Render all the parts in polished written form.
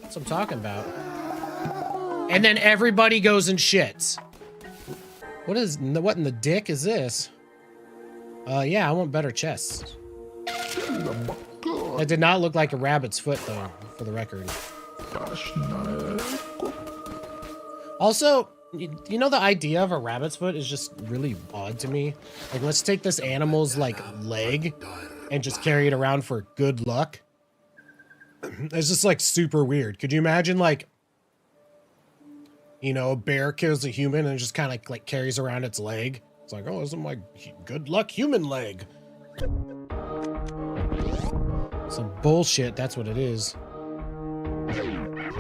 That's what I'm talking about. And then everybody goes and shits. What in the dick is this? Yeah, I want better chests. That did not look like a rabbit's foot, though, for the record. Also, you know, the idea of a rabbit's foot is just really odd to me. Like, let's take this animal's, like, leg and just carry it around for good luck. It's just, like, super weird. Could you imagine, like, you know, a bear kills a human and just kind of, like, carries around its leg? It's like, oh, this is my good luck human leg. Some bullshit, that's what it is.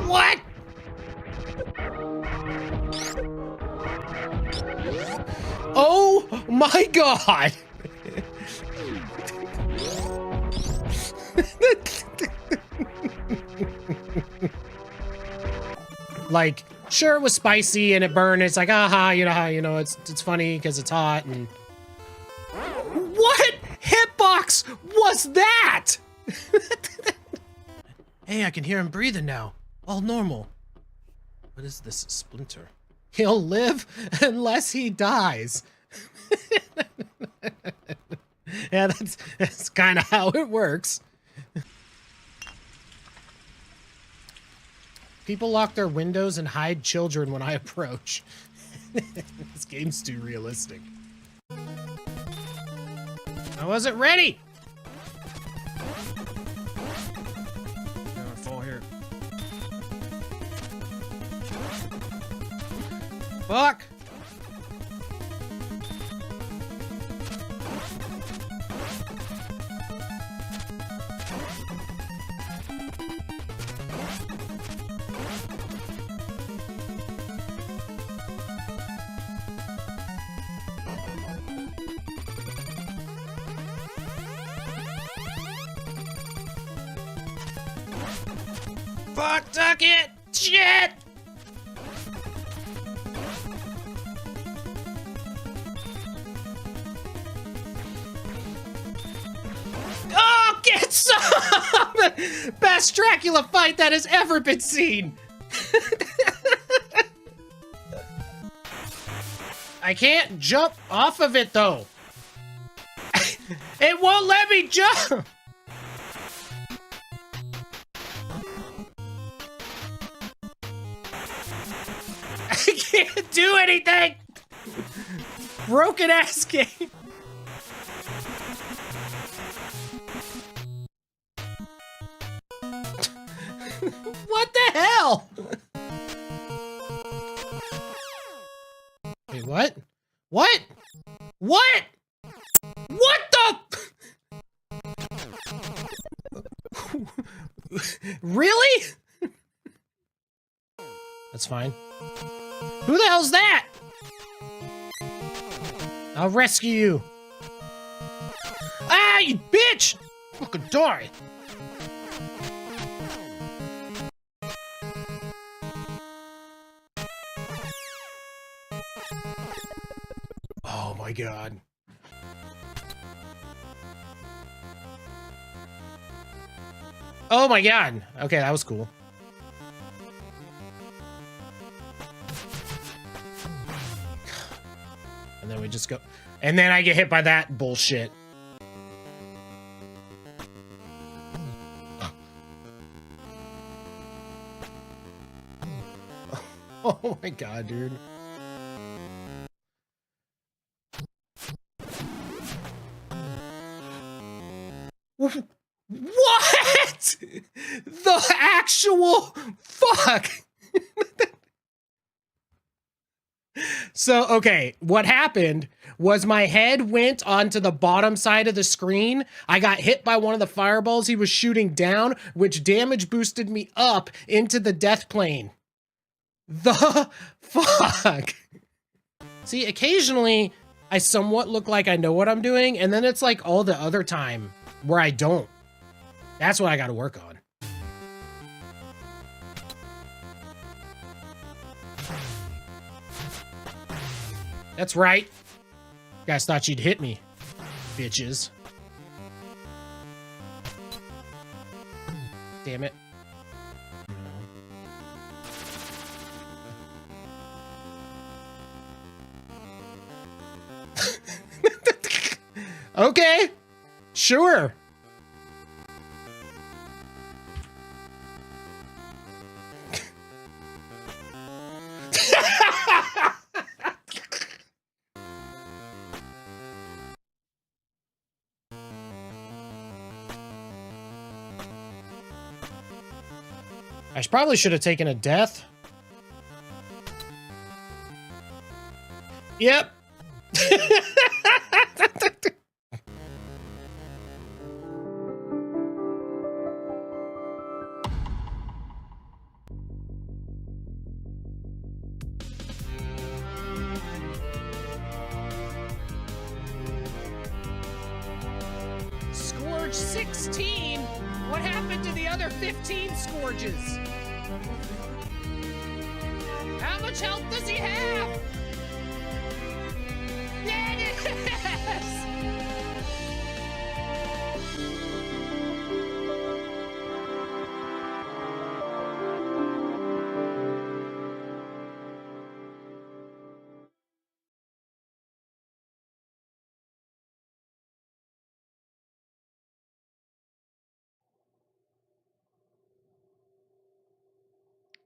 What? Oh my god! Like, sure, it was spicy and it burned. It's like, aha, you know how, you know, it's funny because it's hot and... What hitbox was that? Hey, I can hear him breathing now. All normal. What is this splinter? He'll live unless he dies. Yeah, that's kind of how it works. People lock their windows and hide children when I approach. This game's too realistic. I wasn't ready! I'm gonna fall here. Fuck! Fuck, duck it! Shit! Oh, get some! Best Dracula fight that has ever been seen! I can't jump off of it, though. It won't let me jump! I can't do anything! Broken ass game. What the hell? Wait, what? What? What? What the? Really? That's fine. Who the hell's that? I'll rescue you. Ah, you bitch! Fucking die. Oh my god. Oh my god. Okay, that was cool. And then we just go... And then I get hit by that bullshit. Oh my god, dude. What? The actual fuck? So, okay, what happened was my head went onto the bottom side of the screen. I got hit by one of the fireballs he was shooting down, which damage boosted me up into the death plane. The fuck? See, occasionally I somewhat look like I know what I'm doing, and then it's like all the other time where I don't. That's what I gotta work on. That's right. You guys thought you'd hit me, bitches. Damn it. Okay. Sure. I probably should have taken a death. Yep. Scourge 16? What happened to the other 15 Scourges? How much health does he have? There it is!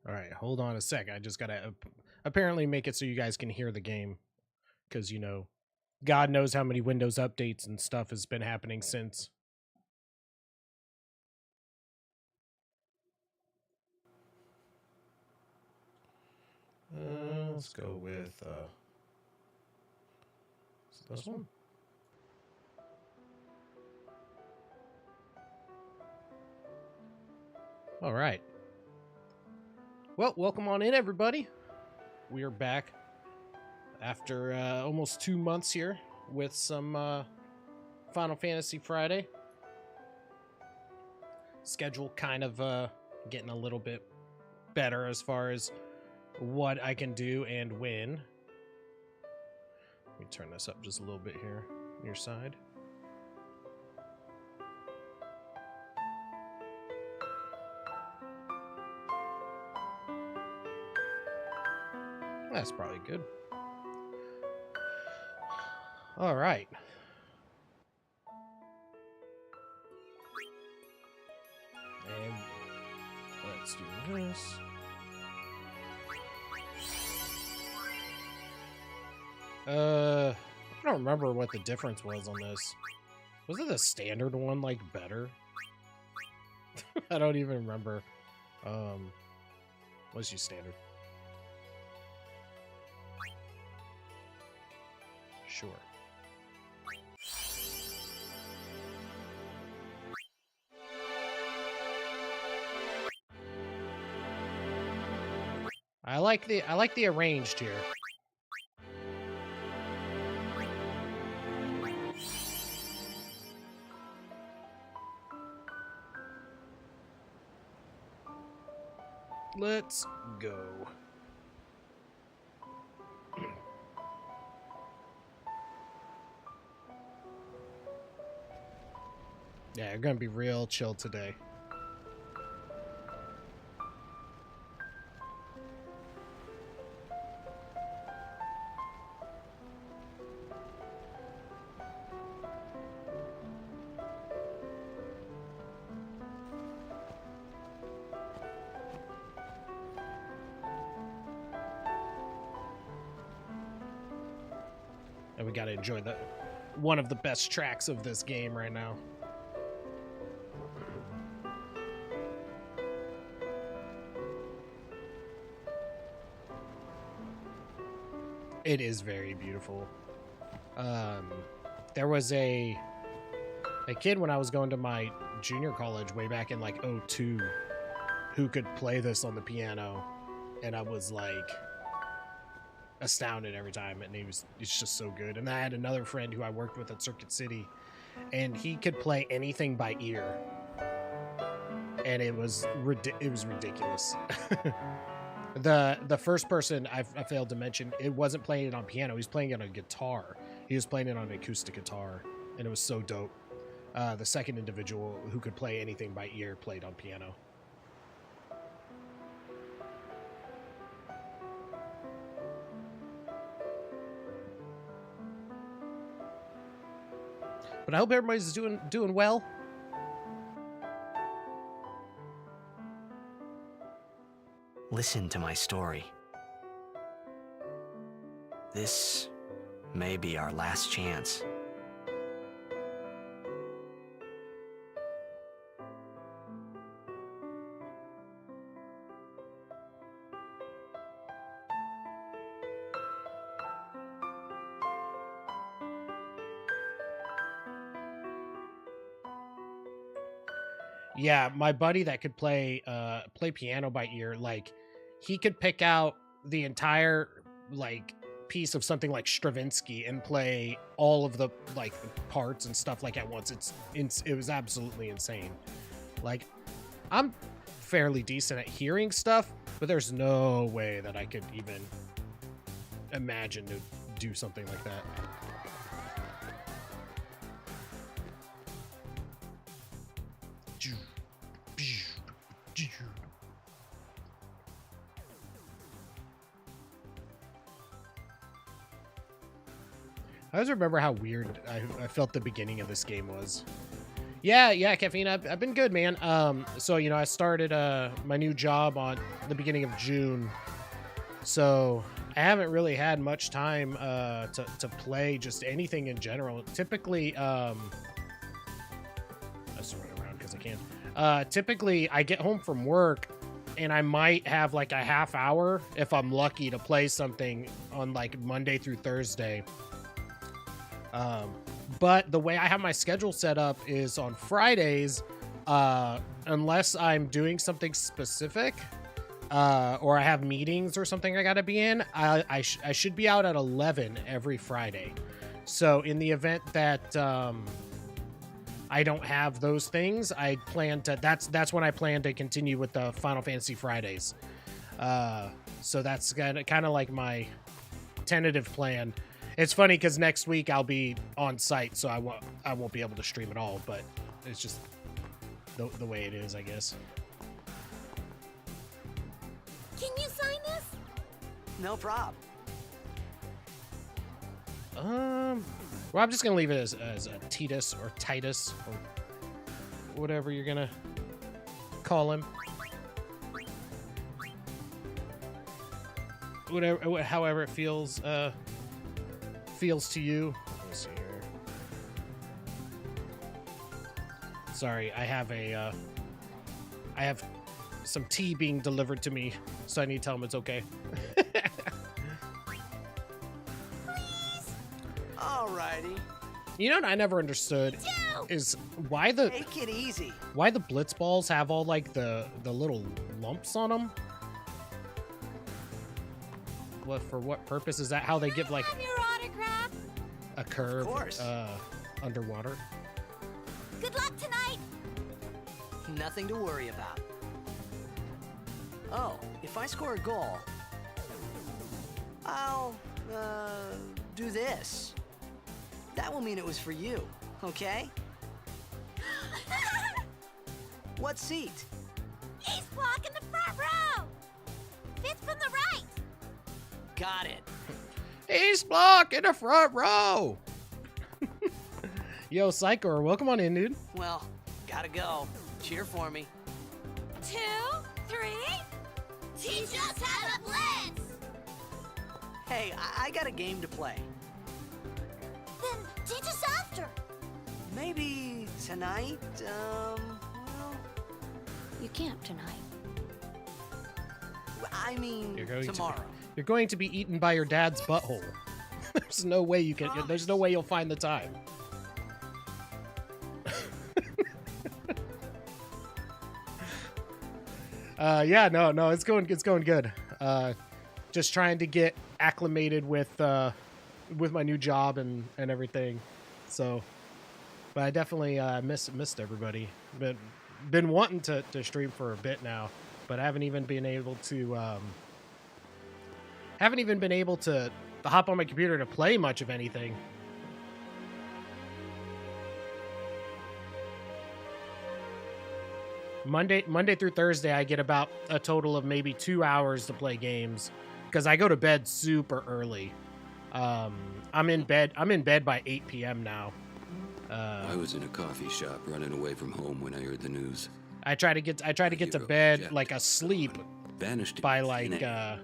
All right, hold on a sec. I just gotta apparently make it so you guys can hear the game. Because, you know, God knows how many Windows updates and stuff has been happening since. Let's go with this one. All right. Well, welcome on in, everybody. We are back after almost 2 months here with some Final Fantasy Friday. Schedule kind of getting a little bit better as far as what I can do and when. Let me turn this up just a little bit here on your side. That's probably good. All right. And let's do this. I don't remember what the difference was on this. Was it the standard one, like, better? I don't even remember. Let's use standard. Sure. I like the arranged here. Let's go. Yeah, you're gonna be real chill today. And we gotta enjoy one of the best tracks of this game right now. It is very beautiful. There was a kid when I was going to my junior college way back in like 2002 who could play this on the piano, and I was like astounded every time, and it's just so good. And I had another friend who I worked with at Circuit City, and he could play anything by ear, and it was ridiculous. The first person I failed to mention, it wasn't playing it on piano. He was playing it on guitar. He was playing it on an acoustic guitar, and it was so dope. The second individual who could play anything by ear played on piano. But But I hope everybody's doing well. Listen to my story. This may be our last chance. Yeah, my buddy that could play piano by ear, like he could pick out the entire like piece of something like Stravinsky and play all of the like parts and stuff like at once. It was absolutely insane. Like I'm fairly decent at hearing stuff, but there's no way that I could even imagine to do something like that. I always remember how weird I felt the beginning of this game was. Yeah, Caffeine, I've been good, man. So, you know, I started my new job on the beginning of June. So I haven't really had much time to play just anything in general. Typically, I just run around because I can. Typically, I get home from work and I might have like a half hour, if I'm lucky, to play something on like Monday through Thursday. But the way I have my schedule set up is on Fridays, unless I'm doing something specific, or I have meetings or something I gotta be in, I should be out at 11 every Friday. So in the event that, I don't have those things, I plan to, that's when I plan to continue with the Final Fantasy Fridays. So that's kind of like my tentative plan. It's funny because next week I'll be on site, so I won't be able to stream at all. But it's just the way it is, I guess. Can you sign this? No prob. Well, I'm just gonna leave it as a Titus or Titus or whatever you're gonna call him. Whatever, however it feels. Feels to you. Let me see here. Sorry, I have some tea being delivered to me, so I need to tell him it's okay. Alrighty. You know what I never understood is why the Take it easy. why the Blitz balls have all like the little lumps on them. What, for what purpose? Is that how they give like Have your autograph. a curve Of course. underwater? Good luck tonight. Nothing to worry about. Oh, if I score a goal, I'll, do this. That will mean it was for you, okay? What seat? He's blocking the front row. Fifth from the right. Got it. Ace block in the front row. Yo, Psycho, welcome on in, dude. Well, gotta go. Cheer for me. 2, 3. Teach us how to blitz. Hey, I got a game to play. Then teach us after. Maybe tonight, well, You can't tonight. I mean You're tomorrow. You're going to be eaten by your dad's butthole. There's no way you can. There's no way you'll find the time. Yeah, no, it's going good. Just trying to get acclimated with my new job and everything. So, but I definitely missed everybody. Been wanting to stream for a bit now, but I haven't even been able to hop on my computer to play much of anything. Monday through Thursday, I get about a total of maybe 2 hours to play games because I go to bed super early. I'm in bed by 8 p.m. now. I was in a coffee shop running away from home when I heard the news. I try to get to Hero, bed Jack like asleep Vanished by in like thin air.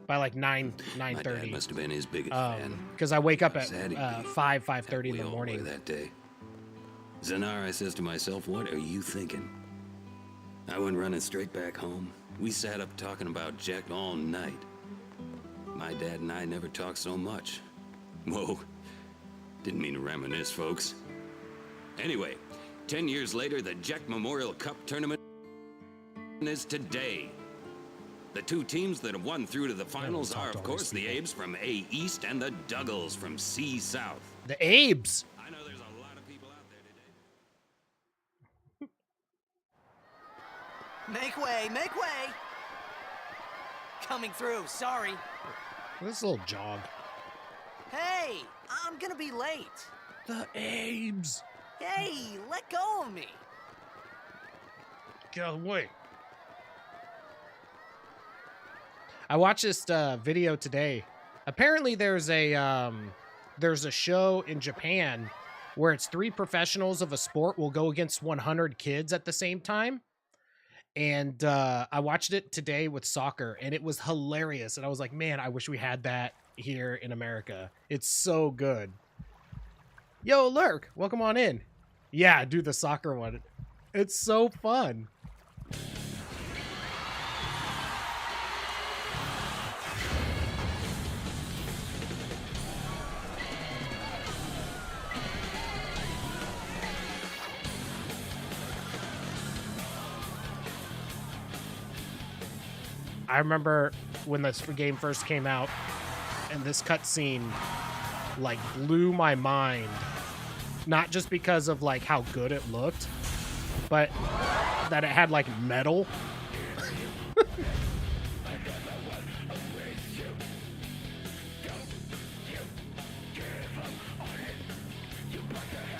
9 My dad 9:30. must have been his biggest fan. Because I wake up at Sad he'd be. 5:30 in We the all were morning. that day. Zanar, I says to myself, what are you thinking? I went running straight back home. We sat up talking about Jack all night. My dad and I never talked so much. Whoa. Didn't mean to reminisce, folks. Anyway, 10 years later, the Jack Memorial Cup tournament is today. The two teams that have won through to the finals talk are, to of all course, these the Abes from A East and the Duggles from C South. The Abes. I know there's a lot of people out there today. Make way, make way! Coming through, sorry. This little jog. Hey, I'm gonna be late. The Abes. Hey, let go of me. Get away. I watched this video today. Apparently there's a show in Japan where it's 3 professionals of a sport will go against 100 kids at the same time. And I watched it today with soccer, and it was hilarious. And I was like, man, I wish we had that here in America. It's so good. Yo, Lurk, welcome on in. Yeah, do the soccer one. It's so fun. I remember when this game first came out, and this cutscene like blew my mind. Not just because of like how good it looked, but that it had like metal.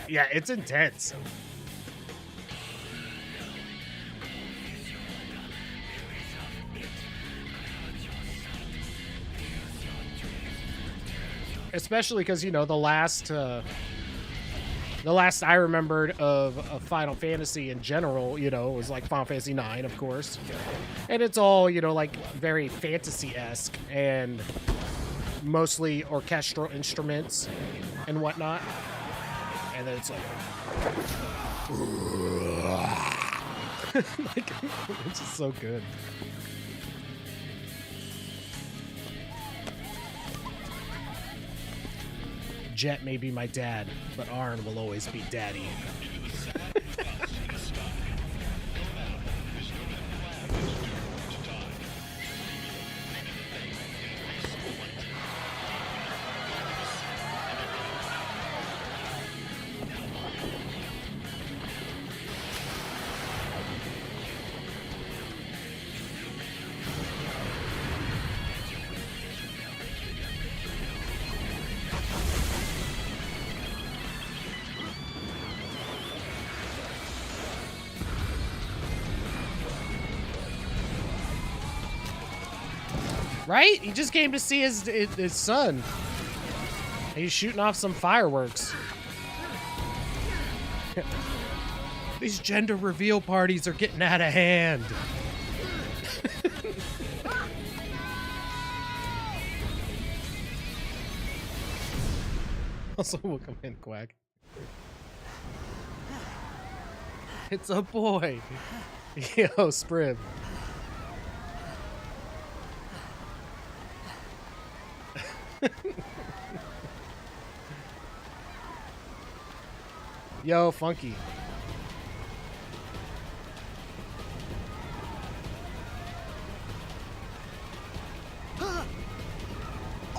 Yeah, it's intense. Especially because, you know, the last I remembered of Final Fantasy in general, you know, was like Final Fantasy IX, of course. And it's all, you know, like very fantasy-esque and mostly orchestral instruments and whatnot. And then it's like... like, it's just so good. Jet may be my dad, but Arn will always be daddy. Right? He just came to see his son. He's shooting off some fireworks. These gender reveal parties are getting out of hand. Also, welcome in, Quack. It's a boy. Yo, Sprib. Yo, Funky.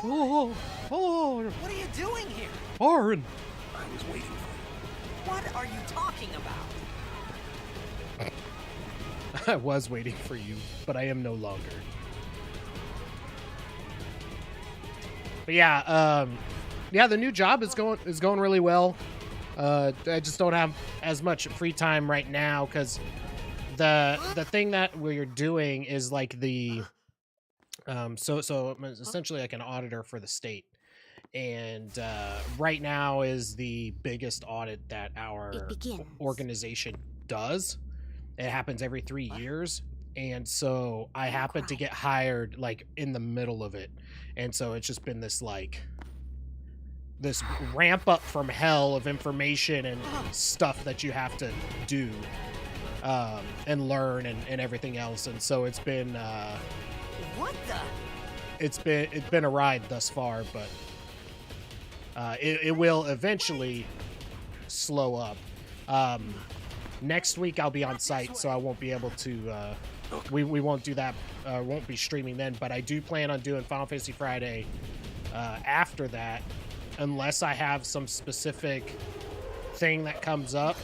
Oh, oh, What are you doing here? Arn. I was waiting for you. What are you talking about? I was waiting for you, but I am no longer. But yeah, yeah, the new job is going really well. I just don't have as much free time right now because the thing that we're doing is like the so I'm essentially like an auditor for the state, And right now is the biggest audit that our It begins. organization does. It happens every 3 years. And so I happened to get hired like in the middle of it. And so it's just been this like this ramp up from hell of information and stuff that you have to do and learn and everything else. And so it's been What the? it's been a ride thus far, but it will eventually slow up. Next week I'll be on site, so I won't be able to we won't do that, won't be streaming then, but I do plan on doing Final Fantasy Friday after that, unless I have some specific thing that comes up.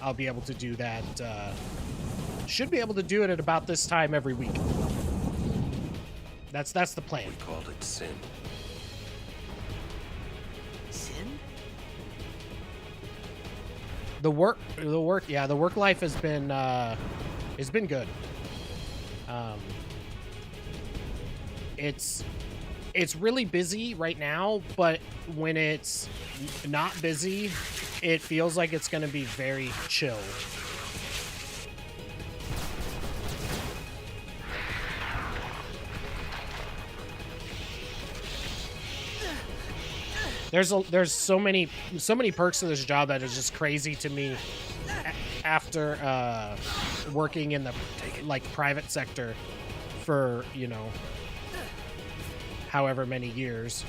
I'll be able to do that. Should be able to do it at about this time every week. That's the plan. We called it sin. Sin? The work life has been good. It's really busy right now, but when it's not busy, it feels like it's going to be very chill. There's so many perks to this job that is just crazy to me after working in the like private sector for, you know, however many years,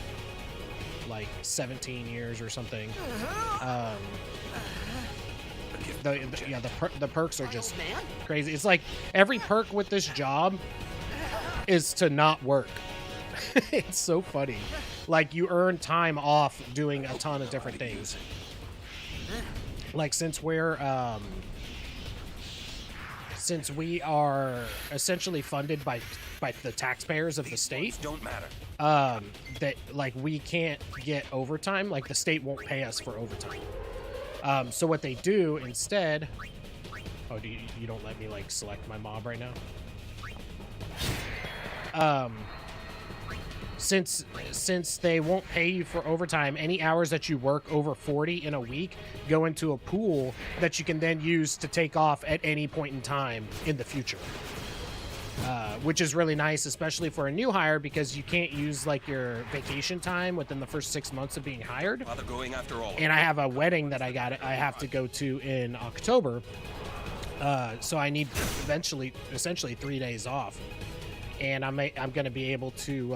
like 17 years or something. The perks are just Man? crazy. It's like every perk with this job is to not work. It's so funny. Like you earn time off doing a ton of different things. Like since we are essentially funded by the taxpayers of the state, Don't matter. that like we can't get overtime. Like the state won't pay us for overtime. So what they do instead, oh, you don't let me like select my mob right now? Since they won't pay you for overtime, any hours that you work over 40 in a week go into a pool that you can then use to take off at any point in time in the future. Which is really nice, especially for a new hire, because you can't use like your vacation time within the first 6 months of being hired. While they're going after all. And I have a wedding that I have to go to in October. So I need essentially 3 days off. And I'm gonna be able to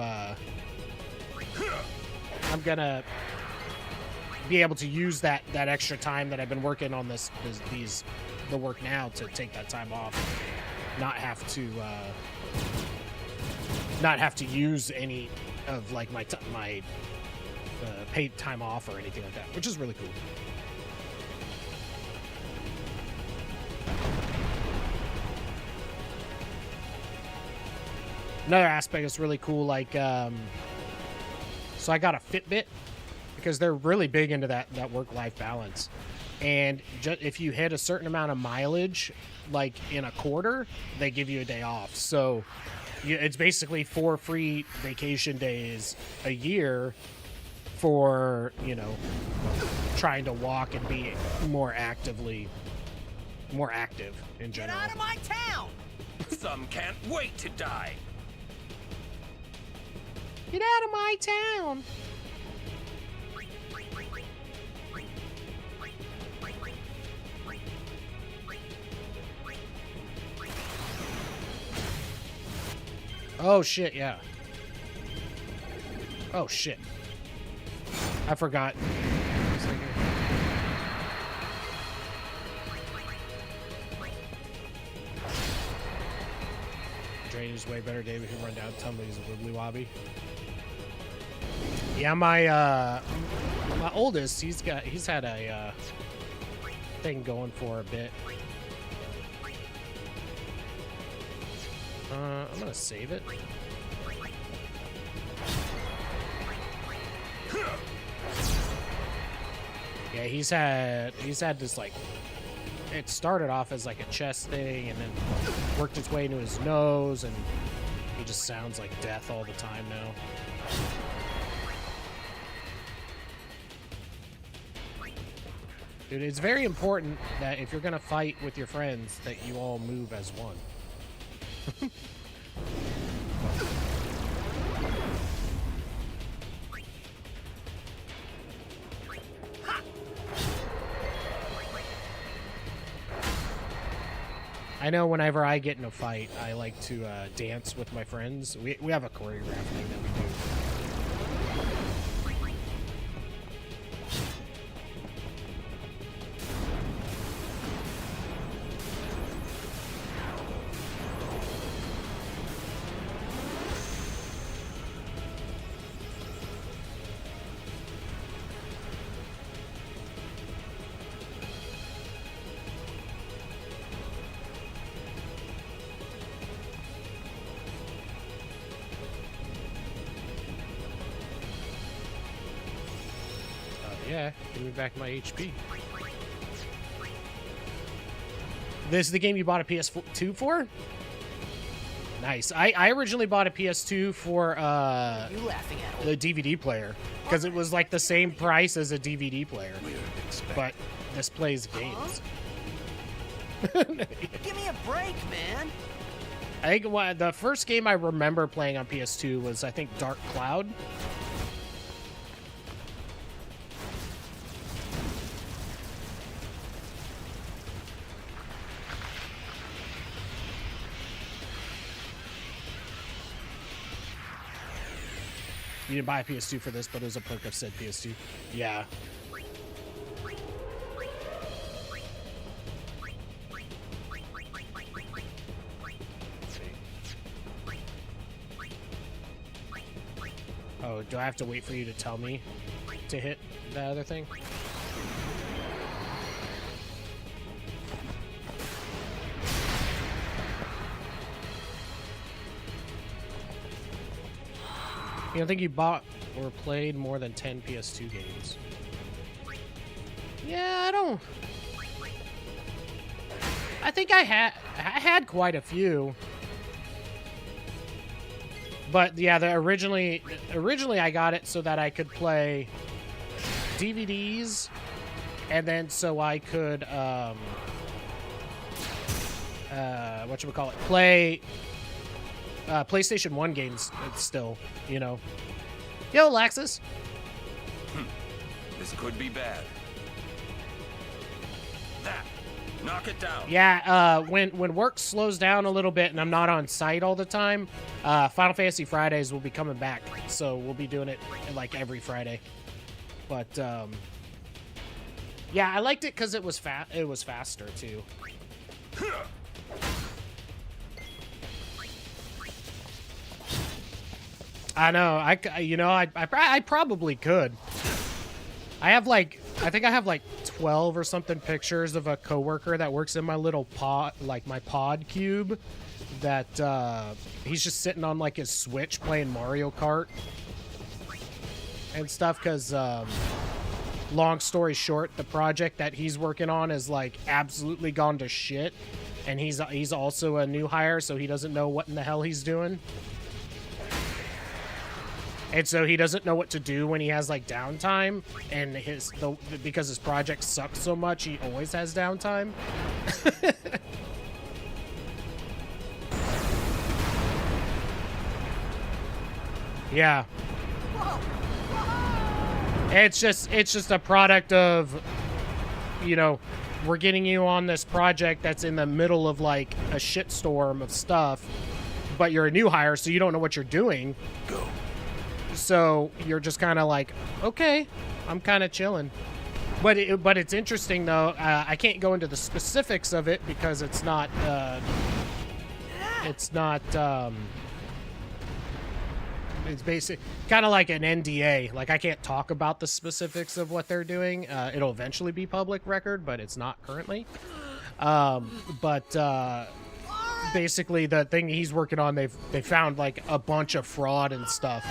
use that extra time that I've been working on the work now to take that time off, not have to use any of like my paid time off or anything like that, which is really cool. Another aspect that's really cool, like, so I got a Fitbit because they're really big into that work-life balance. And if you hit a certain amount of mileage, like in a quarter, they give you a day off. So it's basically 4 free vacation days a year for, you know, trying to walk and be more active in Get general. out of my town! Some can't wait to die. Get out of my town. Oh shit, yeah. Oh shit. I forgot. Drainage is way better. David can run down tumblies with Blue Lobby. Yeah, my oldest, he's had a thing going for a bit. I'm gonna save it. Yeah, he's had this like, it started off as like a chest thing and then worked its way into his nose, and he just sounds like death all the time now. Dude, it's very important that if you're gonna fight with your friends, that you all move as one. I know whenever I get in a fight, I like to dance with my friends. We have a choreograph thing that we do. Yeah, give me back my HP. This is the game you bought a PS2 for? Nice. I originally bought a PS2 for You laughing at? the DVD player because it was like the same price as a DVD player. But this plays games. Give me a break, man. I think the first game I remember playing on PS2 was, I think, Dark Cloud. You didn't buy a PS2 for this, but it was a perk of said PS2. Yeah. Oh, do I have to wait for you to tell me to hit the other thing? You don't think you bought or played more than 10 PS2 games? Yeah, I don't. I think I had quite a few. But yeah, originally I got it so that I could play DVDs, and then so I could whatchamacallit, play PlayStation 1 games still, you know. Yo, Laxus. This could be bad. That. Knock it down. Yeah, when work slows down a little bit and I'm not on site all the time, Final Fantasy Fridays will be coming back. So we'll be doing it like every Friday. But yeah, I liked it because it was faster too. I know. I probably could. I think I have like 12 or something pictures of a coworker that works in my little pod, like my pod cube, that he's just sitting on like his Switch playing Mario Kart and stuff. Because long story short, the project that he's working on is like absolutely gone to shit, and he's also a new hire, so he doesn't know what in the hell he's doing. And so he doesn't know what to do when he has like downtime, and because his project sucks so much, he always has downtime. Yeah. It's just a product of, you know, we're getting you on this project that's in the middle of like a shitstorm of stuff, but you're a new hire, so you don't know what you're doing. Go. So you're just kind of like, okay, I'm kind of chilling. But it's interesting though. I can't go into the specifics of it because it's not. It's basic, kind of like an NDA. Like I can't talk about the specifics of what they're doing. It'll eventually be public record, but it's not currently. Basically, the thing he's working on, they found like a bunch of fraud and stuff.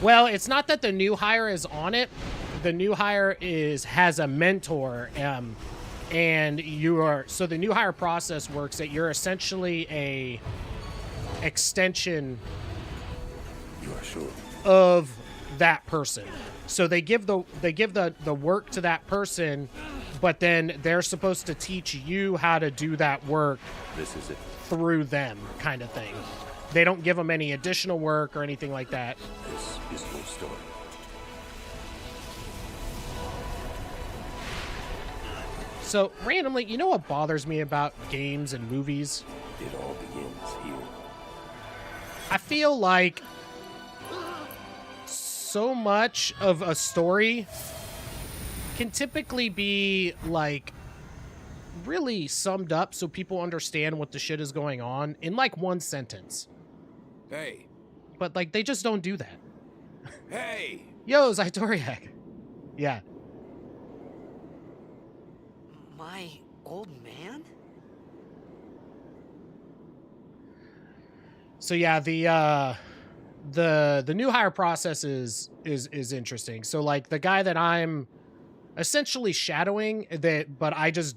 Well, it's not that the new hire is on it. The new hire has a mentor, and so the new hire process works that you're essentially a extension. You are sure? Of that person. So they give the work to that person, but then they're supposed to teach you how to do that work This is it. through them, kind of thing. They don't give them any additional work or anything like that. This is your story. So randomly, you know what bothers me about games and movies? It all begins here. I feel like so much of a story can typically be like really summed up so people understand what the shit is going on in like one sentence. Hey, But like they just don't do that. hey! Yo, Zytoriak. Yeah. My old man? So yeah, the new hire process is interesting. So like the guy that I'm essentially shadowing, but I just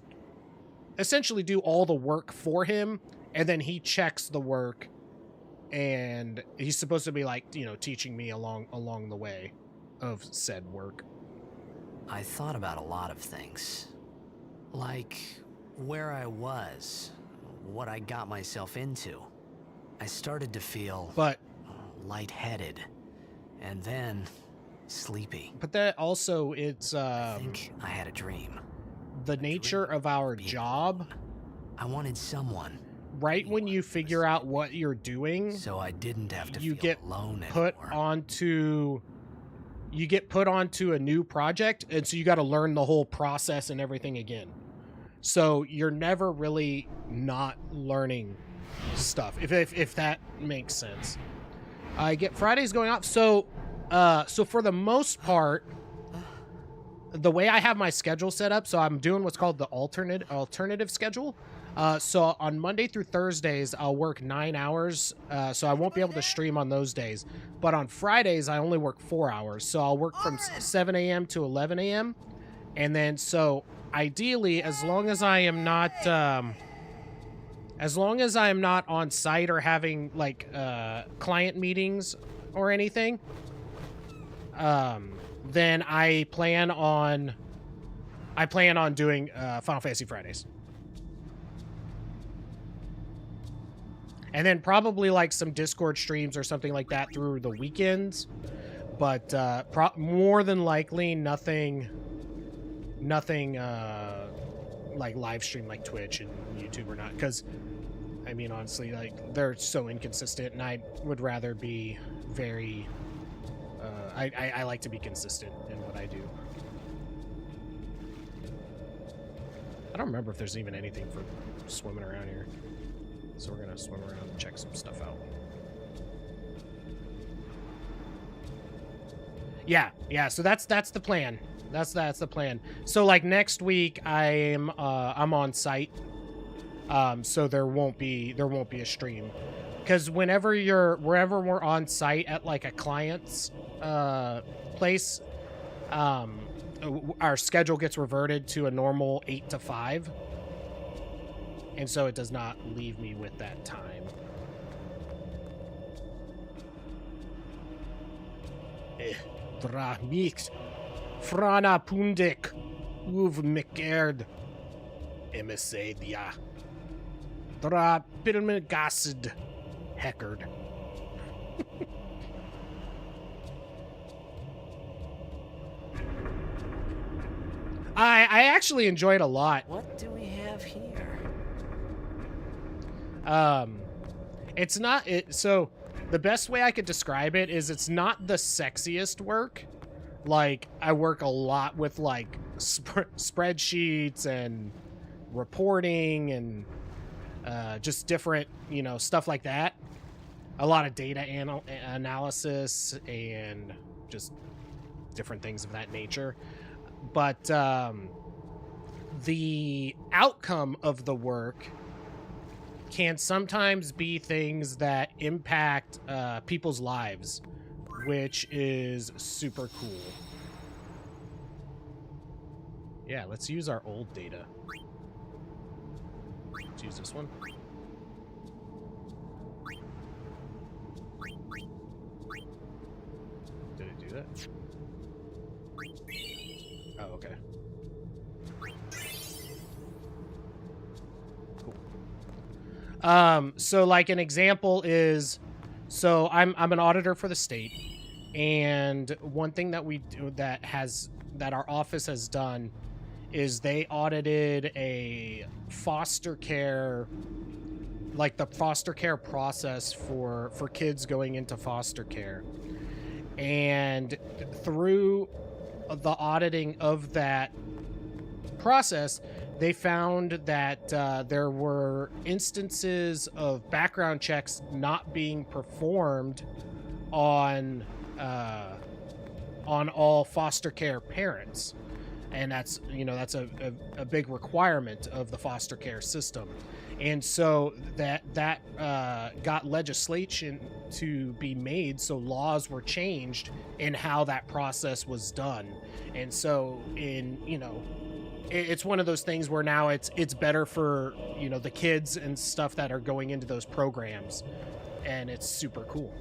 essentially do all the work for him, and then he checks the work, and he's supposed to be like, you know, teaching me along the way of said work. I thought about a lot of things. Like where I was, what I got myself into. I started to feel But lightheaded, and then sleepy. that also it's I think I had a dream. the nature of our job. I wanted someone, Right when you figure out what you're doing, so I didn't have to you feel get alone put anymore. onto a new project, and so you got to learn the whole process and everything again. So you're never really not learning stuff, if that makes sense. I get Fridays going off. So for the most part, the way I have my schedule set up, so I'm doing what's called the alternative schedule. So on Monday through Thursdays, I'll work 9 hours. So I won't be able to stream on those days. But on Fridays, I only work 4 hours. So I'll work from 7 a.m. to 11 a.m. And then, so ideally, as long as I am not on site or having like client meetings or anything, then I plan on doing Final Fantasy Fridays. And then probably like some Discord streams or something like that through the weekends. But more than likely nothing like live stream like Twitch and YouTube or not. Because, I mean, honestly, like they're so inconsistent, and I would rather be very... I like to be consistent in what I do. I don't remember if there's even anything for swimming around here. So we're gonna swim around and check some stuff out. Yeah, so that's the plan. That's the plan. So like next week I'm on site. So there won't be a stream. Because wherever we're on site at like a client's place, our schedule gets reverted to a normal 8 to 5. And so it does not leave me with that time. Dra mix frana pundik uv mekerd emesedia dra pilmegasid heckard. I actually enjoyed a lot. What do we have here? It's not it. So the best way I could describe it is it's not the sexiest work. Like I work a lot with like spreadsheets and reporting and just different, you know, stuff like that. A lot of data analysis and just different things of that nature. But the outcome of the work can sometimes be things that impact people's lives, which is super cool. Yeah, let's use our old data. Let's use this one. Did it do it? Oh, okay. Cool. So like an example is, so I'm an auditor for the state, and one thing that we do that our office has done is they audited a foster care, like the foster care process for kids going into foster care. And through the auditing of that process, they found that there were instances of background checks not being performed on all foster care parents. And that's, you know, that's a big requirement of the foster care system. And so that got legislation to be made, so laws were changed in how that process was done. And so it's one of those things where now it's better for, you know, the kids and stuff that are going into those programs, and it's super cool.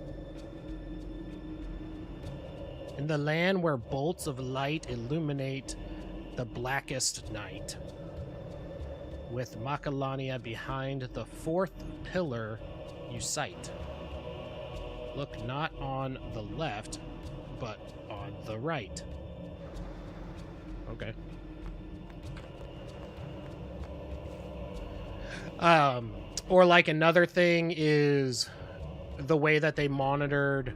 In the land where bolts of light illuminate the blackest night, with Macalania behind the fourth pillar you sight. Look not on the left, but on the right. Okay. Or like another thing is the way that they monitored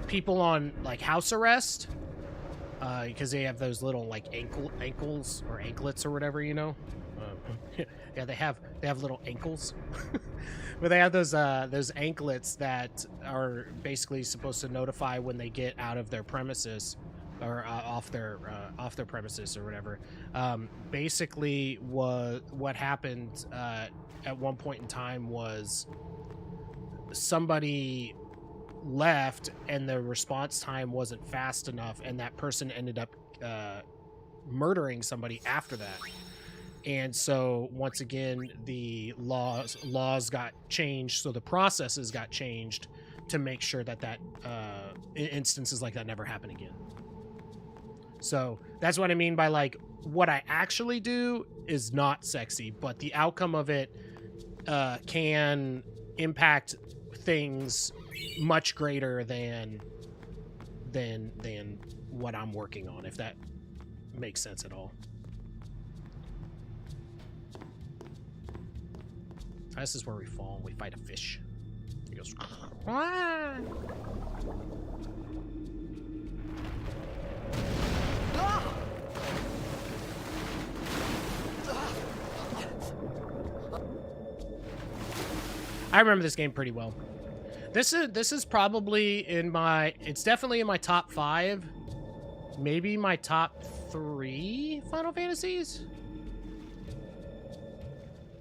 people on like house arrest, because they have those little like ankles or anklets or whatever, you know. Yeah, they have little ankles, but they have those anklets that are basically supposed to notify when they get out of their premises or off their premises or whatever. Basically, what happened at one point in time was somebody left and the response time wasn't fast enough, and that person ended up murdering somebody after that. And so once again, the laws got changed, so the processes got changed to make sure that instances like that never happen again. So that's what I mean by like what I actually do is not sexy, but the outcome of it can impact things much greater than what I'm working on, if that makes sense at all. This is where we fall and we fight a fish. He goes, "Ah!" I remember this game pretty well. This is probably it's definitely in my top 5, maybe my top 3 Final Fantasies.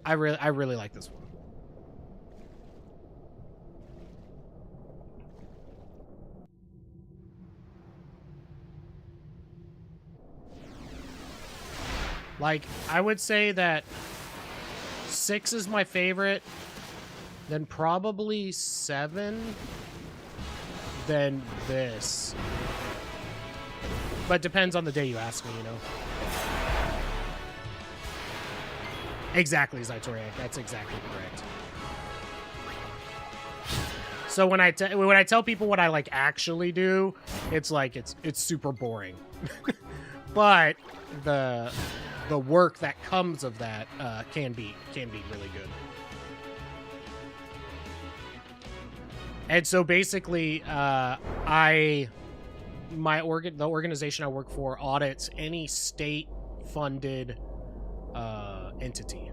I really like this one. Like, I would say that 6 is my favorite, then probably 7, then this. But depends on the day you ask me, you know. Exactly, Zytoriak. That's exactly correct. So when I tell people what I like actually do, it's like it's super boring. But the work that comes of that can be really good. And so basically, the organization I work for audits any state-funded entity.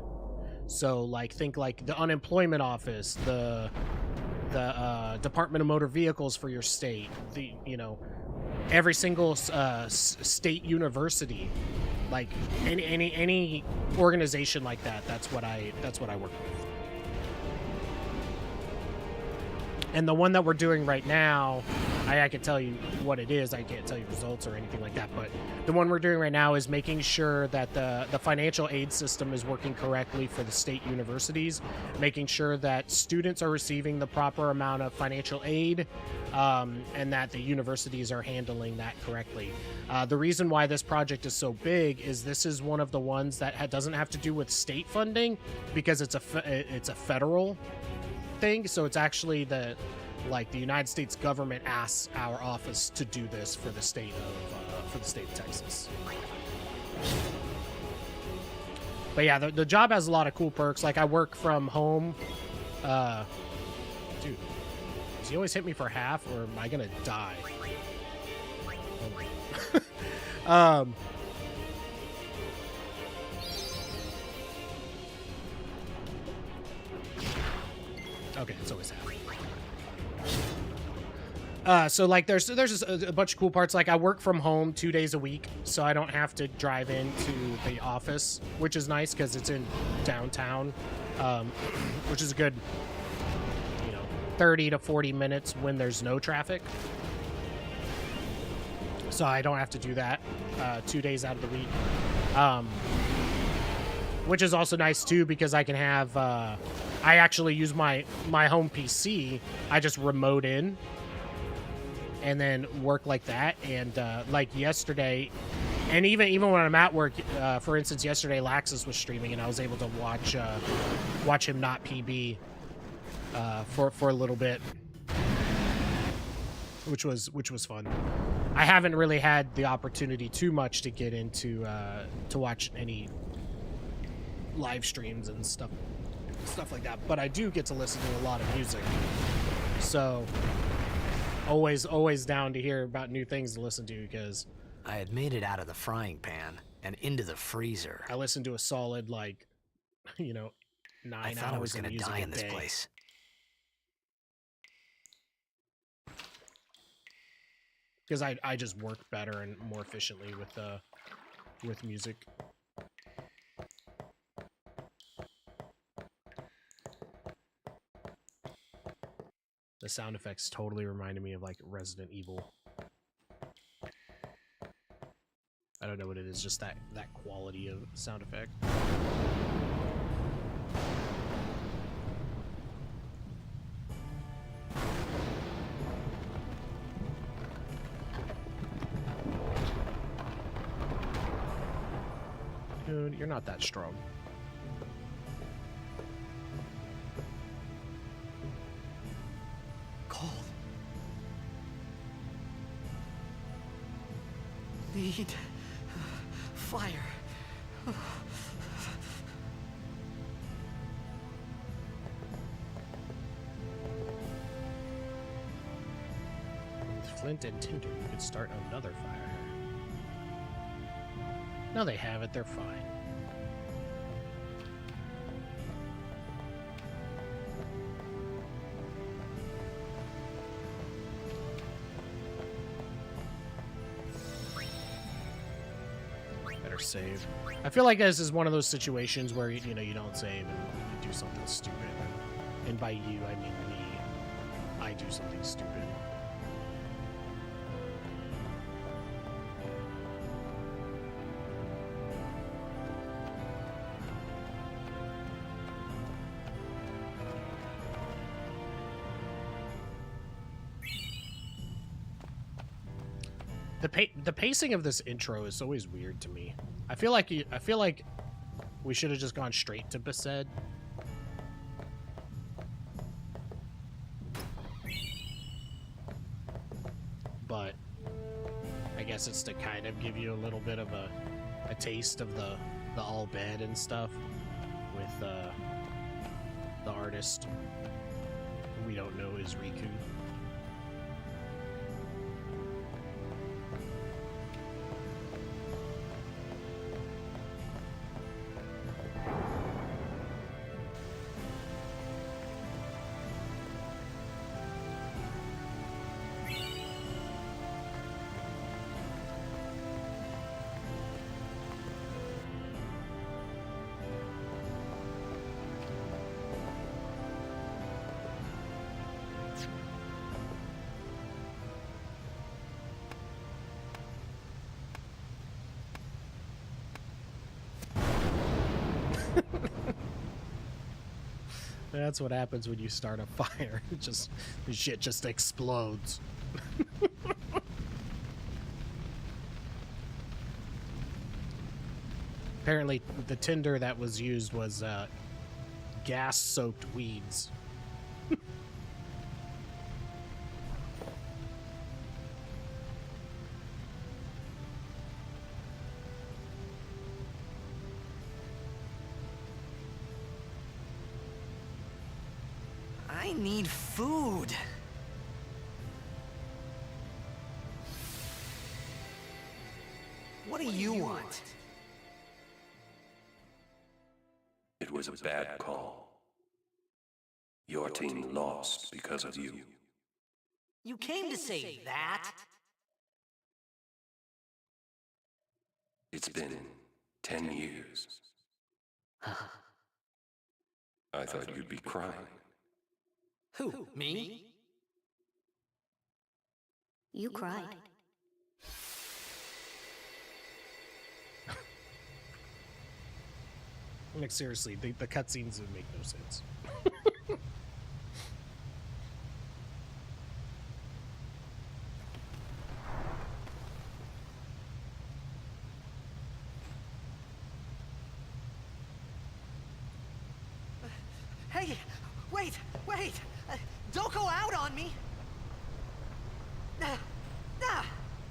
So like think like the unemployment office, the Department of Motor Vehicles for your state, every single state university, like any organization like that. That's what I work with. And the one that we're doing right now I can tell you what it is. I can't tell you results or anything like that. But the one we're doing right now is making sure that the financial aid system is working correctly for the state universities, making sure that students are receiving the proper amount of financial aid, and that the universities are handling that correctly. The reason why this project is so big is this is one of the ones that doesn't have to do with state funding, because it's a federal thing. So it's actually the United States government asks our office to do this for the state of Texas. But yeah, the job has a lot of cool perks. Like, I work from home. Dude, does he always hit me for half, or am I gonna die? Okay, it's always half. So like there's just a bunch of cool parts. Like, I work from home 2 days a week, so I don't have to drive into the office, which is nice because it's in downtown, which is a good, 30 to 40 minutes when there's no traffic. So I don't have to do that 2 days out of the week, which is also nice too, because I can have I actually use my home PC. I just remote in and then work like that. And like yesterday, and even when I'm at work, for instance, yesterday Laxus was streaming, and I was able to watch him not PB for a little bit, which was fun. I haven't really had the opportunity too much to get into to watch any live streams and stuff like that, but I do get to listen to a lot of music, so always down to hear about new things to listen to, because I had made it out of the frying pan and into the freezer. I listen to a solid 9 I thought I was hours of gonna music die a in this day. place. Because I just work better and more efficiently with music. The sound effects totally reminded me of like Resident Evil. I don't know what it is, just that quality of sound effect. Dude, you're not that strong. Cold. Need fire. With flint and tinder, you could start another fire. No, they have it. They're fine. Better save. I feel like this is one of those situations where you don't save and you do something stupid. And by you, I mean me. I do something stupid. The pacing of this intro is always weird to me. I feel like we should have just gone straight to Besaid. But I guess it's to kind of give you a little bit of a taste of the Al Bhed and stuff with the artist we don't know is Riku. That's what happens when you start a fire. It just, the shit just explodes. Apparently, the tinder that was used was gas-soaked weeds. I need food. What do you want? It was a bad call. Your team lost because of you. You came to say that? It's been 10 years. I thought you'd be crying. Who, me? You cried. Like, seriously, the cutscenes would make no sense. Hey, wait! Don't go out on me! Nah,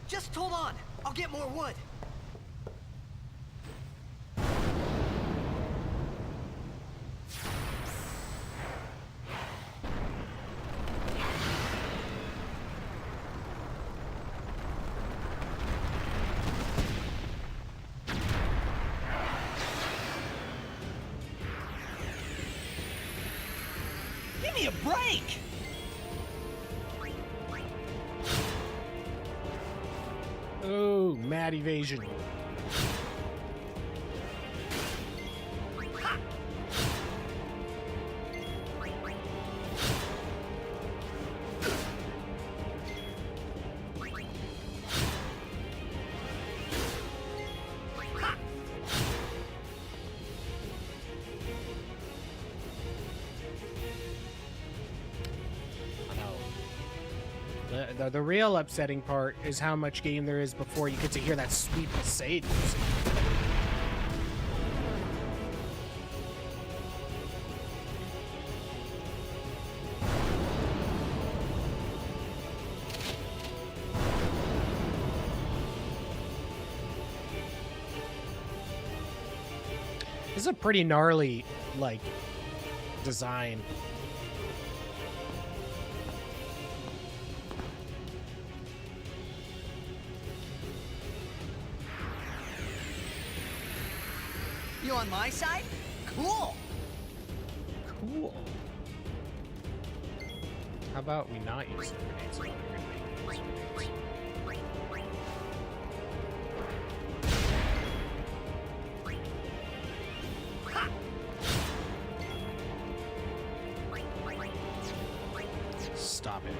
just hold on. I'll get more wood. Give me a break! Oh, mad evasion. The real upsetting part is how much game there is before you get to hear that sweet Besaid music. This is a pretty gnarly, like, design. You on my side? Cool! Cool. How about we not use the grenades? While we're gonna make these grenades? Stop it.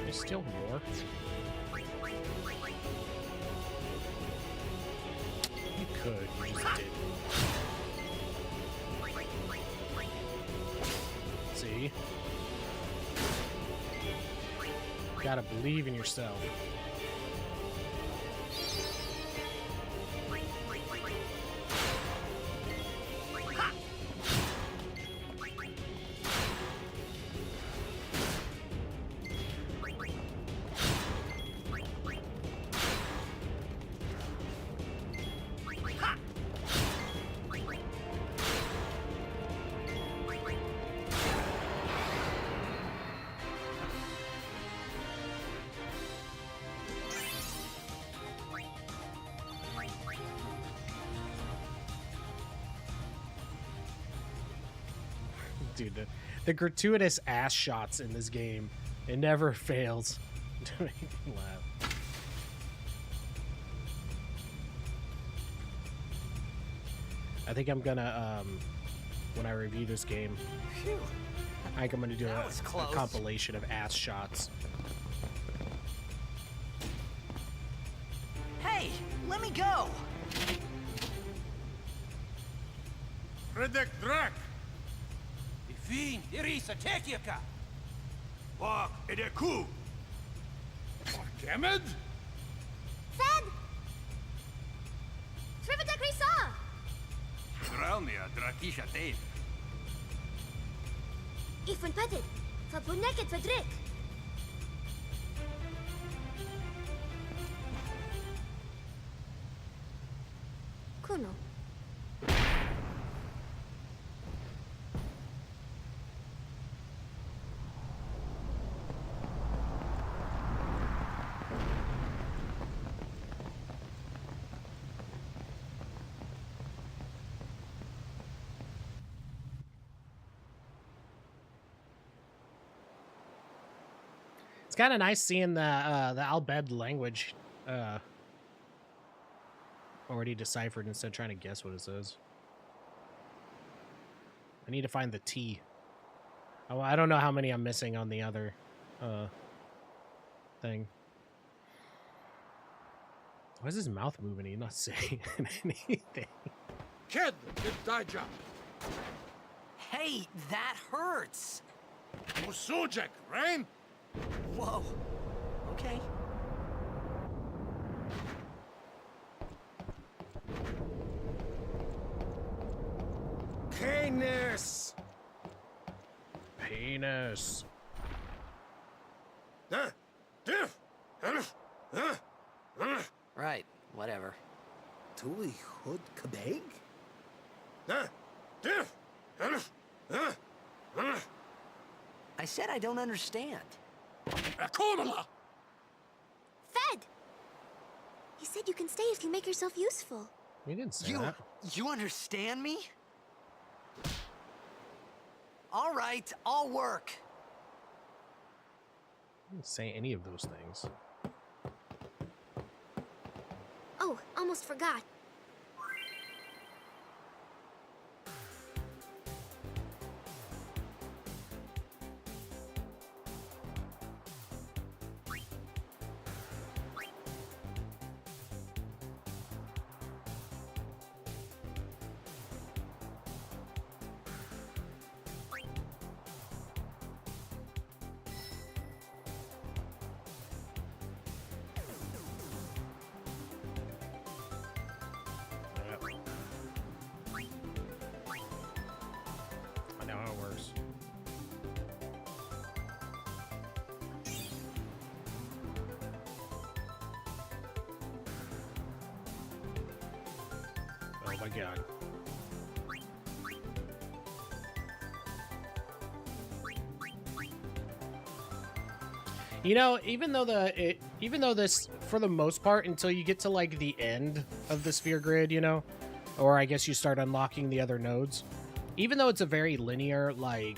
There's still more. You could, you just didn't. See? You gotta believe in yourself. Dude, the gratuitous ass shots in this game, it never fails to make me laugh. I think I'm gonna when I review this game, Phew. I think I'm gonna do That a was close. compilation of ass shots. Hey, let me go. Redek Drak! Ifin, Irisa, Tekiaka! Wak, Edeku! Gemed? Fed! Trivitek Risa! Dralnia, Drakisha Dave. Ifun Petit! Fapuneket Fedrik! Kuno. It's kind of nice seeing the Albed language already deciphered instead of trying to guess what it says. I need to find the T. Oh, I don't know how many I'm missing on the other thing. Why is his mouth moving? He's not saying anything. Ked, Daija! Hey, that hurts. Musujek, right? Whoa. Okay. Canis! Penis. Right, whatever. Tuli Hood Kabeg? I said I don't understand. Akomala! Fed! He said you can stay if you make yourself useful. We didn't say You that. you understand me? All right, I'll work. We didn't say any of those things. Oh, almost forgot. Yep. I know how it works. Oh my god. You know, even though this, for the most part, until you get to like the end of the sphere grid, you know, or I guess you start unlocking the other nodes, even though it's a very linear like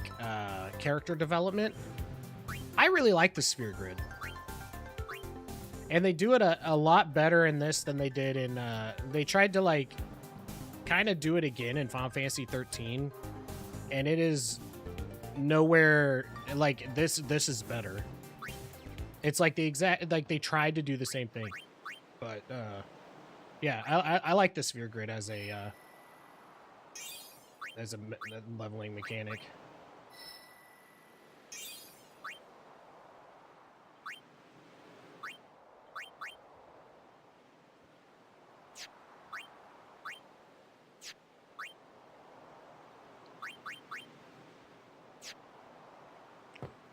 character development, I really like the sphere grid, and they do it a lot better in this than they did in. They tried to like kind of do it again in Final Fantasy 13, and it is nowhere like this. This is better. It's like the exact, like they tried to do the same thing, but yeah, I like the sphere grid as a leveling mechanic.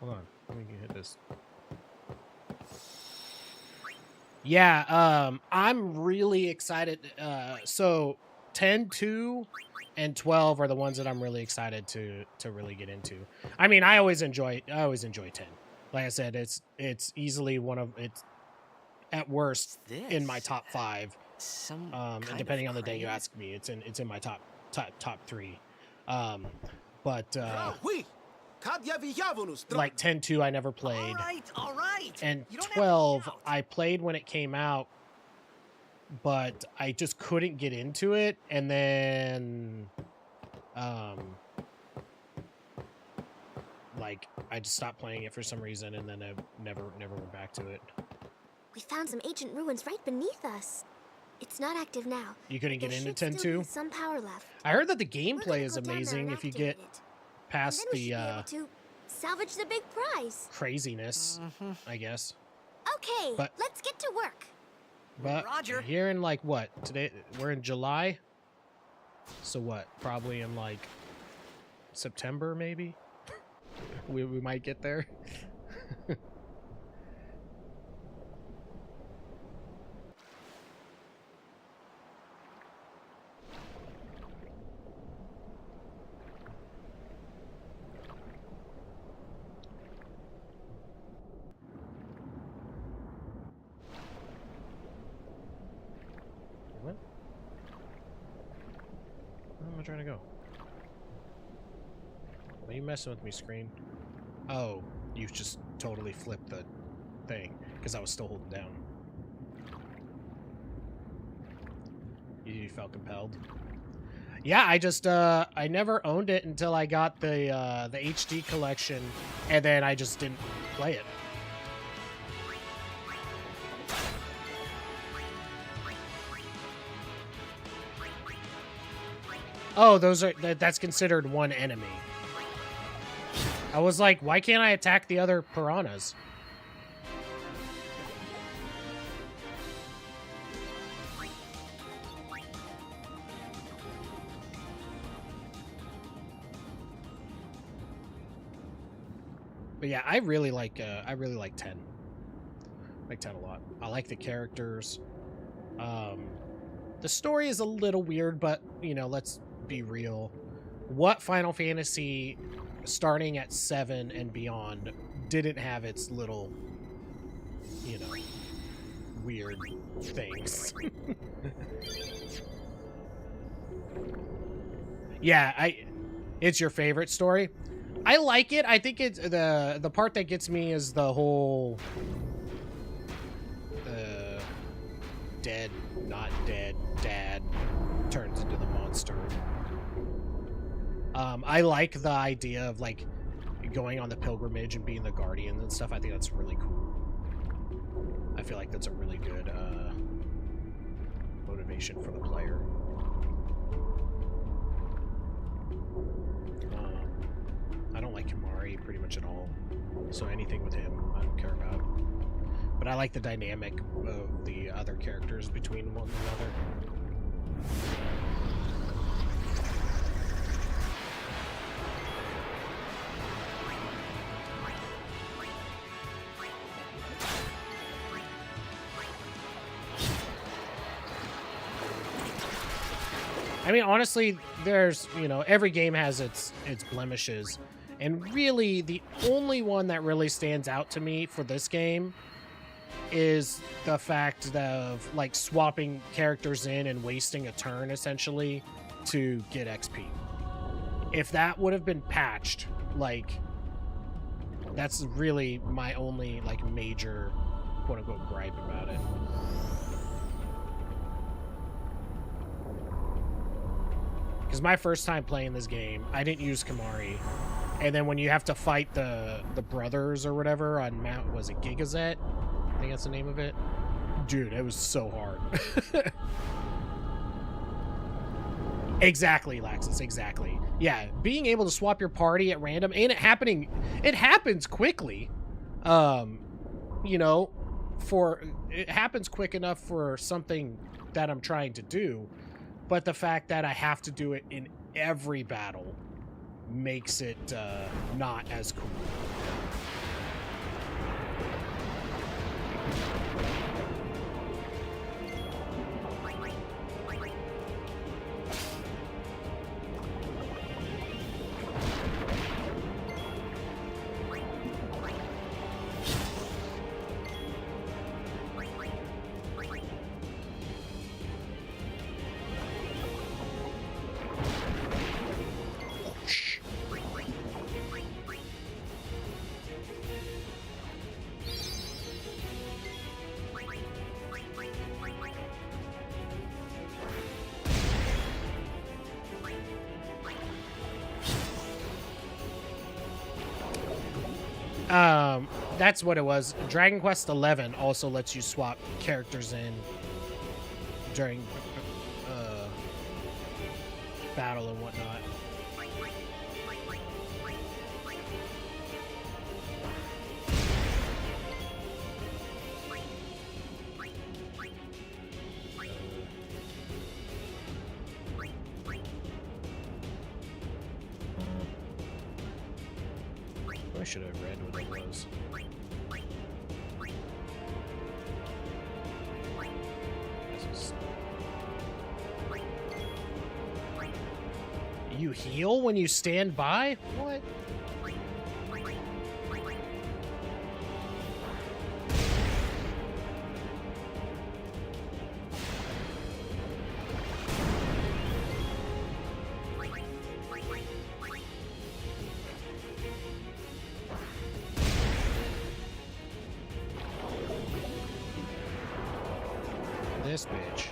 Hold on, let me hit this. Yeah, I'm really excited. So 10, 2, and 12 are the ones that I'm really excited to really get into. I mean, I always enjoy 10. Like I said, it's easily one of it's at worst in my top 5. Some And kind depending of on the day you crane? ask me, it's in my top 3. But Oui! Kadya Vijavonus! like 10, 2 I never played. All right. And You don't have to 12 shout. I played when it came out, but I just couldn't get into it, and then like I just stopped playing it for some reason, and then I never went back to it. We found some ancient ruins right beneath us. It's not active now. You couldn't get There into should 10 still too? be some power left. I heard that the We're gameplay gonna is go down there amazing and if you get activate it. And past then we should the be able to salvage the big prize. craziness, I guess. Okay, But- let's get to work. But Roger. here in like what? Today we're in July. So what? Probably in like September maybe. we might get there. What? Where am I trying to go? Why are you messing with me, screen? Oh, you just totally flipped the thing because I was still holding down. You felt compelled. Yeah, I just I never owned it until I got the HD collection, and then I just didn't play it. Oh, those are that's considered one enemy. I was like, why can't I attack the other piranhas? But yeah, I really like 10. I like 10 a lot. I like the characters. The story is a little weird, but you know, let's be real. What Final Fantasy starting at 7 and beyond didn't have its little, you know, weird things. Yeah, it's your favorite story. I like it. I think it's the part that gets me is the whole dead, not dead dad turns into the monster. I like the idea of like going on the pilgrimage and being the guardian and stuff. I think that's really cool. I feel like that's a really good motivation for the player. I don't like Kimahri pretty much at all, so anything with him I don't care about. But I like the dynamic of the other characters between one another. I mean, honestly, there's, you know, every game has its blemishes. And really, the only one that really stands out to me for this game is the fact of, like, swapping characters in and wasting a turn, essentially, to get XP. If that would have been patched, like, that's really my only, like, major, quote-unquote, gripe about it. Because my first time playing this game, I didn't use Kimahri. And then when you have to fight the brothers or whatever on Mount, was it Gigazet? I think that's the name of it. Dude, it was so hard. Exactly, Laxus, exactly. Yeah, being able to swap your party at random, and it happens quickly. You know, it happens quick enough for something that I'm trying to do. But the fact that I have to do it in every battle makes it not as cool. That's what it was. Dragon Quest XI also lets you swap characters in during battle and whatnot. I should have read what it was. You heal when you stand by? What? This bitch.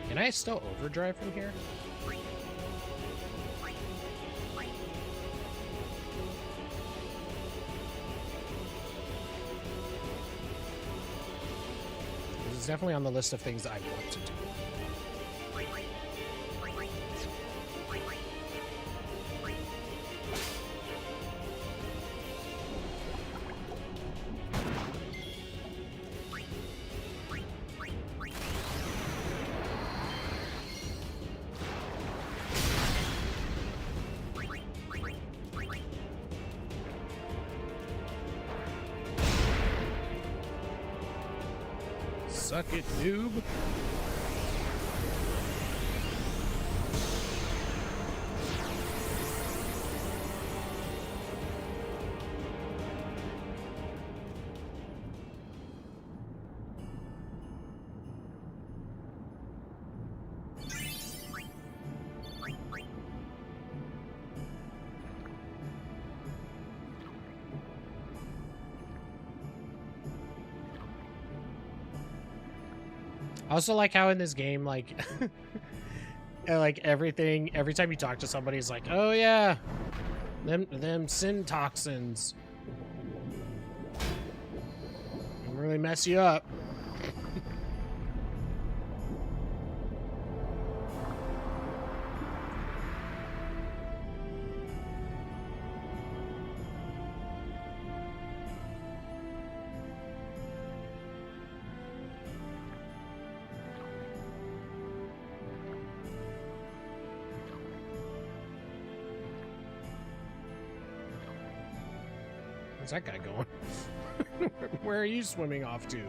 Can I still overdrive from here? This is definitely on the list of things I want to do. Suck it, noob. I also like how in this game, like, like everything, every time you talk to somebody, it's like, oh yeah, them sin toxins can really mess you up. Where's that guy going? Where are you swimming off to?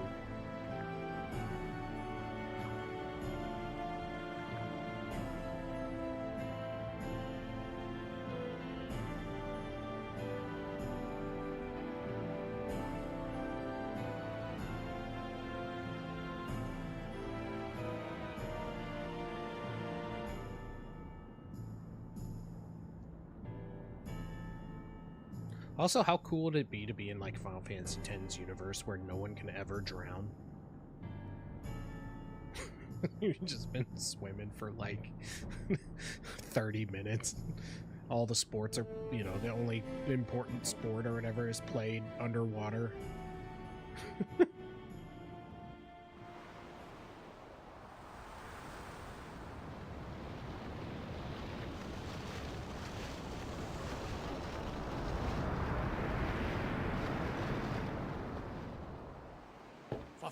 Also, how cool would it be to be in like Final Fantasy X's universe where no one can ever drown? You've just been swimming for like 30 minutes. All the sports are, you know, the only important sport or whatever is played underwater.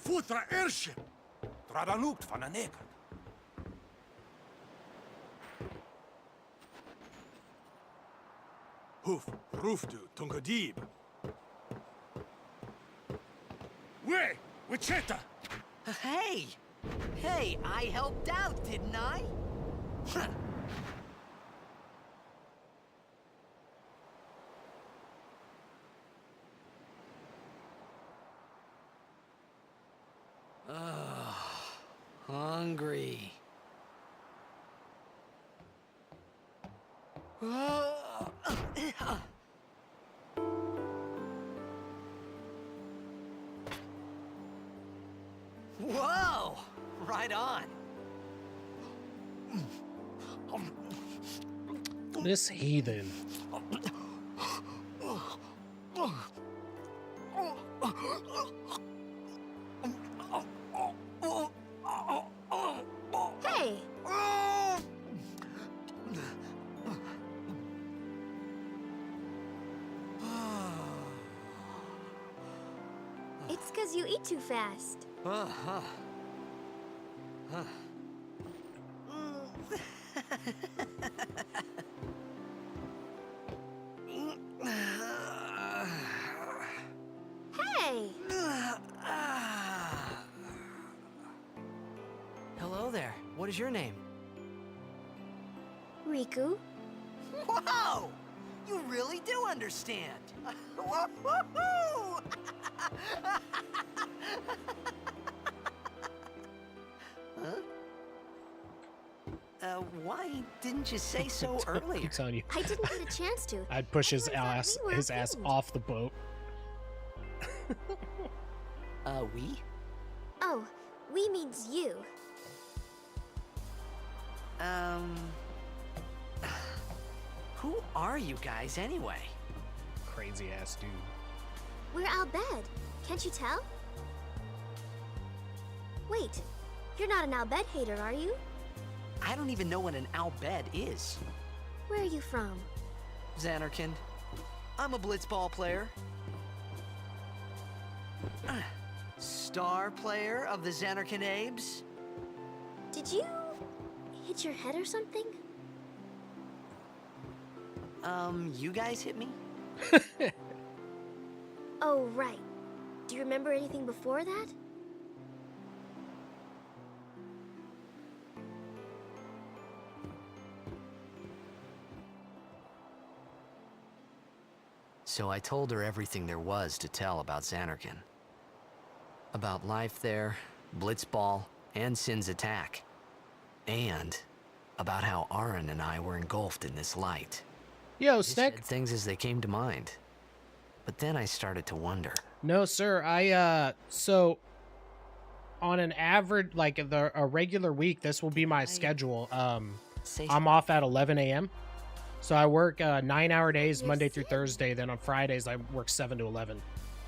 Futra airship! Tradanukt van een neker. Hoof, roofdu, tungadib. Way, Wichita! Hey! Hey, I helped out, didn't I? Hungry. Whoa! Right on. This heathen. Hey! It's because you eat too fast. Hey! Hello there. What is your name? Riku? Whoa! You really do understand. Woo-hoo-hoo! Huh? Why didn't you say so earlier? Keeps on you. I didn't get a chance to. I'd push his I thought ass we were his ass friends. off the boat. We? Oh, we means you. Who are you guys anyway? Crazy ass dude. We're Al Bhed. Can't you tell? Wait, you're not an Al Bhed hater, are you? I don't even know what an Al Bhed is. Where are you from? Xanarkand. I'm a blitzball player. Star player of the Xanarkand Abes. Did you hit your head or something? You guys hit me? Oh, right. Do you remember anything before that? So I told her everything there was to tell about Xanarkand. About life there, Blitzball, and Sin's attack. And about how Aaron and I were engulfed in this light. Yo, Just said Snick. things as they came to mind. But then I started to wonder. No, sir. So on an average, like a regular week, this will be my schedule. Say I'm off at 11 a.m. So I work 9-hour days, You're Monday through sick. Thursday. Then on Fridays, I work 7 to 11.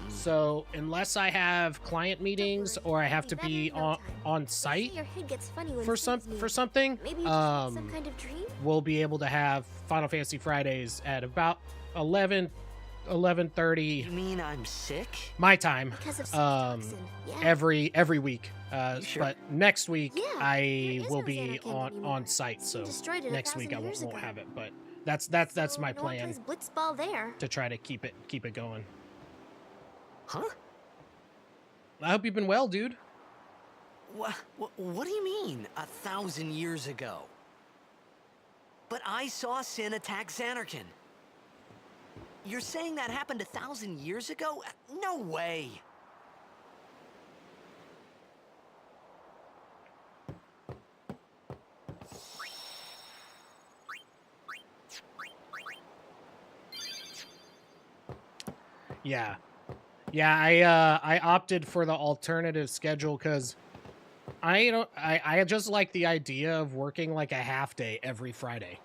So unless I have client meetings worry, or I have to you'll be better in no on time. on They say site your head gets funny when for Sin's near. something, Maybe you just had some kind of dream? we'll be able to have Final Fantasy Fridays at about 11:30 You mean I'm sick? my time. Because of Um, toxin. Yeah. every week. You sure? But next week Yeah, I there is will no be Xanarkand anymore. on site. Sin So destroyed it next week I 1,000 won't, years won't ago. have it. But that's So my no one plan plays blitzball there. to try to keep it going. Huh? I hope you've been well, dude. What do you mean, 1,000 years ago? But I saw Sin attack Xanarkand. You're saying that happened 1,000 years ago? No way. Yeah. Yeah, I opted for the alternative schedule because I just like the idea of working like a half day every Friday.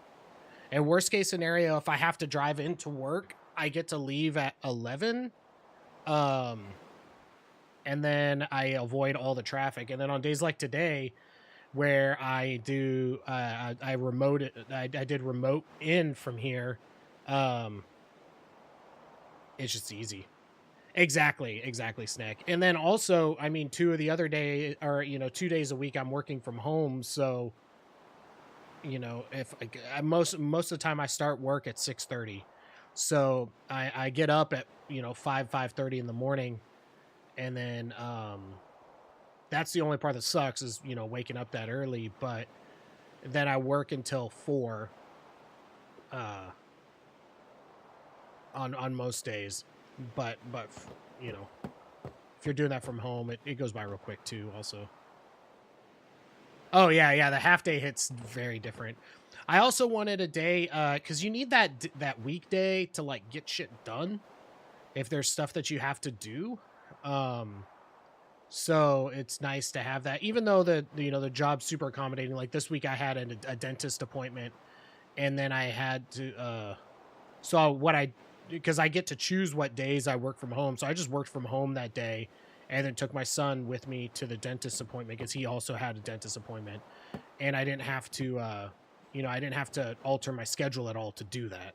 And worst case scenario, if I have to drive into work, I get to leave at 11. And then I avoid all the traffic. And then on days like today, where I do I did remote in from here, it's just easy. Exactly, Snack. And then also, I mean, 2 of the other day, or 2 days a week, I'm working from home. So, if most of the time I start work at 6:30, so I get up at 5:30 in the morning, and then that's the only part that sucks is waking up that early. But then I work until 4 on most days. But if you're doing that from home, it goes by real quick too also. Oh yeah, the half day hit's very different. I also wanted a day because you need that weekday to like get shit done if there's stuff that you have to do. So it's nice to have that, even though the job's super accommodating. Like this week I had a dentist appointment, and then I had to so what I, because I get to choose what days I work from home, so I just worked from home that day, and then took my son with me to the dentist appointment because he also had a dentist appointment, and I didn't have to I didn't have to alter my schedule at all to do that,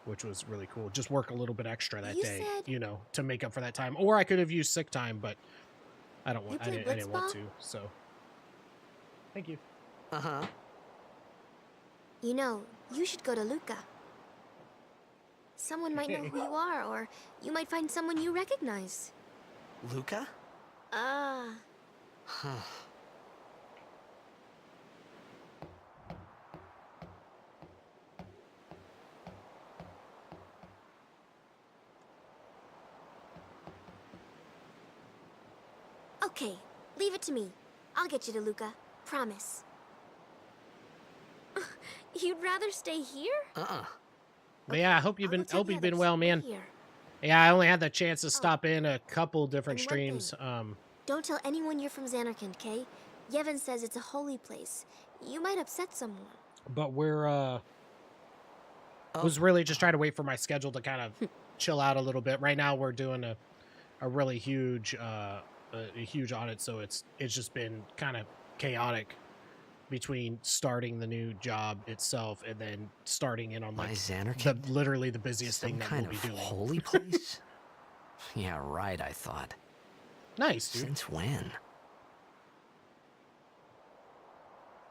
which was really cool. Just work a little bit extra that You day, said- to make up for that time, or I could have used sick time, but I don't You want I play didn't want blitzball? to. So thank you. Uh-huh. You know, you should go to Luca. Someone might know who you are, or you might find someone you recognize. Luca? Ah, Huh. okay. Leave it to me. I'll get you to Luca. Promise. You'd rather stay here? Uh-uh. But yeah, I hope you've I'll go been tell hope the you've been others. well, Wait man. here. Yeah, I only had the chance to stop in a couple different and one thing. streams. Don't tell anyone you're from Xanarkand, okay? Yevon says it's a holy place. You might upset someone. But we're Oh. was really just trying to wait for my schedule to kind of chill out a little bit. Right now we're doing a really huge a huge audit, so it's just been kind of chaotic between starting the new job itself and then starting in on My like Xanarkand? literally the busiest Some thing that kind we'll be of doing. holy place? Yeah, right, I thought. Nice, dude. Since when?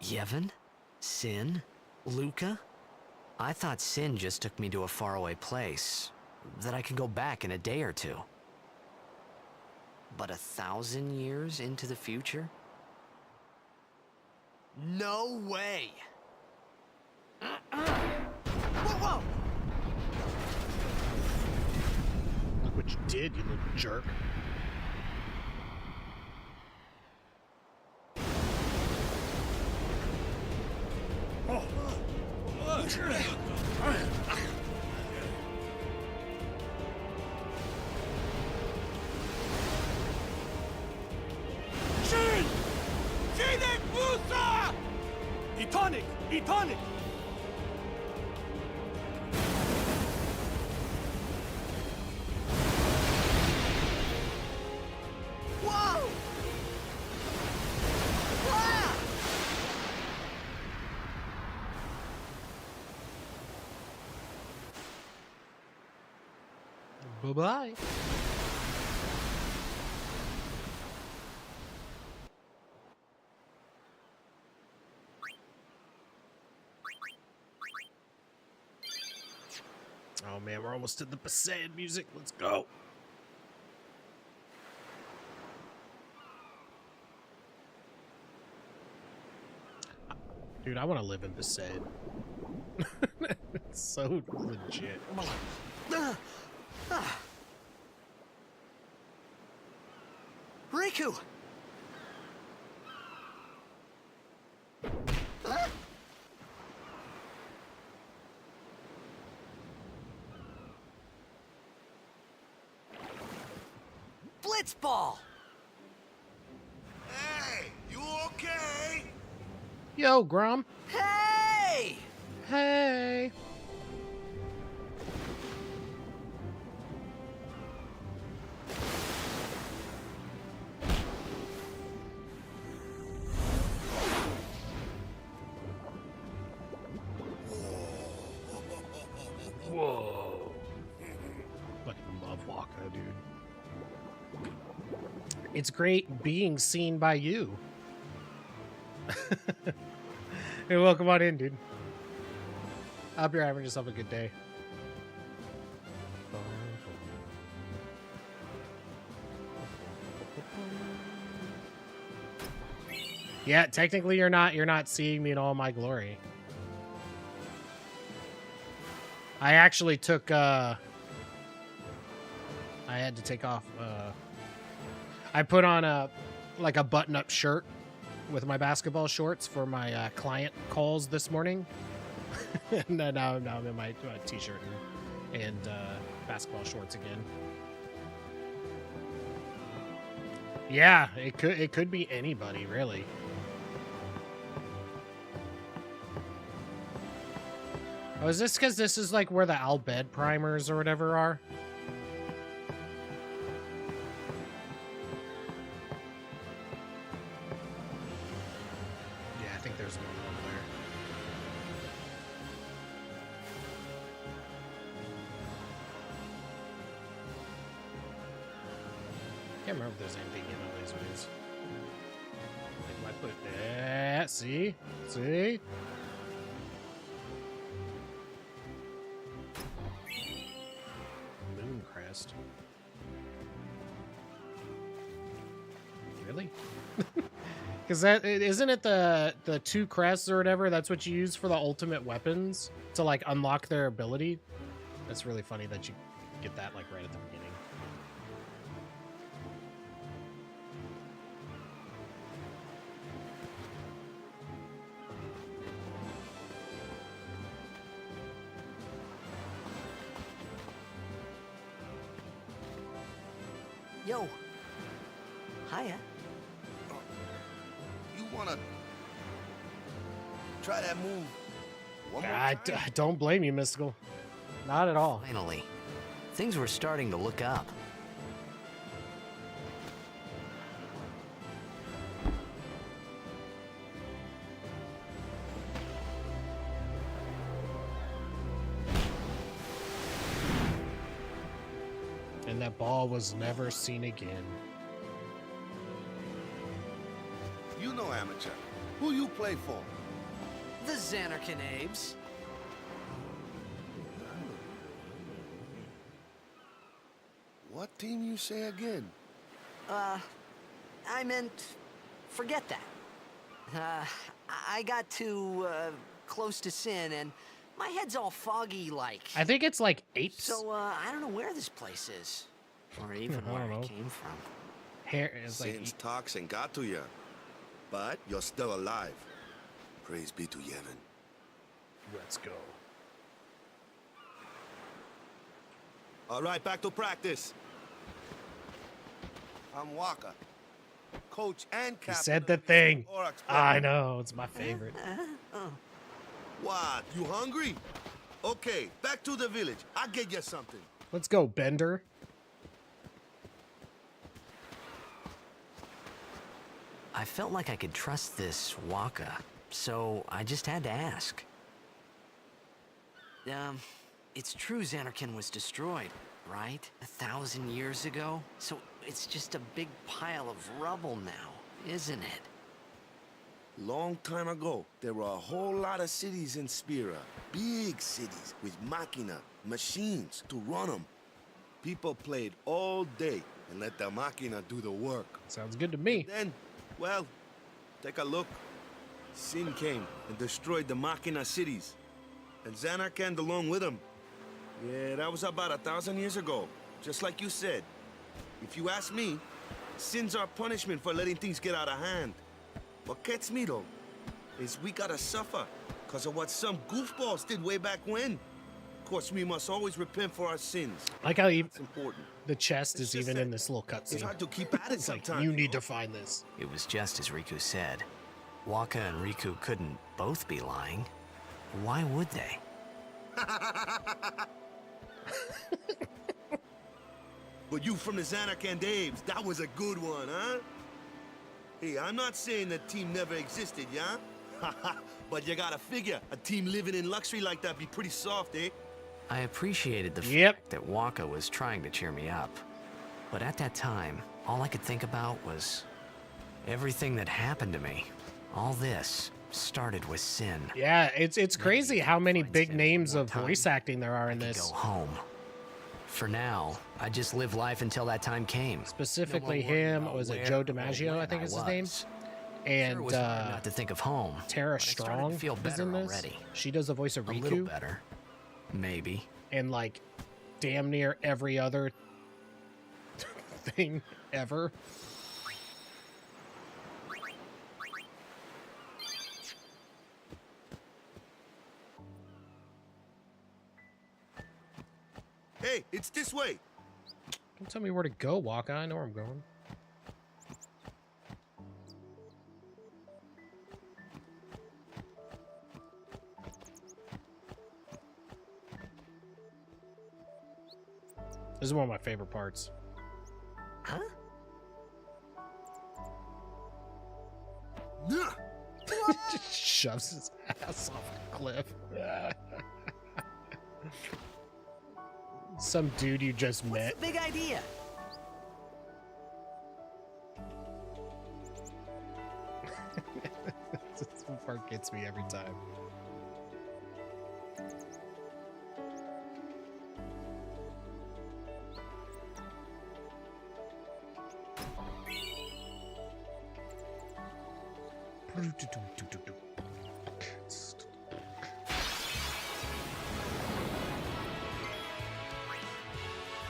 Yevon? Sin? Luca? I thought Sin just took me to a faraway place, that I could go back in a day or two. But 1,000 years into the future? No way! Whoa! Look what you did, you little jerk. Shin! Sinek Musa! Etonic! Etonic! Whoa! Ah! Bye-bye. Oh man, we're almost to the Passaic music. Let's go. Dude, I want to live in Passaic. It's so legit. Riku! Blitzball! Hey, you okay? Yo, Grom. Hey! Hey. Whoa. Fucking love Waka, dude. It's great being seen by you. Hey, welcome on in, dude. I hope you're having yourself a good day. Yeah, technically you're not seeing me in all my glory. I actually took I had to take off I put on a like a button-up shirt with my basketball shorts for my client calls this morning. And then now I'm in my t-shirt and basketball shorts again. Yeah, it could be anybody, really. Oh, is this because this is like where the Albed primers or whatever are? Yeah, I think there's one over there. Can't remember if there's anything in all these ways. Like, I put that. See? See? Mooncrest. Really? Because that isn't it the two crests or whatever? That's what you use for the ultimate weapons to like unlock their ability. That's really funny that you get that like right at the beginning. Yo. Hiya. You wanna try that move one more I time? don't blame you, Mystical. Not at all. Finally. Things were starting to look up. And that ball was never seen again. You know, amateur. Who you play for? The Xanarkin Abes. What team you say again? I meant, forget that. I got too, close to Sin, and my head's all foggy like. I think it's like apes. So, I don't know where this place is. Or even I where don't know. it came from. Hair is like Sin's toxin got to you. But you're still alive. Praise be to Yevon. let's go. All right, back to practice. I'm Waka. Coach and captain. He said of the thing. Aurochs I Brotherhood. know, it's my favorite. What? You hungry? Okay, back to the village. I'll get you something. Let's go, Bender. I felt like I could trust this Waka, so I just had to ask. It's true Xanarkin was destroyed, right? 1,000 years ago? So it's just a big pile of rubble now, isn't it? Long time ago, there were a whole lot of cities in Spira. Big cities with machina, machines to run them. People played all day and let the machina do the work. Sounds good to me. Then, well, take a look. Sin came and destroyed the machina cities. And Xanarkand along with him. Yeah, that was about 1,000 years ago. Just like you said. If you ask me, Sin's our punishment for letting things get out of hand. What gets me, though, is we gotta suffer because of what some goofballs did way back when. Of course, we must always repent for our sins. Like how It's important. the chest It's is just even that in this little It's cutscene. hard to keep at it It's like, sometimes. you need to find this. It was just as Riku said. Waka and Riku couldn't both be lying. Why would they? But you from the Xanarkand Abes, that was a good one, huh? Hey, I'm not saying that team never existed, yeah? But you gotta figure, a team living in luxury like that be pretty soft, eh? I appreciated the Yep. fact that Waka was trying to cheer me up. But at that time, all I could think about was everything that happened to me. All this started with Sin. Yeah, it's crazy how many find big Sin names one of more voice time, acting there are in I could this. go home. For now, I just live life until that time came. Specifically No more worrying him, about was it where Joe or DiMaggio, I when think is his name? was. Sure, And it was hard not to think of home. Tara but I started to Strong feel is better in this. already. She does the voice of A little Riku, better, maybe. and like damn near every other thing ever. Hey, it's this way. Don't tell me where to go, Waka. I know where I'm going. This is one of my favorite parts. Huh? Just shoves his ass off a cliff. Some dude you just met. What's the big idea? This part gets me every time.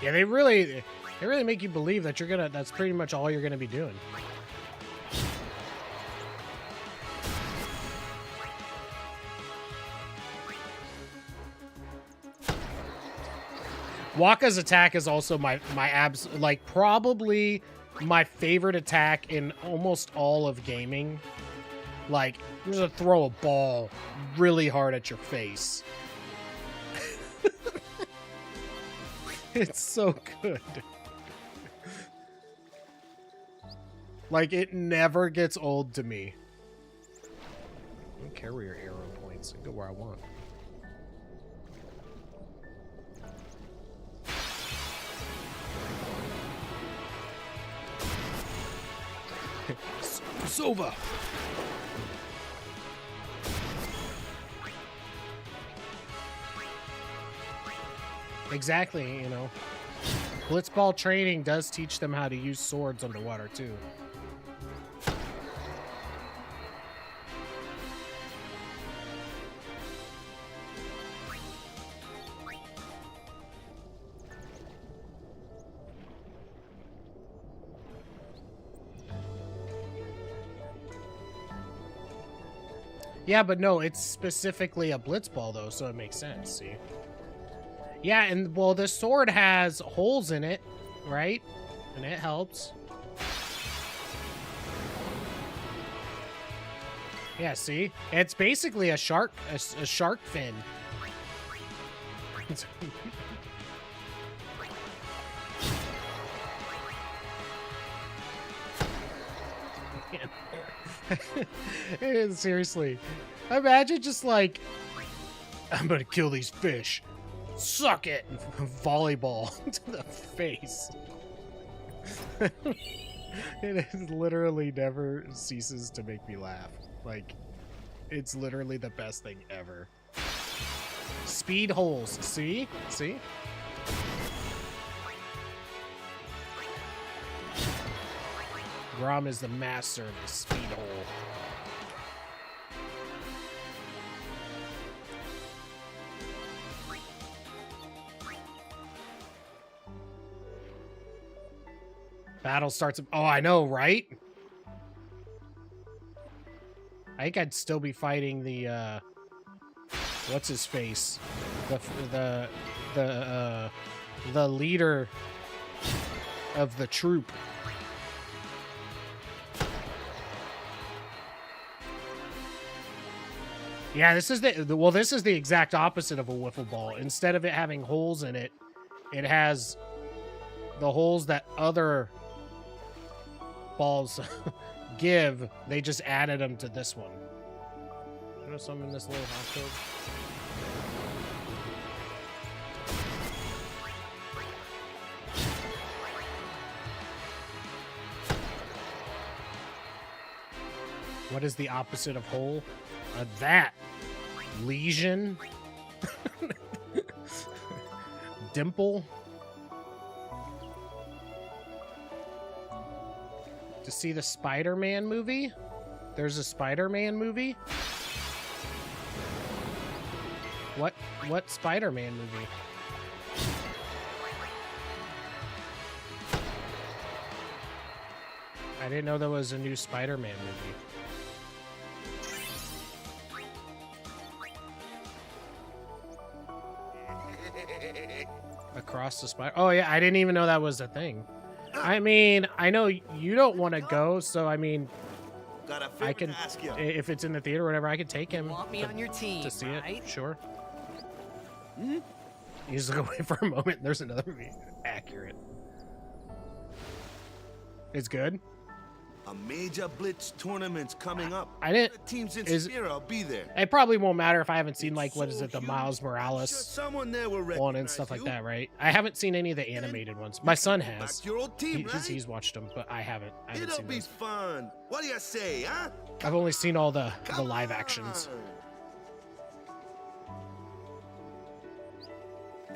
Yeah, they really make you believe that that's pretty much all you're gonna be doing. Wakka's attack is also my probably my favorite attack in almost all of gaming. Like, you're gonna throw a ball really hard at your face. It's so good. Like, it never gets old to me. I don't care where your arrow points. I go where I want. Sova. Exactly, you know. Blitzball training does teach them how to use swords underwater, too. Yeah, but no, it's specifically a blitzball, though, so it makes sense, see? Yeah, and, well, the sword has holes in it, right? And it helps. Yeah, see? It's basically a shark fin. Seriously. Imagine just like, I'm gonna kill these fish. Suck it! Volleyball to the face. It literally never ceases to make me laugh. Like, it's literally the best thing ever. Speed holes. See? See? Grom is the master of the speed hole. Battle starts. Oh, I know, right? I think I'd still be fighting the what's his face, the leader of the troop. Yeah, this is this is the exact opposite of a wiffle ball. Instead of it having holes in it, it has the holes that other balls give. They just added them to this one. You know something in this little hot tub? What is the opposite of hole? That. Lesion. Dimple. To see the Spider-Man movie? There's a Spider-Man movie? What Spider-Man movie? I didn't know there was a new Spider-Man movie. Across the spider. Oh yeah, I didn't even know that was a thing. I mean, I know you don't want to go, so I mean, I can, if it's in the theater or whatever, I could take him Want me on your team, to see right? it. Sure. You just look away for a moment, and there's another movie. Accurate. It's good. A major blitz tournament's coming up. I didn't. The teams in is- Spira will be there. It probably won't matter if I haven't seen like what is So it, the huge. Miles Sure, Morales someone there will one and recognize stuff like you. that, right? I haven't seen any of the animated ones. My son Back has. to your old team, right? He's watched them, but I haven't. I haven't It'll seen be those. fun. What do you say, huh? I've only seen all the Come live actions. on.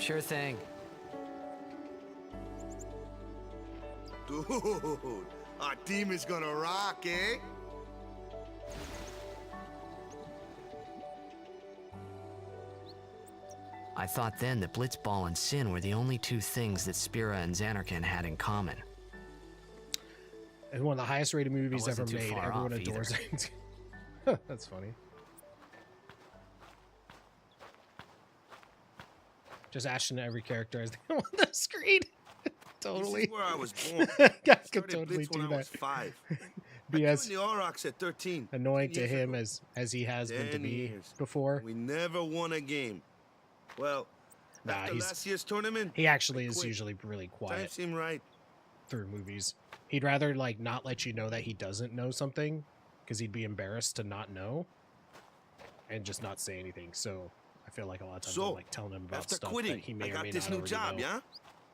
Sure thing. Dude, our team is gonna rock, eh? I thought then that Blitzball and Sin were the only two things that Spira and Xanarkand had in common. It's one of the highest rated movies ever wasn't too made. far Everyone off adores it. That's funny. Just Ashton to every character as they on the screen. This Totally. is where I was born. Guys could Started totally Blitz when do I was that. 5. Be I as joined the Aurochs at 13. annoying 10 to years him ago. as he has been to 10 me years. before. We never won a game. Well, Nah, after he's- last year's tournament, He actually is quit. usually really time quiet seemed right. through movies. He'd rather like not let you know that he doesn't know something because he'd be embarrassed to not know and just not say anything. So I feel like a lot of times I'm So, like telling him about After stuff quitting, that he may I or got may this not new already job, know. yeah?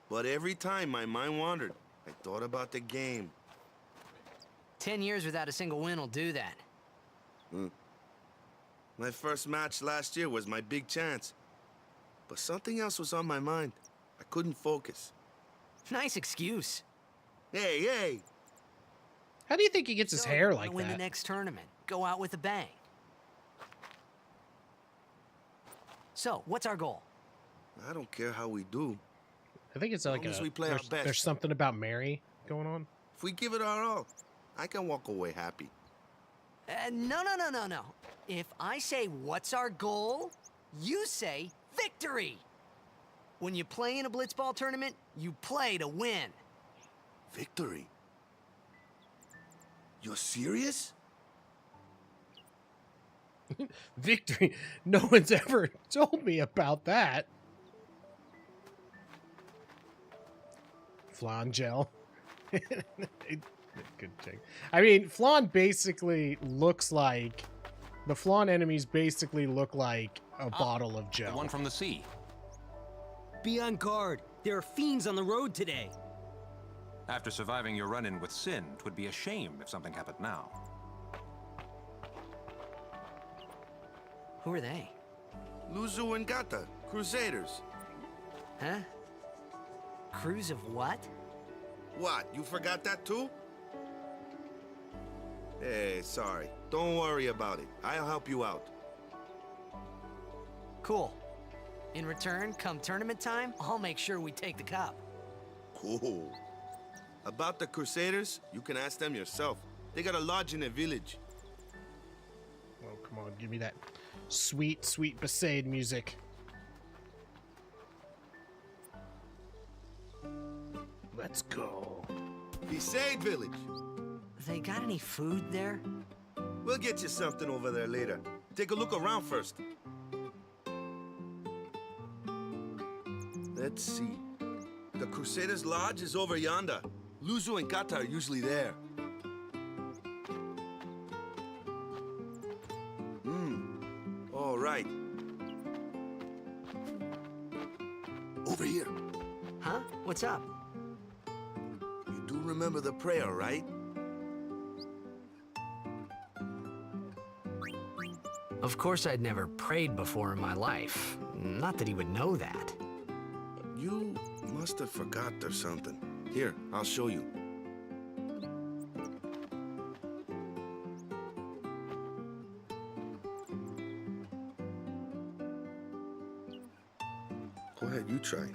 But every time my mind wandered, I thought about the game. 10 years without a single win will do that. My first match last year was my big chance. But something else was on my mind. I couldn't focus. Nice excuse. Hey, hey! How do you think he gets his So, hair you like wanna win that? the next tournament. Go out with a bang. So, what's our goal? I don't care how we do. I think it's like long as we play our there's, best. there's something about Mary going on. If we give it our all, I can walk away happy. No. If I say what's our goal, you say victory. When you play in a blitzball tournament, you play to win. Victory? You're serious? Victory. No one's ever told me about that. Flan gel. Good thing. I mean, Flan basically looks like the Flan enemies basically look like a bottle of The gel. one from the sea. Be on guard. There are fiends on the road today. After surviving your run-in with Sin, 'twould be a shame if something happened now. Who are they? Luzu and Gata, Crusaders. Huh? Crews of what? What, you forgot that too? Hey, sorry. Don't worry about it. I'll help you out. Cool. In return, come tournament time, I'll make sure we take the cup. Cool. About the Crusaders, you can ask them yourself. They got a lodge in a village. Oh, come on, give me that sweet, sweet Besaid music. Let's go. Besaid Village. They got any food there? We'll get you something over there later. Take a look around first. Let's see. The Crusaders' Lodge is over yonder. Luzu and Gata are usually there. All right. Over here. Huh? What's up? You do remember the prayer, right? Of course I'd never prayed before in my life. Not that he would know that. You must have forgot or something. Here, I'll show you. Go ahead, you try.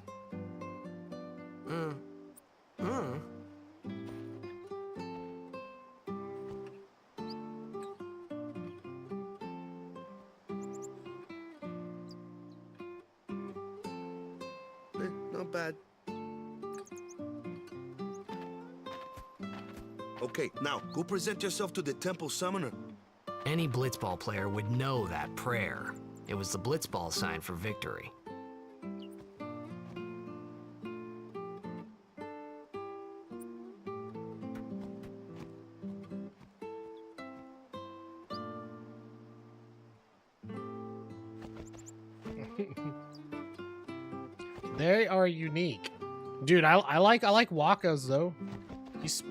Not bad. Okay, now go present yourself to the temple summoner. Any blitzball player would know that prayer. It was the blitzball sign for victory. They are unique. Dude, I like Waka's though. He's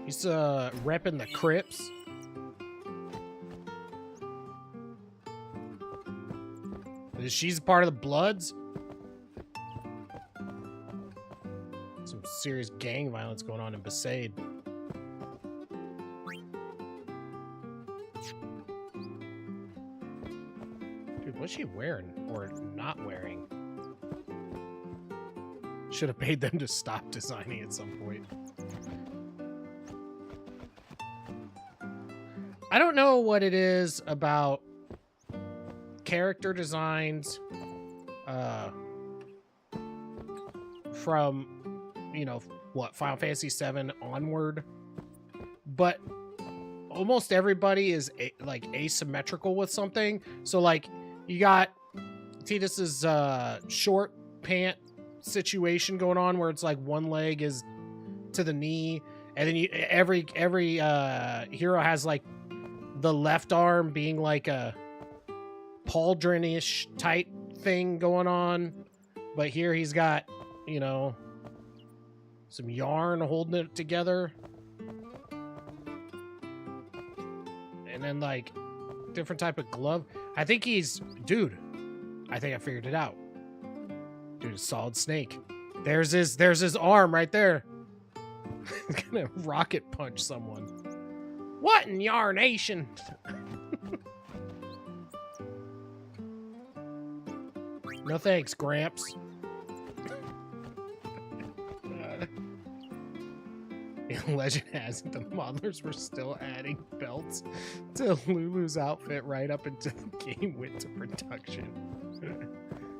repping the Crips. She's part of the Bloods. Some serious gang violence going on in Besaid. Dude, what's she wearing or not wearing? Should have paid them to stop designing at some point. I don't know what it is about character designs from, you know, what, Final Fantasy VII onward, but almost everybody is like asymmetrical with something. So like you got Tidus's short pant situation going on where it's like one leg is to the knee, and then every hero has like the left arm being like a pauldron-ish type thing going on, but here he's got, you know, some yarn holding it together, and then like different type of glove. I think he's, dude, I think I figured it out. Dude, a Solid Snake. There's his arm right there. He's gonna rocket punch someone. What in yarnation? No thanks, Gramps. Legend has it the modelers were still adding belts to Lulu's outfit right up until the game went to production.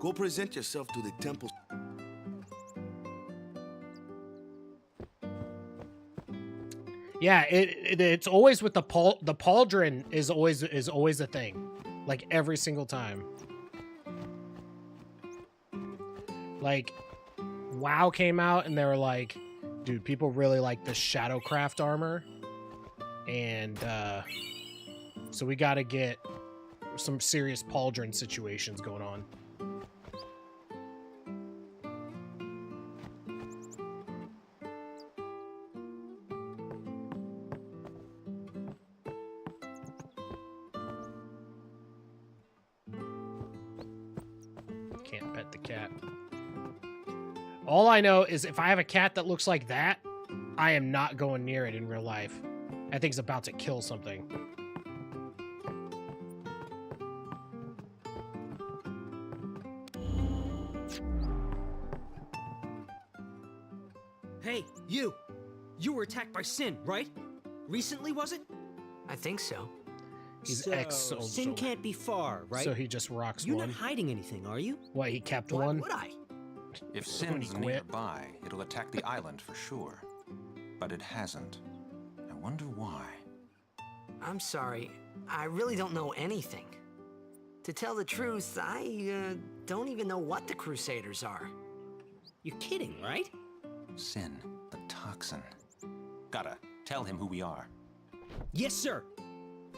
Go present yourself to the temple. Yeah, it's always with the pauldron is always a thing, like every single time. Like WoW came out and they were like, dude, people really like the Shadowcraft armor, and so we got to get some serious pauldron situations going on. Can't pet the cat. All I know is if I have a cat that looks like that, I am not going near it in real life. That thing's about to kill something. Hey, you! You were attacked by Sin, right? Recently, was it? I think so. He's so, ex-soldier. Sin can't be far, right? So he just rocks You're one. not hiding anything, are you? What, he kept Why one? would I? If When he Sin's quit. nearby, it'll attack the island for sure. But it hasn't. I wonder why. I'm sorry. I really don't know anything. To tell the truth, I don't even know what the Crusaders are. You're kidding, right? Sin, the toxin. Gotta tell him who we are. Yes, sir!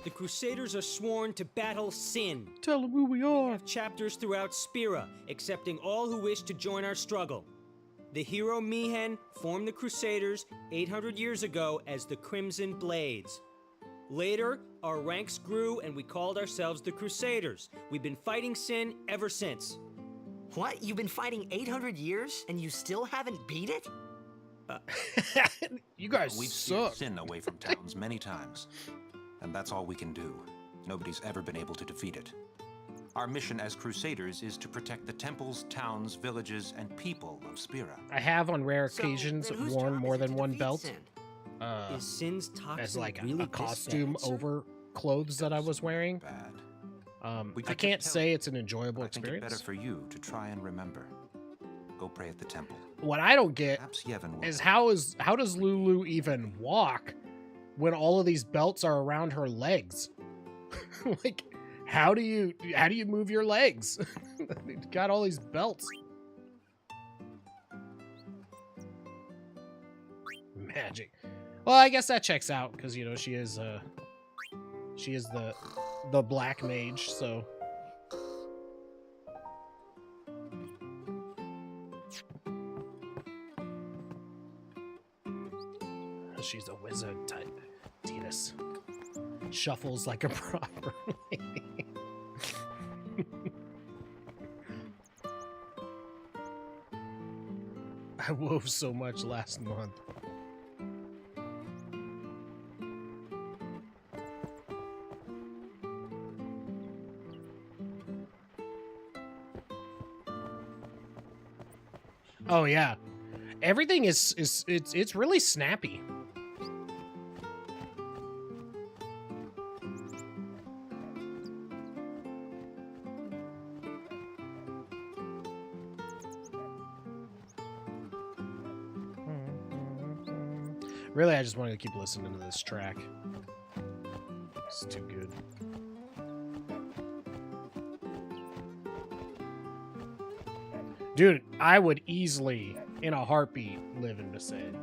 The Crusaders are sworn to battle Sin. Tell him who we We are. have chapters throughout Spira, accepting all who wish to join our struggle. The hero Mihen formed the Crusaders 800 years ago as the Crimson Blades. Later, our ranks grew and we called ourselves the Crusaders. We've been fighting Sin ever since. What? You've been fighting 800 years and you still haven't beat it? You guys We've steered suck. Sin away from towns many times. And that's all we can do. Nobody's ever been able to defeat it. Our mission as Crusaders is to protect the temples, towns, villages, and people of Spira. I have on rare So, occasions then whose worn job more is it than to one defeat belt Sin? Is Sin's toxin as like really a costume this bad, sir? over clothes that I was wearing. Bad. We I could can't just say tell it's an enjoyable I think it better experience. for you to try and remember. Go pray at the temple. What I don't get Perhaps Yevon will. is how does Lulu even walk when all of these belts are around her legs? Like, how do you move your legs? You've got all these belts. Magic. Well, I guess that checks out because you know she is the black mage, so shuffles like a proper lady. I wove so much last month. Oh yeah. Everything is it's really snappy. Really, I just wanted to keep listening to this track. It's too good. Dude, I would easily, in a heartbeat, live in Besaid.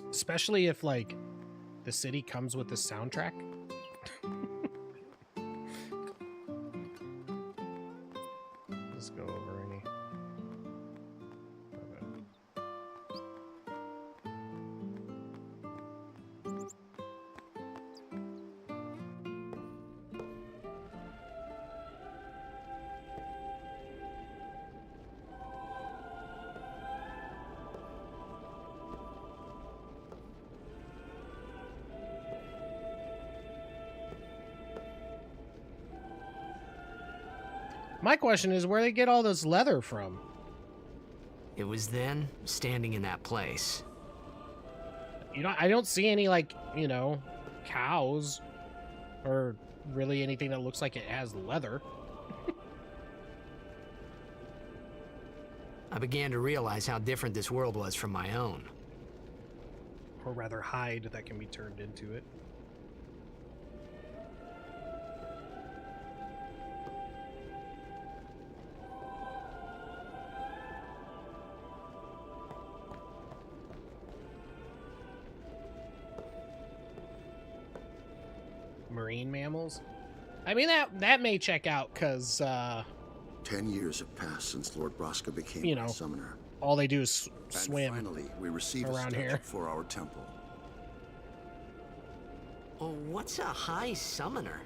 Especially if, like, the city comes with the soundtrack. Let's go over any. My question is where they get all this leather from. It was then, standing in that place. You know, I don't see any, like, you know, cows or really anything that looks like it has leather. I began to realize how different this world was from my own. Or rather hide that can be turned into it. Marine mammals? I mean, that may check out, because, 10 years have passed since Lord Braska became you know, a summoner. all they do is And swim finally, we receive a around statue here. for our temple. Oh, what's a high summoner?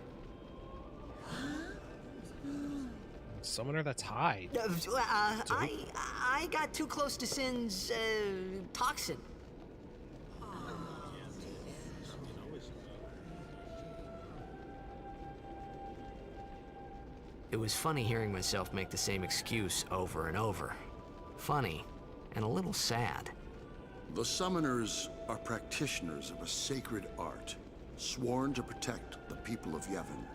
Summoner that's high. I got too close to Sin's toxin. It was funny hearing myself make the same excuse over and over. Funny, and a little sad. The summoners are practitioners of a sacred art, sworn to protect the people of Yevon.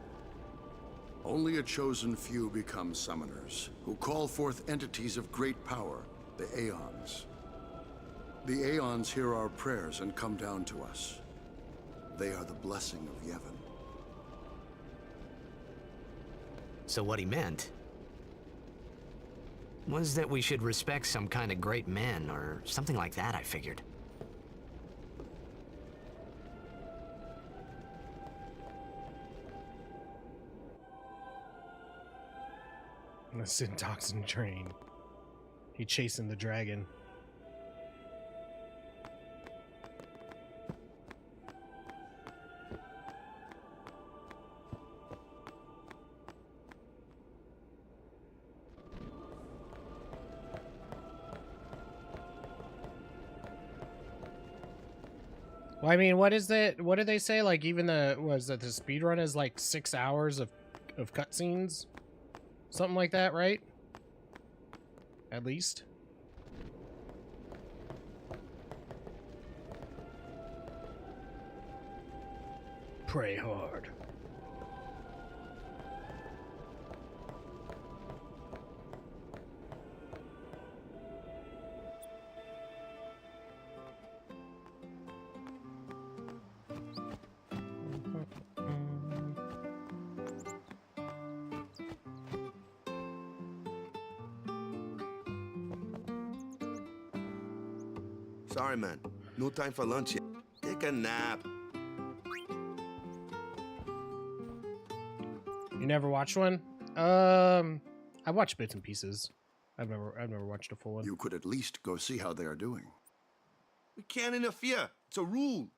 Only a chosen few become summoners, who call forth entities of great power, the Aeons. The Aeons hear our prayers and come down to us. They are the blessing of Yevon. So what he meant was that we should respect some kind of great men, or something like that, I figured. The Syntoxin train. He chasing the dragon. Well, I mean, what is that? What did they say? Like, even the speed run is like 6 hours of cutscenes, something like that, right? At least. Pray hard. Sorry, man. No time for lunch yet. Take a nap. You never watched one? I watched bits and pieces. I've never watched a full one. You could at least go see how they are doing. We can't interfere. It's a rule.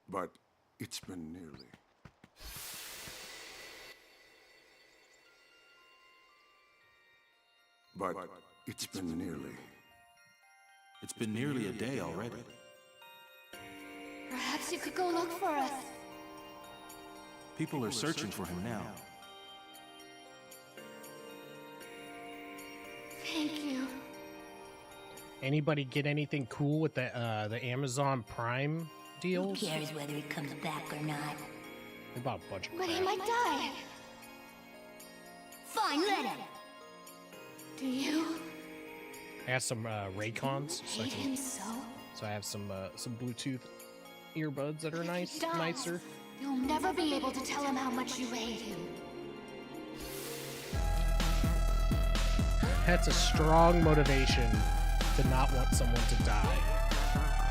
But it's been nearly. But it's been nearly. It's been nearly a day already. Perhaps you could go look for us. People are searching for him now. Thank you. Anybody get anything cool with the Amazon Prime deals? Who cares whether he comes back or not? They bought a bunch of But he crap. might die. Fine, let him. Do you I have some Raycons, so I hate can him so? So I have some Bluetooth earbuds that are nicer. You'll never be able to tell him how much you hate him. That's a strong motivation to not want someone to die,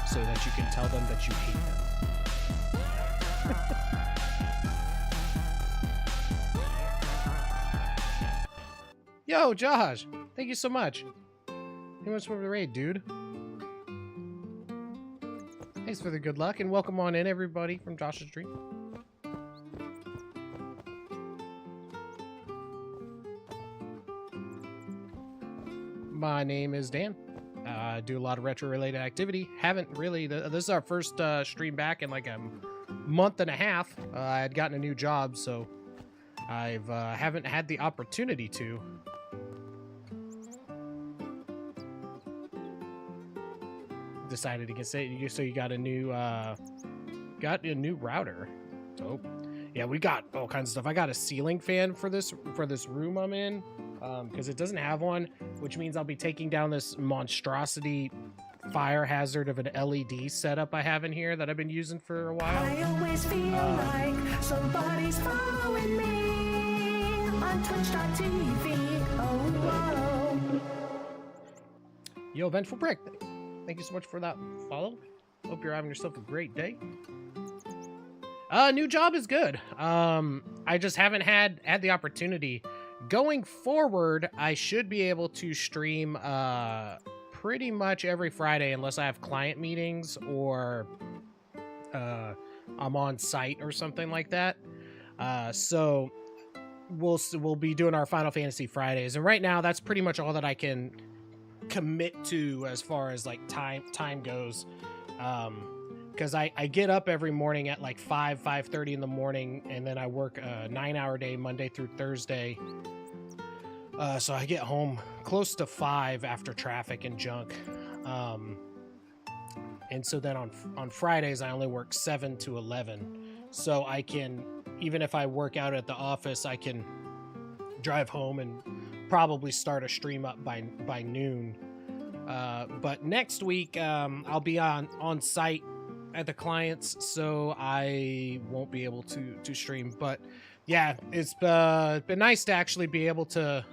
so that you can tell them that you hate them. Yo, Josh, thank you so much. Too much for the raid, dude. Thanks for the good luck, and welcome on in, everybody, from Josh's Dream. My name is Dan. I do a lot of retro-related activity. Haven't really... This is our first stream back in like a month and a half. I had gotten a new job, so I've haven't had the opportunity to. Decided to get so you got a new router. Dope. Yeah, we got all kinds of stuff. I got a ceiling fan for this room I'm in, because it doesn't have one, which means I'll be taking down this monstrosity fire hazard of an LED setup I have in here that I've been using for a while. I always feel like somebody's following me on Twitch.tv. Oh, whoa. Yo, Vengeful Brick, thank you so much for that follow. Hope you're having yourself a great day. New job is good. I just haven't had the opportunity. Going forward, I should be able to stream pretty much every Friday unless I have client meetings or I'm on site or something like that. So we'll be doing our Final Fantasy Fridays, and right now that's pretty much all that I can commit to as far as like time goes. Because I get up every morning at like 5:30 in the morning, and then I work a 9-hour day Monday through Thursday. So I get home close to 5 after traffic and junk. And so then on Fridays I only work 7 to 11. So I can, even if I work out at the office, I can drive home and probably start a stream up by noon. But next week I'll be on site at the clients, so I won't be able to stream. But yeah, it's been nice to actually be able to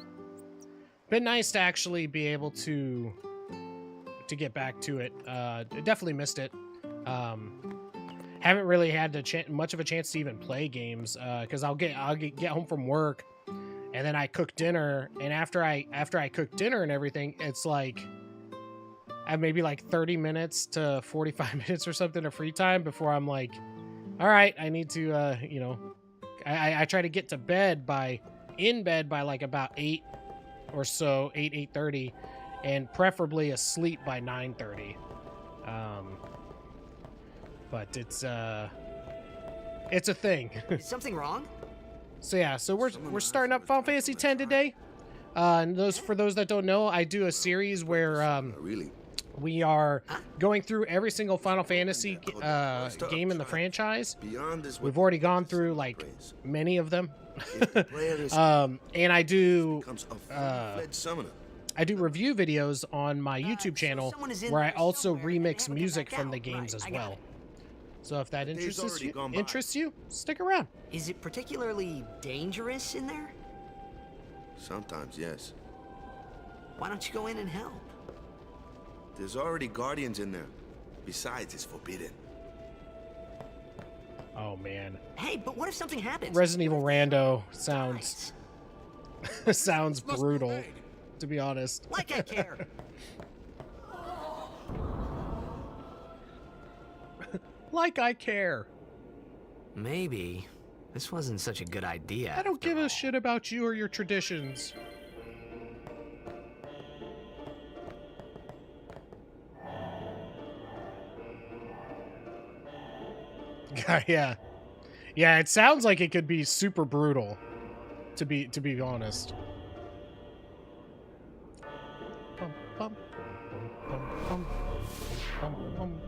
get back to it. Definitely missed it. Haven't really had much of a chance to even play games, because I'll get home from work, and then I cook dinner, and after I cook dinner and everything, it's like I have maybe like 30 minutes to 45 minutes or something of free time before I'm like, all right, I need to, I try to get to bed by like about 8 or so, 8:30, and preferably asleep by 9:30. But it's a thing. Is something wrong? So yeah, so we're starting up Final Fantasy X today. And for those that don't know, I do a series where we are going through every single Final Fantasy game in the franchise. We've already gone through like many of them. And I do review videos on my YouTube channel where I also remix music from the games as well. So if that interests you, stick around. Is it particularly dangerous in there? Sometimes, yes. Why don't you go in and help? There's already Guardians in there. Besides, it's forbidden. Oh man. Hey, but what if something happens? Resident Evil Rando sounds sounds brutal, to be honest. Like I care. Like I care. Maybe this wasn't such a good idea. I don't give a shit about you or your traditions. Yeah. Yeah, it sounds like it could be super brutal, to be honest. Bum, bum, bum, bum, bum, bum.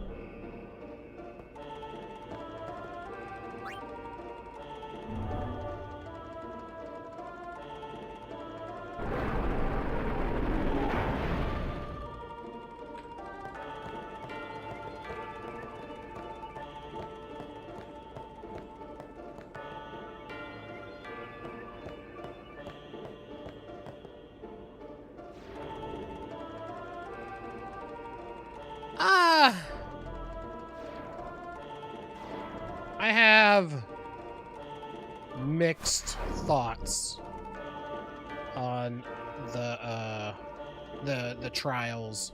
I have mixed thoughts on the trials.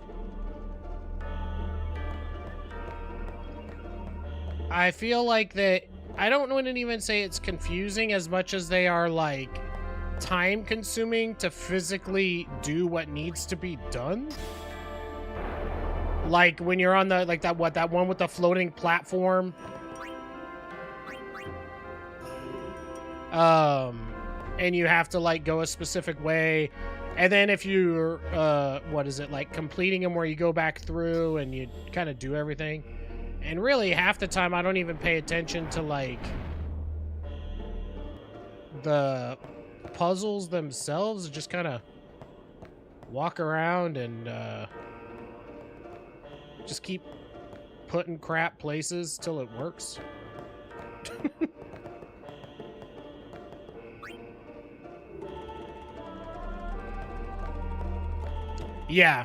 I feel like that I don't want to even say it's confusing as much as they are like time consuming to physically do what needs to be done. Like when you're on the that one with the floating platform. And you have to like go a specific way, and then if you're what is it, like completing them where you go back through and you kind of do everything, and really half the time I don't even pay attention to like the puzzles themselves. Just kind of walk around and just keep putting crap places till it works. Yeah.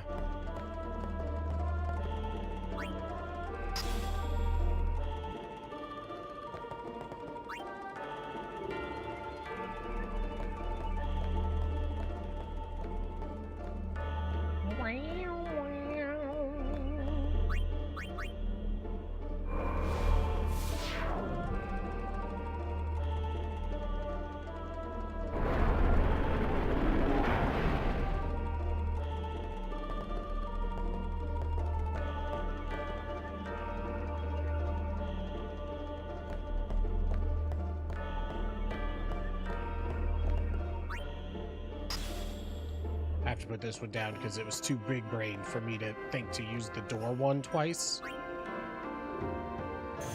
I have to put this one down because it was too big brain for me to think to use the door one twice.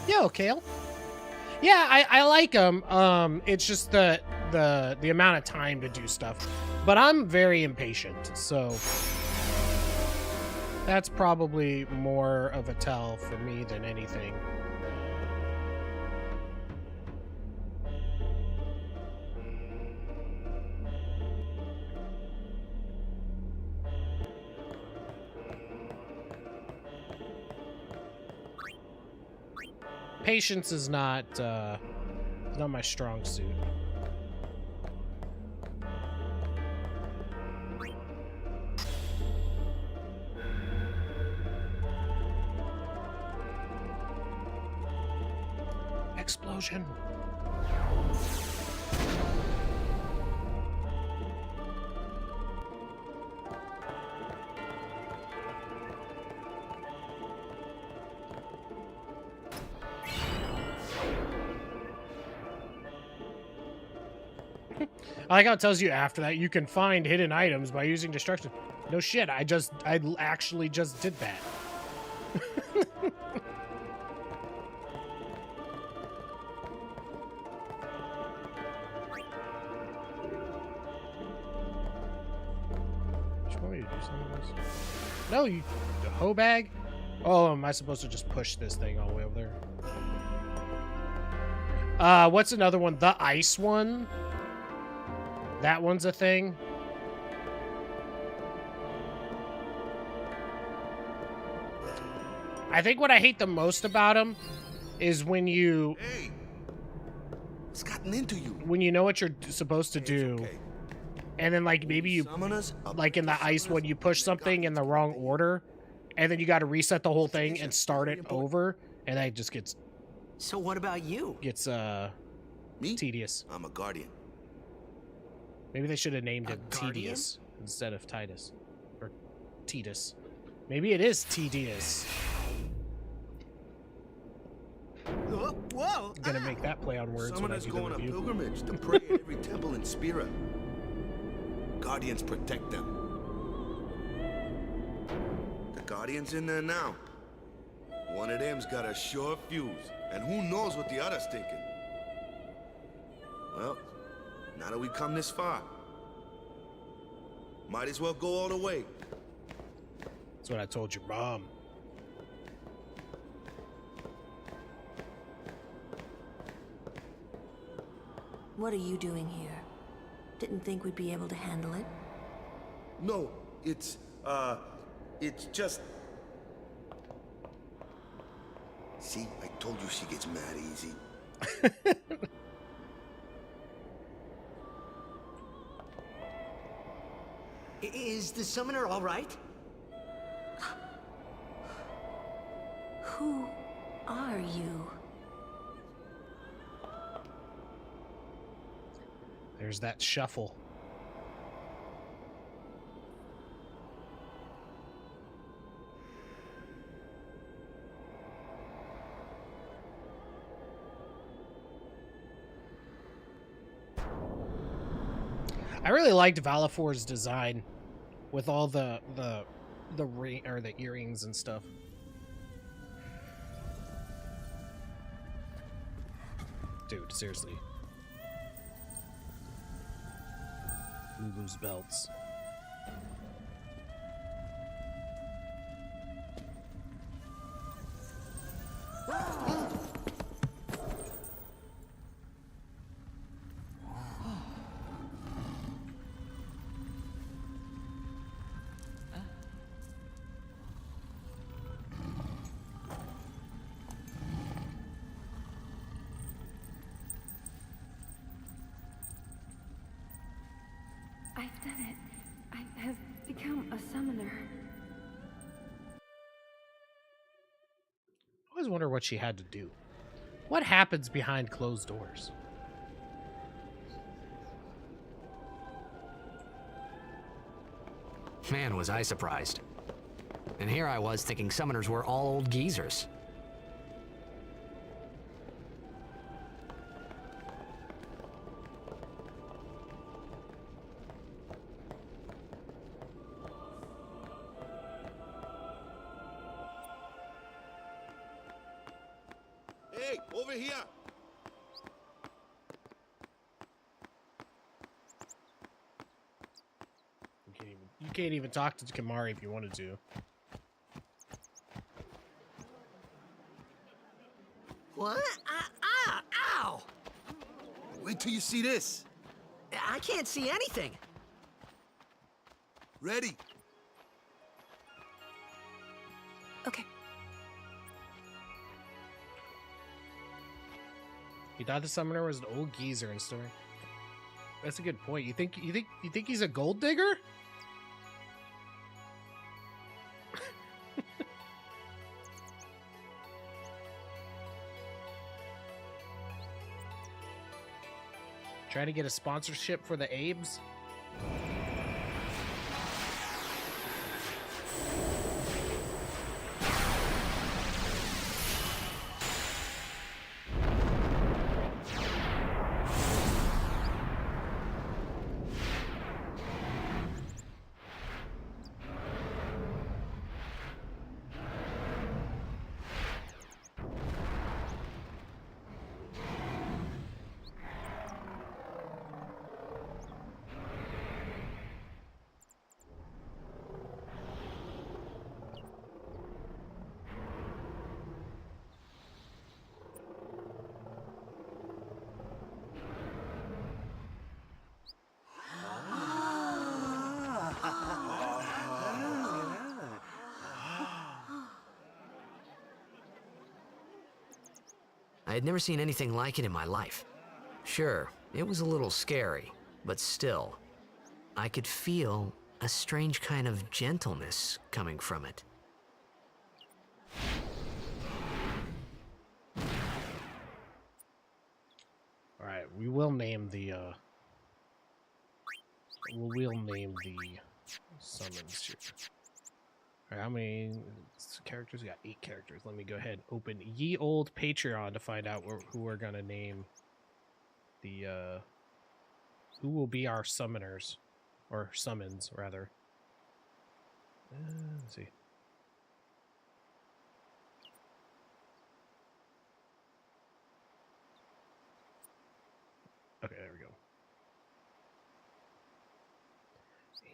Yo, Kale. Yeah, I like them. It's just the amount of time to do stuff. But I'm very impatient, so that's probably more of a tell for me than anything. Patience is not my strong suit. Explosion. I like how it tells you after that you can find hidden items by using destruction. No shit, I actually just did that. Just want me to do some of this? No, you the hoe bag? Oh, am I supposed to just push this thing all the way over there? What's another one? The ice one? That one's a thing. I think what I hate the most about him is when you Hey! What's gotten into you? when you know what you're supposed to do, Okay. and then like maybe you Summoners? like in the ice when you push something in the wrong order, and then you got to reset the whole thing and start it over, and that just gets So what about you? Me? tedious. I'm a guardian. Maybe they should have named him guardian? Tedious instead of Titus or Titus. Maybe it is tedious. Whoa! I'm gonna make that play on words when I Summoners do go the on a review. pilgrimage to pray at every temple in Spira. Guardians protect them. The Guardian's in there now. One of them's got a sure fuse, and who knows what the other's thinking. Well, now that we've come this far, might as well go all the way. That's what I told your mom. What are you doing here? Didn't think we'd be able to handle it? No, it's just... See, I told you she gets mad easy. Is the summoner all right? Who are you? There's that shuffle. I really liked Valafor's design with all the ring or the earrings and stuff. Dude, seriously. Lulu's belts. I've done it. I have become a summoner. I always wonder what she had to do. What happens behind closed doors? Man, was I surprised. And here I was thinking summoners were all old geezers. Hey, over here! You can't even talk to Kimahri if you wanted to. What? Ow! Wait till you see this. I can't see anything. Ready? Okay. You thought the summoner was an old geezer in story. That's a good point. You think he's a gold digger? Trying to get a sponsorship for the Abes? had never seen anything like it in my life. Sure, it was a little scary, but still, I could feel a strange kind of gentleness coming from it. All right, we will name the we'll name the summons here. All right, how many characters? We got 8 characters. Let me go ahead and open Ye Old Patreon to find out who we're gonna name the who will be our summoners, or summons rather. Let's see. Okay, there we go.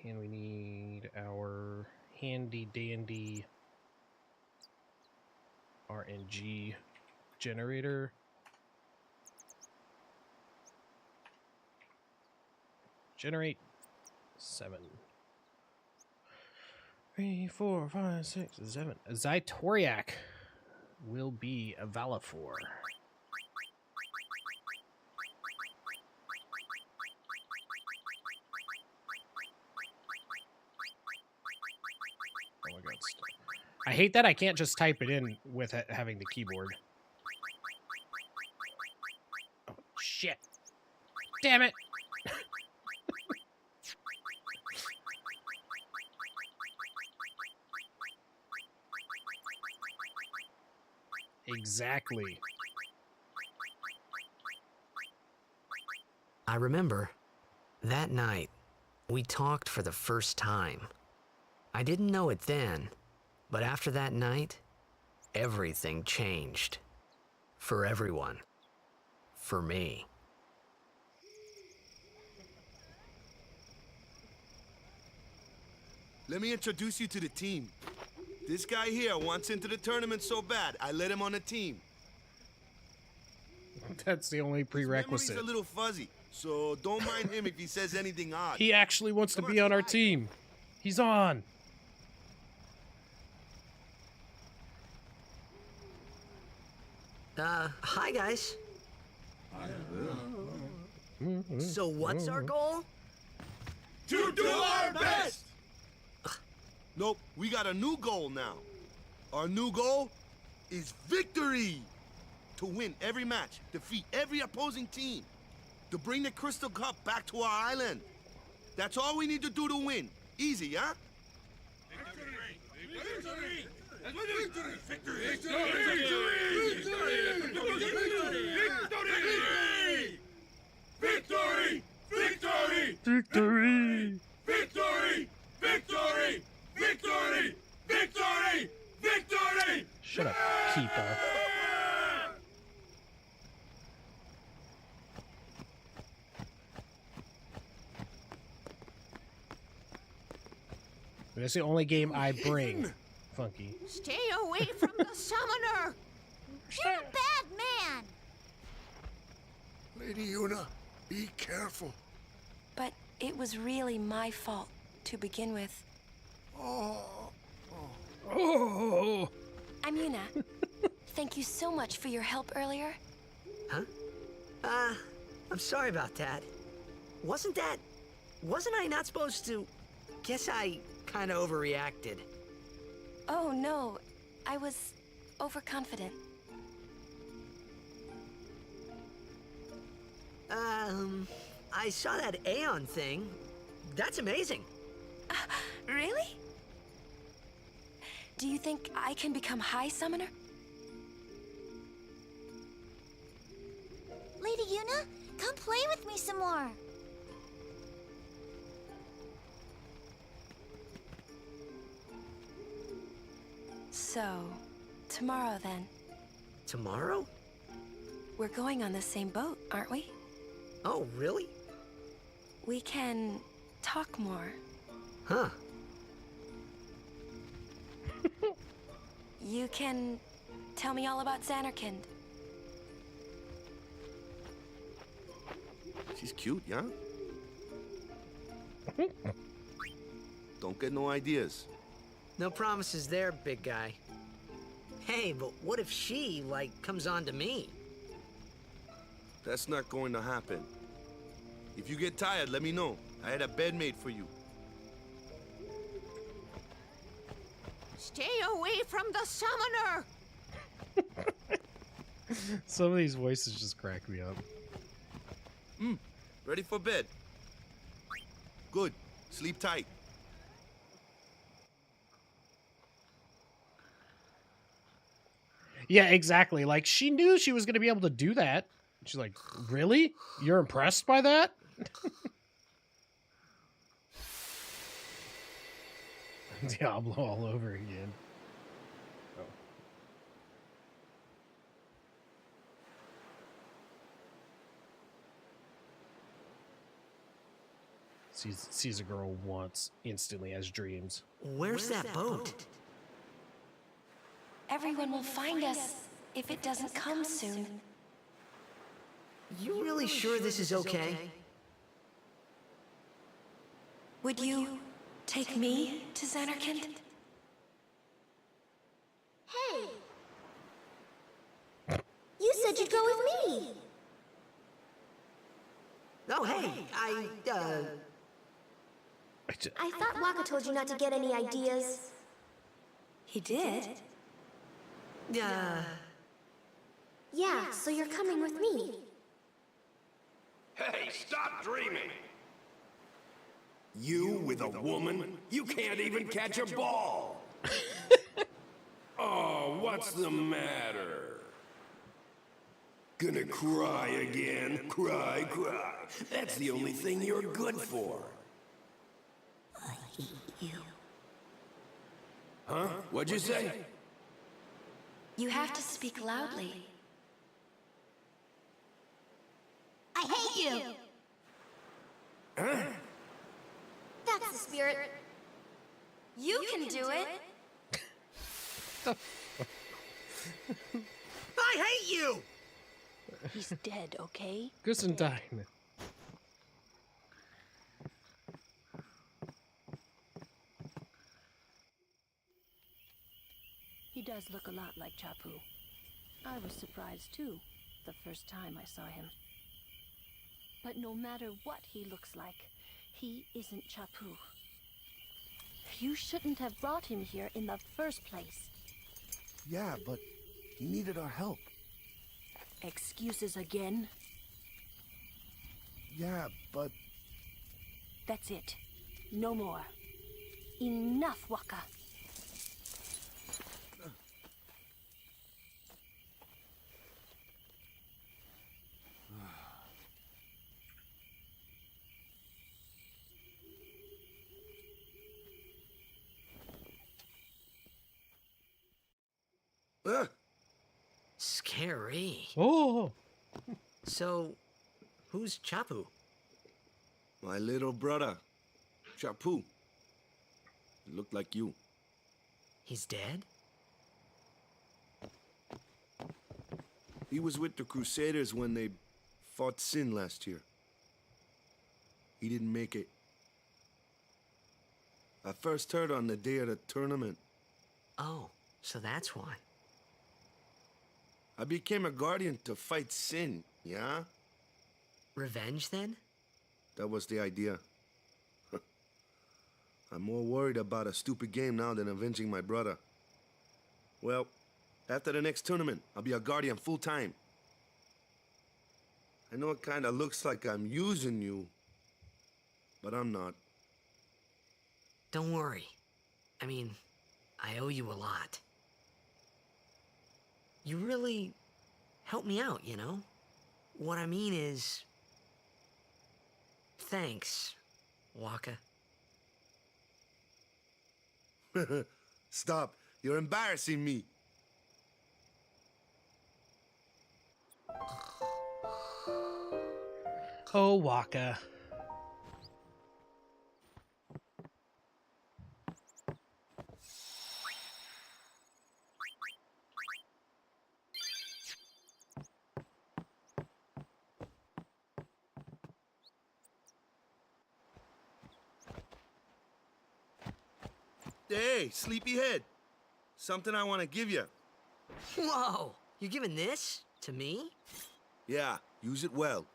And we need our handy dandy RNG generator. Generate 7. 3, 4, 5, 6, 7. Zytoriak will be a Valafor. Oh my god. I hate that I can't just type it in with having the keyboard. Oh, shit. Damn it. Exactly. I remember that night we talked for the first time. I didn't know it then, but after that night, everything changed. For everyone. For me. Let me introduce you to the team. This guy here wants into the tournament so bad, I let him on the team. That's the only prerequisite. He's a little fuzzy, so don't mind him if he says anything odd. He actually wants to be on our team. He's on. Hi guys. So what's our goal? To do our best! Nope, we got a new goal now. Our new goal is victory! To win every match, defeat every opposing team, to bring the Crystal Cup back to our island. That's all we need to do to win. Easy, huh? Victory! Victory! Victory! Victory! Victory! Victory! Victory! Victory! Victory! Victory! Victory! Victory! Shut up, Keeper. That's the only game I bring, Funky. Stay away from the summoner! You're a bad man! Lady Yuna, be careful. But it was really my fault to begin with. Oh. I'm Yuna. Thank you so much for your help earlier. Huh? I'm sorry about that. Wasn't I not supposed to? Guess I kind of overreacted. Oh no, I was overconfident. I saw that Aeon thing. That's amazing. Really? Do you think I can become High Summoner? Lady Yuna, come play with me some more. So, tomorrow then. Tomorrow? We're going on the same boat, aren't we? Oh, really? We can talk more. Huh. You can tell me all about Zanarkand. She's cute, yeah? Don't get no ideas. No promises there, big guy. Hey, but what if she, comes on to me? That's not going to happen. If you get tired, let me know. I had a bed made for you. Stay away from the summoner! Some of these voices just crack me up. Ready for bed? Good. Sleep tight. Yeah, exactly. Like, she knew she was going to be able to do that. She's like, really? You're impressed by that? Diablo all over again. Oh. Sees a girl once, instantly has dreams. Where's that boat? Everyone will find us if it doesn't come soon. You really sure this is okay? Would you take me to Zanarkand? Hey! You said you'd go with me! Oh, hey, I thought Waka told you not to get any ideas. He did? Yeah, so you're coming with me. Hey, stop dreaming! You with a woman? You can't even catch a ball! Oh, what's the matter? Gonna cry again? Cry, cry. That's the only thing you're good for. I hate you. Huh? What'd you say? You have to speak loudly. I hate you! Huh? That's the spirit. You can do it. I hate you! He's dead, okay? Gesundheit. He does look a lot like Chapu. I was surprised too, the first time I saw him. But no matter what he looks like, he isn't Chapu. You shouldn't have brought him here in the first place. Yeah, but he needed our help. Excuses again? Yeah, but... That's it. No more. Enough, Waka. Scary. Oh. So, who's Chapu? My little brother, Chapu. He looked like you. He's dead? He was with the Crusaders when they fought Sin last year. He didn't make it. I first heard on the day of the tournament. Oh, so that's why. I became a guardian to fight Sin, yeah? Revenge, then? That was the idea. I'm more worried about a stupid game now than avenging my brother. Well, after the next tournament, I'll be a guardian full-time. I know it kinda looks like I'm using you, but I'm not. Don't worry. I mean, I owe you a lot. You really helped me out, you know? What I mean is... Thanks, Waka. Stop. You're embarrassing me. Oh, Waka. Hey, sleepyhead. Something I want to give you. Whoa! You're giving this to me? Yeah, Use it well.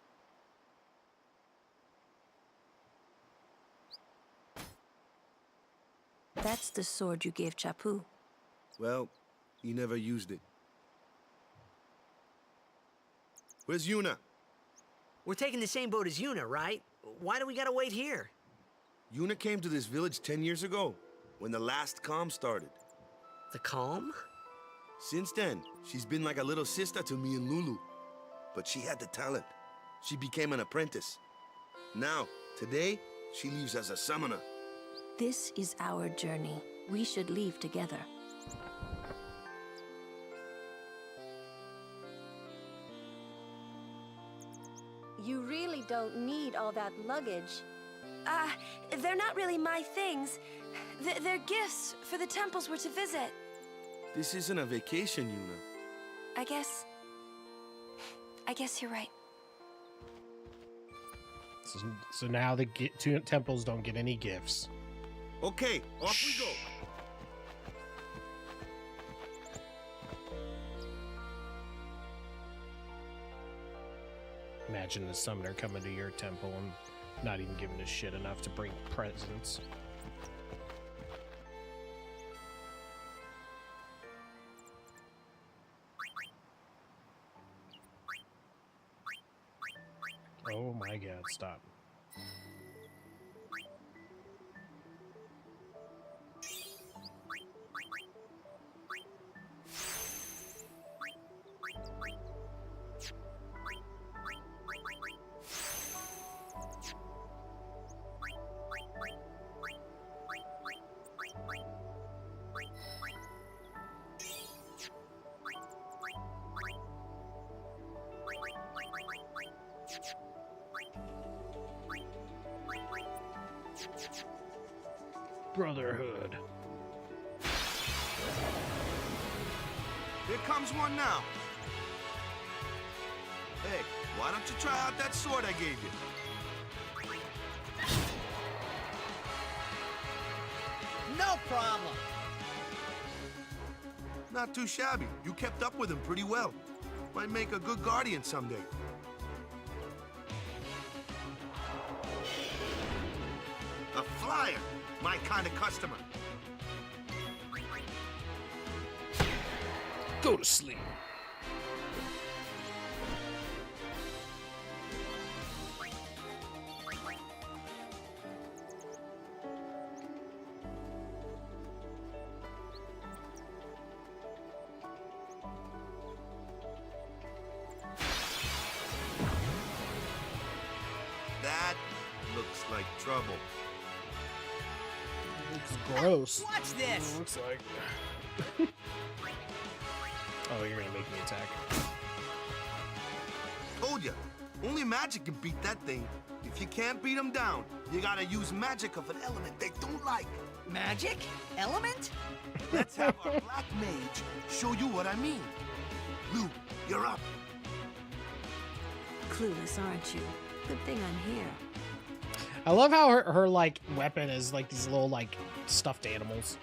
That's the sword you gave Chapu. Well, he never used it. Where's Yuna? We're taking the same boat as Yuna, right? Why do we gotta wait here? Yuna came to this village 10 years ago, when the last calm started. The calm? Since then, she's been like a little sister to me and Lulu. But she had the talent. She became an apprentice. Now, today, she leaves as a summoner. This is our journey. We should leave together. You really don't need all that luggage. They're not really my things. They're gifts for the temples we're to visit. This isn't a vacation, Yuna. I guess you're right. So now the two temples don't get any gifts. Okay, off we go. Imagine the summoner coming to your temple and not even giving a shit enough to bring presents. Oh my god, stop. Brotherhood. Here comes one now. Hey, why don't you try out that sword I gave you? No problem. Not too shabby. You kept up with him pretty well. Might make a good guardian someday. A flyer. My kind of customer. Go to sleep. That looks like trouble. It's gross. Watch this. It looks like. Oh, you're gonna make me attack. Told ya. Only magic can beat that thing. If you can't beat them down, you gotta use magic of an element they don't like. Magic? Element? Let's have our black mage show you what I mean. Lou, you're up. Clueless, aren't you? Good thing I'm here. I love how her like weapon is like these little like stuffed animals.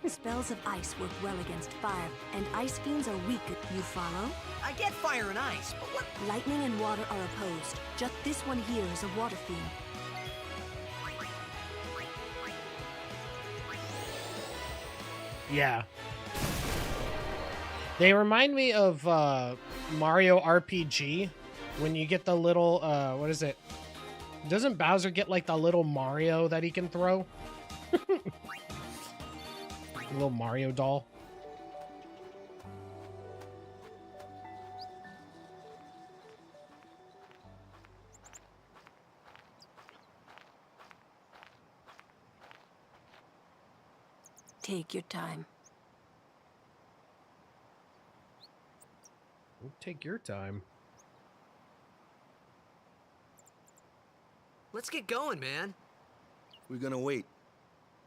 Spells of ice work well against fire, and ice fiends are weak. You follow? I get fire and ice, but what? Lightning and water are opposed. Just this one here is a water fiend. Yeah. They remind me of Mario RPG when you get the little what is it? Doesn't Bowser get like the little Mario that he can throw? A little Mario doll. Take your time. Take your time. Let's get going, man. We're gonna wait.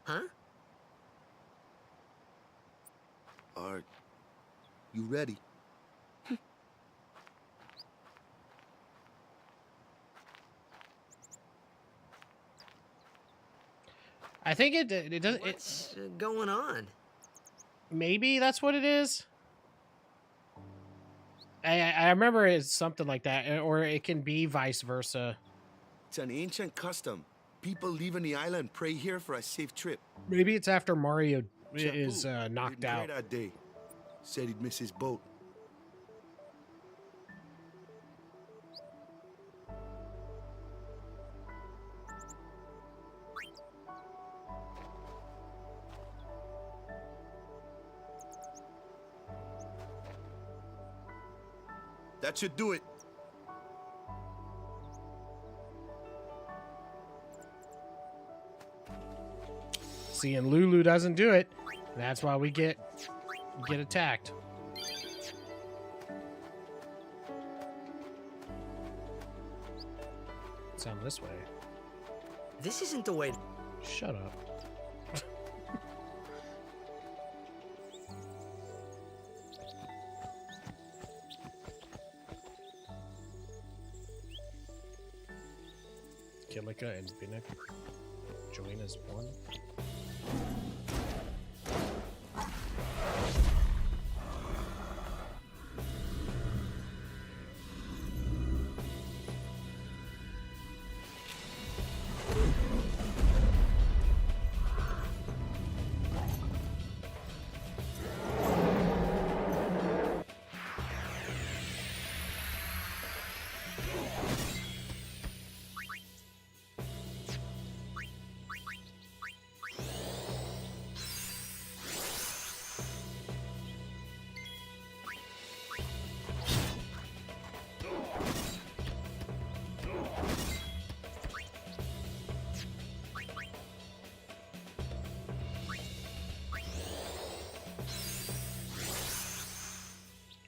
Huh? Are you ready? I think it doesn't. What's going on? Maybe that's what it is. I remember it's something like that, or it can be vice versa. It's an ancient custom. People leaving the island pray here for a safe trip. Maybe it's after Mario is knocked Didn't out. pray that day. Said he'd miss his boat. That should do it. See, and Lulu doesn't do it. That's why we get attacked. Sound this way. This isn't the way. Shut up. Kilika and Vinnick join as one.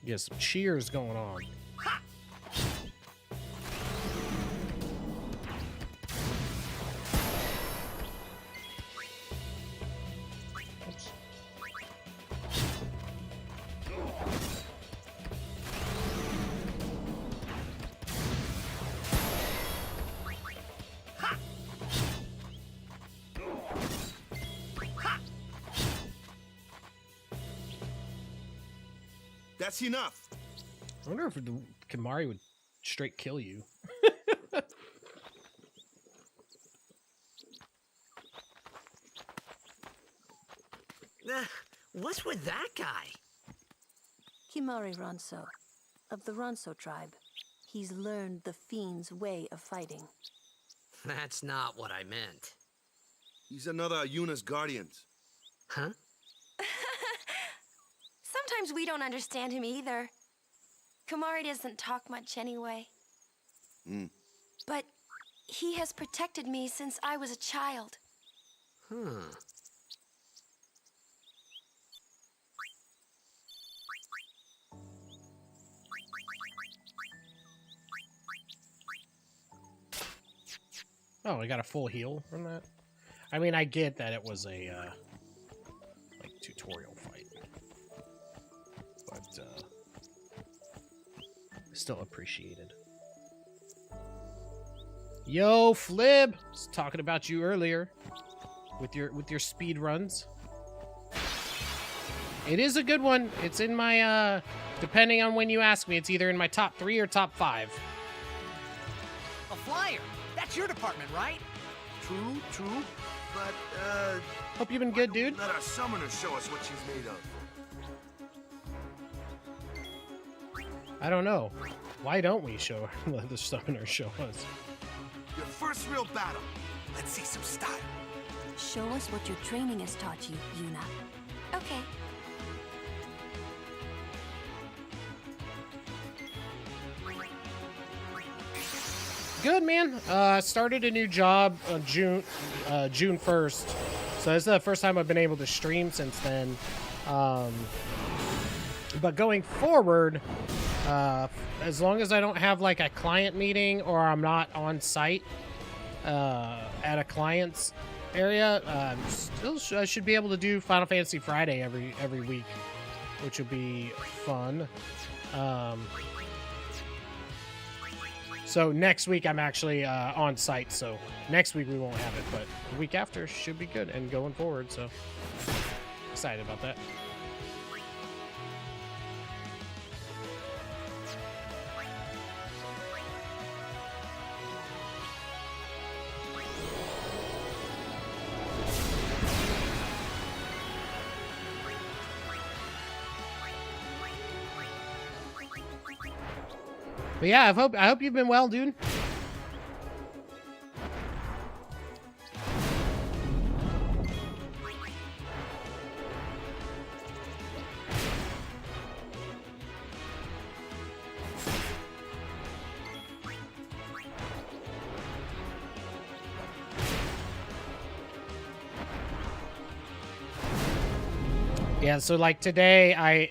Get some cheers going on. Oops. That's enough. I wonder if Kimahri would straight kill you. What's with that guy? Kimahri Ronso, of the Ronso tribe. He's learned the Fiend's way of fighting. That's not what I meant. He's another Yuna's guardians. Huh? Sometimes we don't understand him either. Kimahri doesn't talk much anyway. But he has protected me since I was a child. Huh. Oh, I got a full heal from that. I mean, I get that it was a like tutorial fight, but still appreciated. Yo, Flib, was talking about you earlier with your speed runs. It is a good one. It's in my depending on when you ask me, it's either in my top 3 or top 5. A flyer. That's your department, right? True. But, Hope you've been good, dude. let our summoner show us what she's made of. I don't know. Why don't we let the summoner show us? Your first real battle. Let's see some style. Show us what your training has taught you, Yuna. Okay. Good, man. Started a new job on June 1st. So this is the first time I've been able to stream since then. But going forward, as long as I don't have like a client meeting or I'm not on site at a client's area, I should be able to do Final Fantasy Friday every week, which would be fun. So next week I'm actually on site, so next week we won't have it, but the week after should be good and going forward, so excited about that. But yeah, I hope you've been well, dude. Yeah, so like today,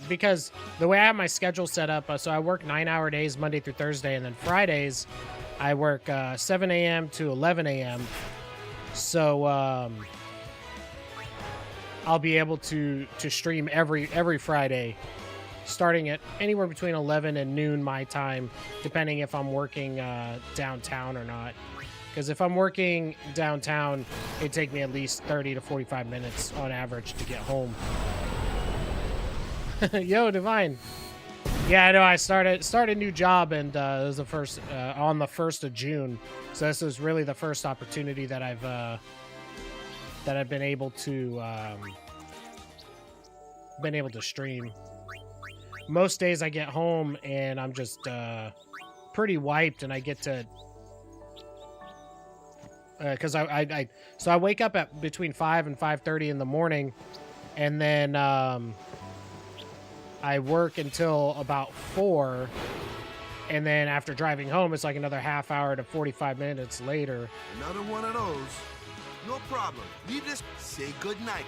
because the way I have my schedule set up, so I work 9-hour days Monday through Thursday, and then Fridays, I work 7 a.m. to 11 a.m. So I'll be able to stream every Friday, starting at anywhere between 11 and noon my time, depending if I'm working downtown or not. Because if I'm working downtown, it'd take me at least 30 to 45 minutes on average to get home. Yo, Divine. Yeah, I know. I started a new job, and it was the first on the 1st of June. So this is really the first opportunity that I've been able to stream. Most days I get home and I'm just pretty wiped, and I get to. Because I wake up at between 5 and 5:30 in the morning, and then I work until about 4, and then after driving home, it's like another half hour to 45 minutes later. Another one of those. No problem. Leave this. Say good night.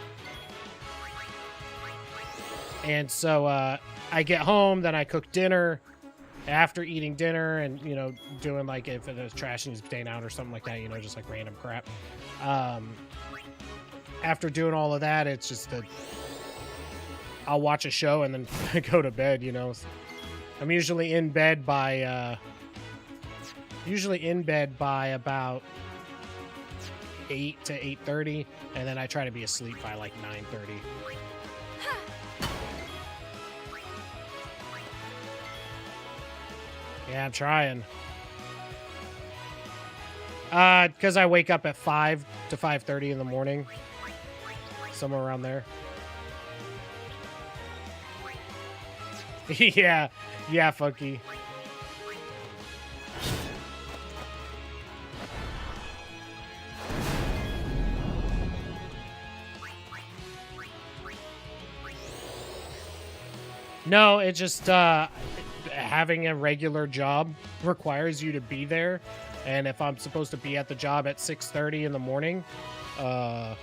And so I get home, then I cook dinner. After eating dinner and, you know, doing like if there's trash needs to be taken out or something like that, you know, just like random crap. After doing all of that, it's just that I'll watch a show and then go to bed, you know. I'm usually in bed by about 8 to 8:30, and then I try to be asleep by like 9:30. Yeah, I'm trying. Because I wake up at 5 to 5:30 in the morning. Somewhere around there. Yeah, Funky. No, it just, having a regular job requires you to be there, and if I'm supposed to be at the job at 6:30 in the morning, I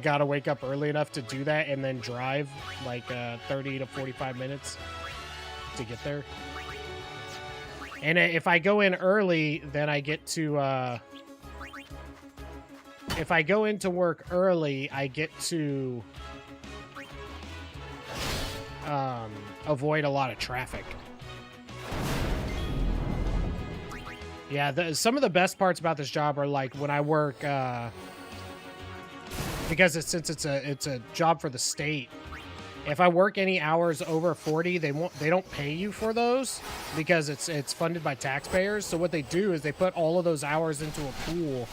gotta wake up early enough to do that and then drive like 30 to 45 minutes to get there. And if I go in early, then I get to if I go into work early, I get to avoid a lot of traffic. Yeah, some of the best parts about this job are like when I work, because since it's a job for the state. If I work any hours over 40, they don't pay you for those because it's funded by taxpayers. So what they do is they put all of those hours into a pool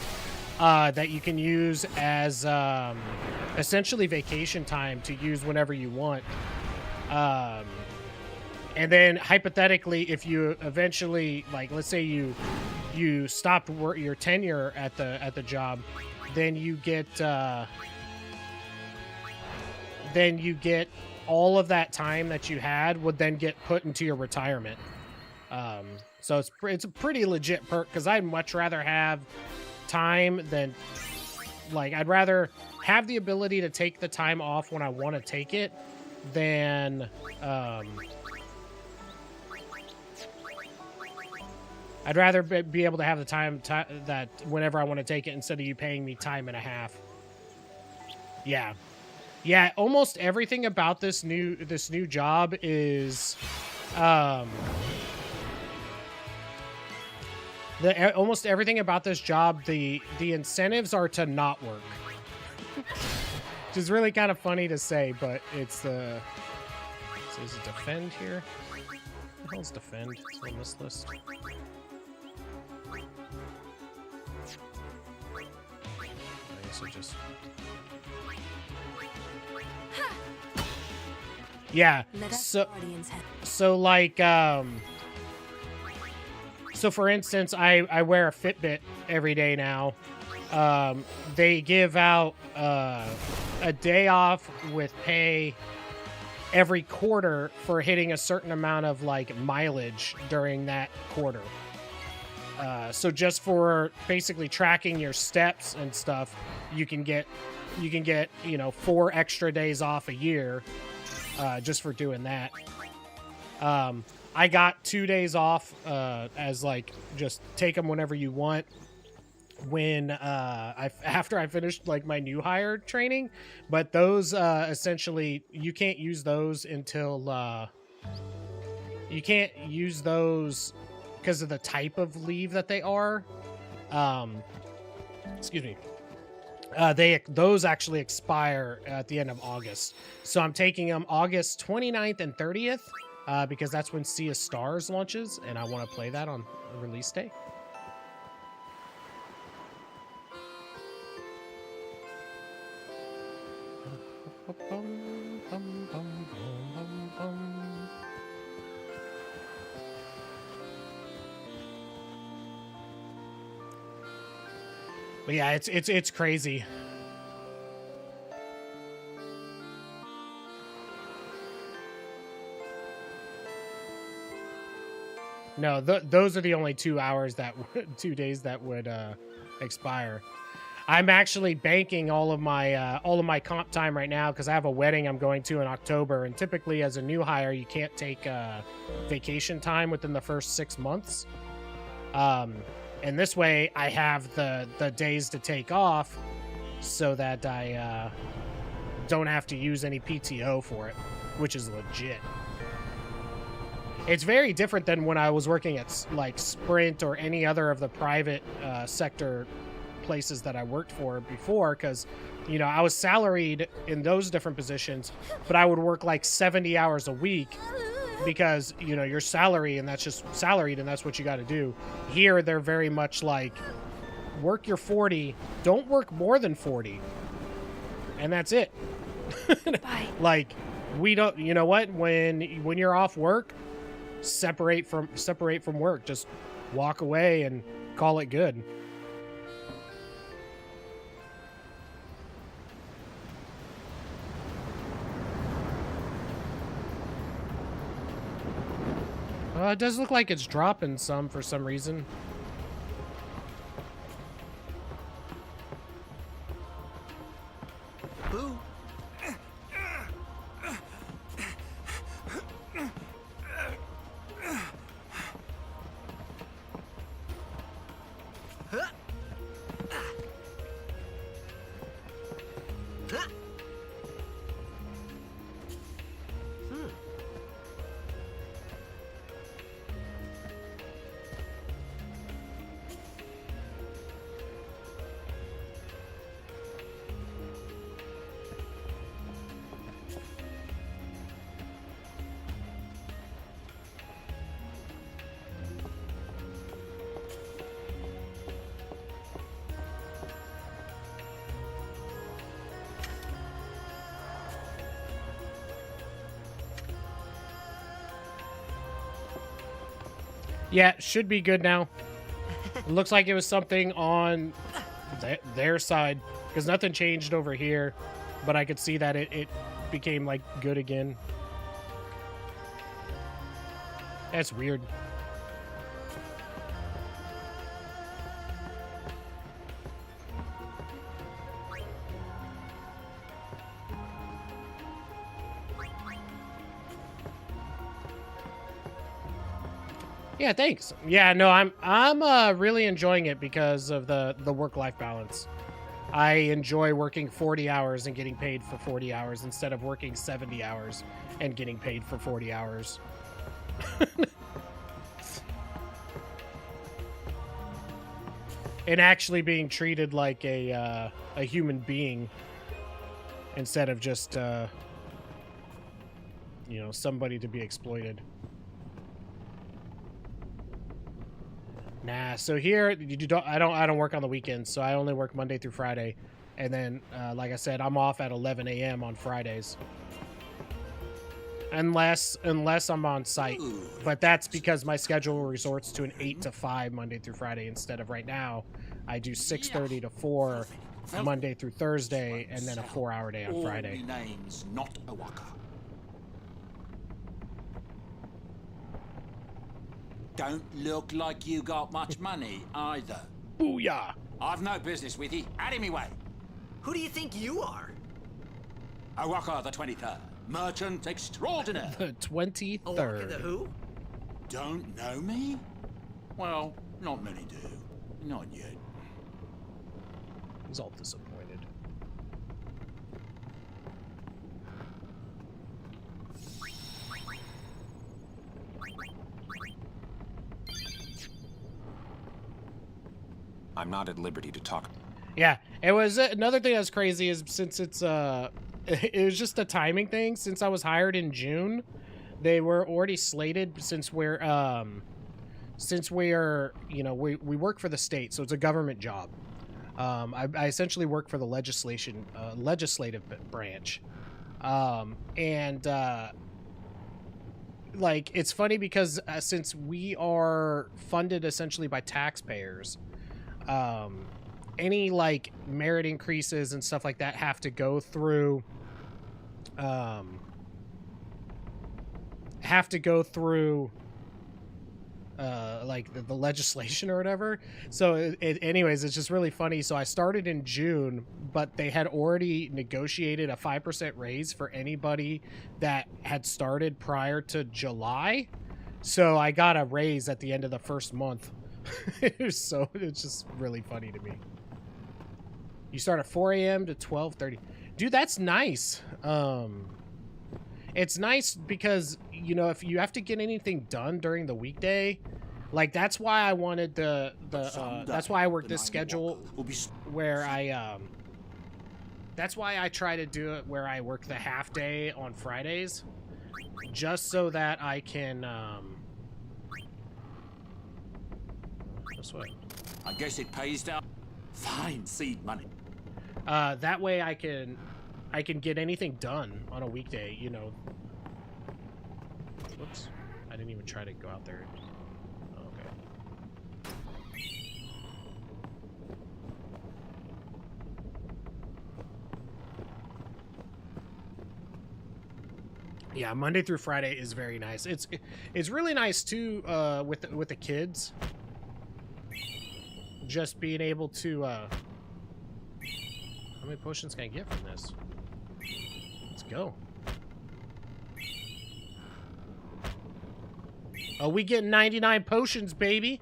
that you can use as essentially vacation time to use whenever you want. And then hypothetically, if you eventually, like, let's say you stopped your tenure at the job, then you get all of that time that you had would then get put into your retirement. So it's a pretty legit perk, because I'd much rather have time than, like, I'd rather have the ability to take the time off when I want to take it than I'd rather be able to have the time that whenever I want to take it, instead of you paying me time and a half. Yeah, almost everything about this new job is almost everything about this job, the incentives are to not work. Which is really kind of funny to say, but it's so is it defend here? What the hell's defend? It's on this list. I guess I just... Yeah. Let us So, guardians have so like, so for instance, I wear a Fitbit every day now. They give out a day off with pay every quarter for hitting a certain amount of like mileage during that quarter. So just for basically tracking your steps and stuff, you can get 4 extra days off a year just for doing that. I got 2 days off as like just take them whenever you want. When after I finished like my new hire training, but those essentially you can't use those until you can't use those because of the type of leave that they are. Excuse me. Those actually expire at the end of August, so I'm taking them August 29th and 30th because that's when Sea of Stars launches, and I want to play that on release day. But yeah, it's crazy. No, those are the only 2 hours that 2 days that would expire. I'm actually banking all of my comp time right now because I have a wedding I'm going to in October, and typically as a new hire you can't take vacation time within the first 6 months. And this way I have the days to take off so that I don't have to use any PTO for it, which is legit. It's very different than when I was working at like Sprint or any other of the private sector places that I worked for before, because I was salaried in those different positions, but I would work like 70 hours a week because you're salary and that's just salaried and that's what you got to do. Here they're very much like work your 40, don't work more than 40, and that's it. Like we don't, you know what, when you're off work, separate from work, just walk away and call it good. It does look like it's dropping some for some reason. Boo. Yeah, should be good now. It looks like it was something on their side because nothing changed over here, but I could see that it became like good again. That's weird. Yeah, thanks. Yeah, no, I'm really enjoying it because of the work-life balance. I enjoy working 40 hours and getting paid for 40 hours instead of working 70 hours and getting paid for 40 hours. And actually being treated like a human being instead of just somebody to be exploited. Nah, so here I don't work on the weekends, so I only work Monday through Friday, and then like I said, I'm off at 11 a.m. on Fridays. unless I'm on site. But that's because my schedule resorts to an 8 to 5 Monday through Friday instead of right now. I do 6:30 to 4 Monday through Thursday, and then a 4-hour day on Friday. Name's not a waka. Don't look like you got much money either. Booyah! I've no business with you. Out of me way. Who do you think you are? Awaka the 23rd. Merchant extraordinaire. The 23rd. Awaka the who? Don't know me? Well, not many do. Not yet. He's all disappointed. I'm not at liberty to talk. Yeah, it was another thing that's crazy is since it's it was just a timing thing. Since I was hired in June, they were already slated since we're you know, we work for the state, so it's a government job. I essentially work for the legislative branch, and like it's funny because since we are funded essentially by taxpayers, any like merit increases and stuff like that have to go through like the legislation or whatever. So anyways, it's just really funny. So I started in June, but they had already negotiated a 5% raise for anybody that had started prior to July. So I got a raise at the end of the first month. It's just really funny to me. You start at 4 a.m. to 12:30. Dude, that's nice. It's nice because, you know, if you have to get anything done during the weekday, like that's why I wanted that's why I work this schedule where that's why I try to do it where I work the half day on Fridays, just so that I can this way. I guess it pays down. Fine seed money. That way I can get anything done on a weekday, you know. Whoops. I didn't even try to go out there. Okay. Yeah, Monday through Friday is very nice. It's really nice too with the kids. Just being able to how many potions can I get from this? Let's go. Oh, we get 99 potions, baby.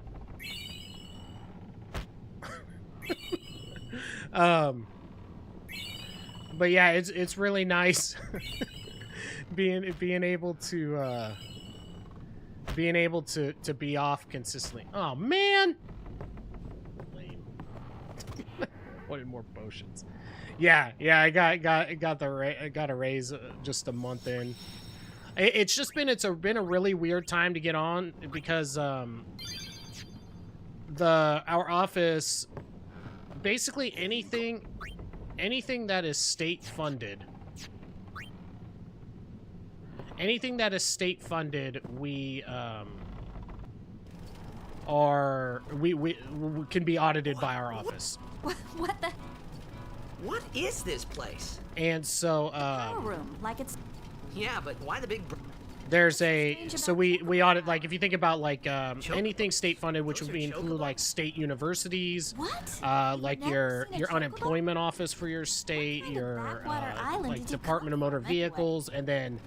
But yeah, it's really nice being able to be off consistently. Oh man. Wanted more potions. Yeah, I got a raise just a month in. It's been a really weird time to get on because our office, basically anything that is state funded, we can be audited by our office. What the? What is this place? And so Power room, like it's. Yeah, but why the big? There's so we audit, like, if you think about like anything state funded, which would include like state universities, like your unemployment office for your state, your like Department of Motor Vehicles, and then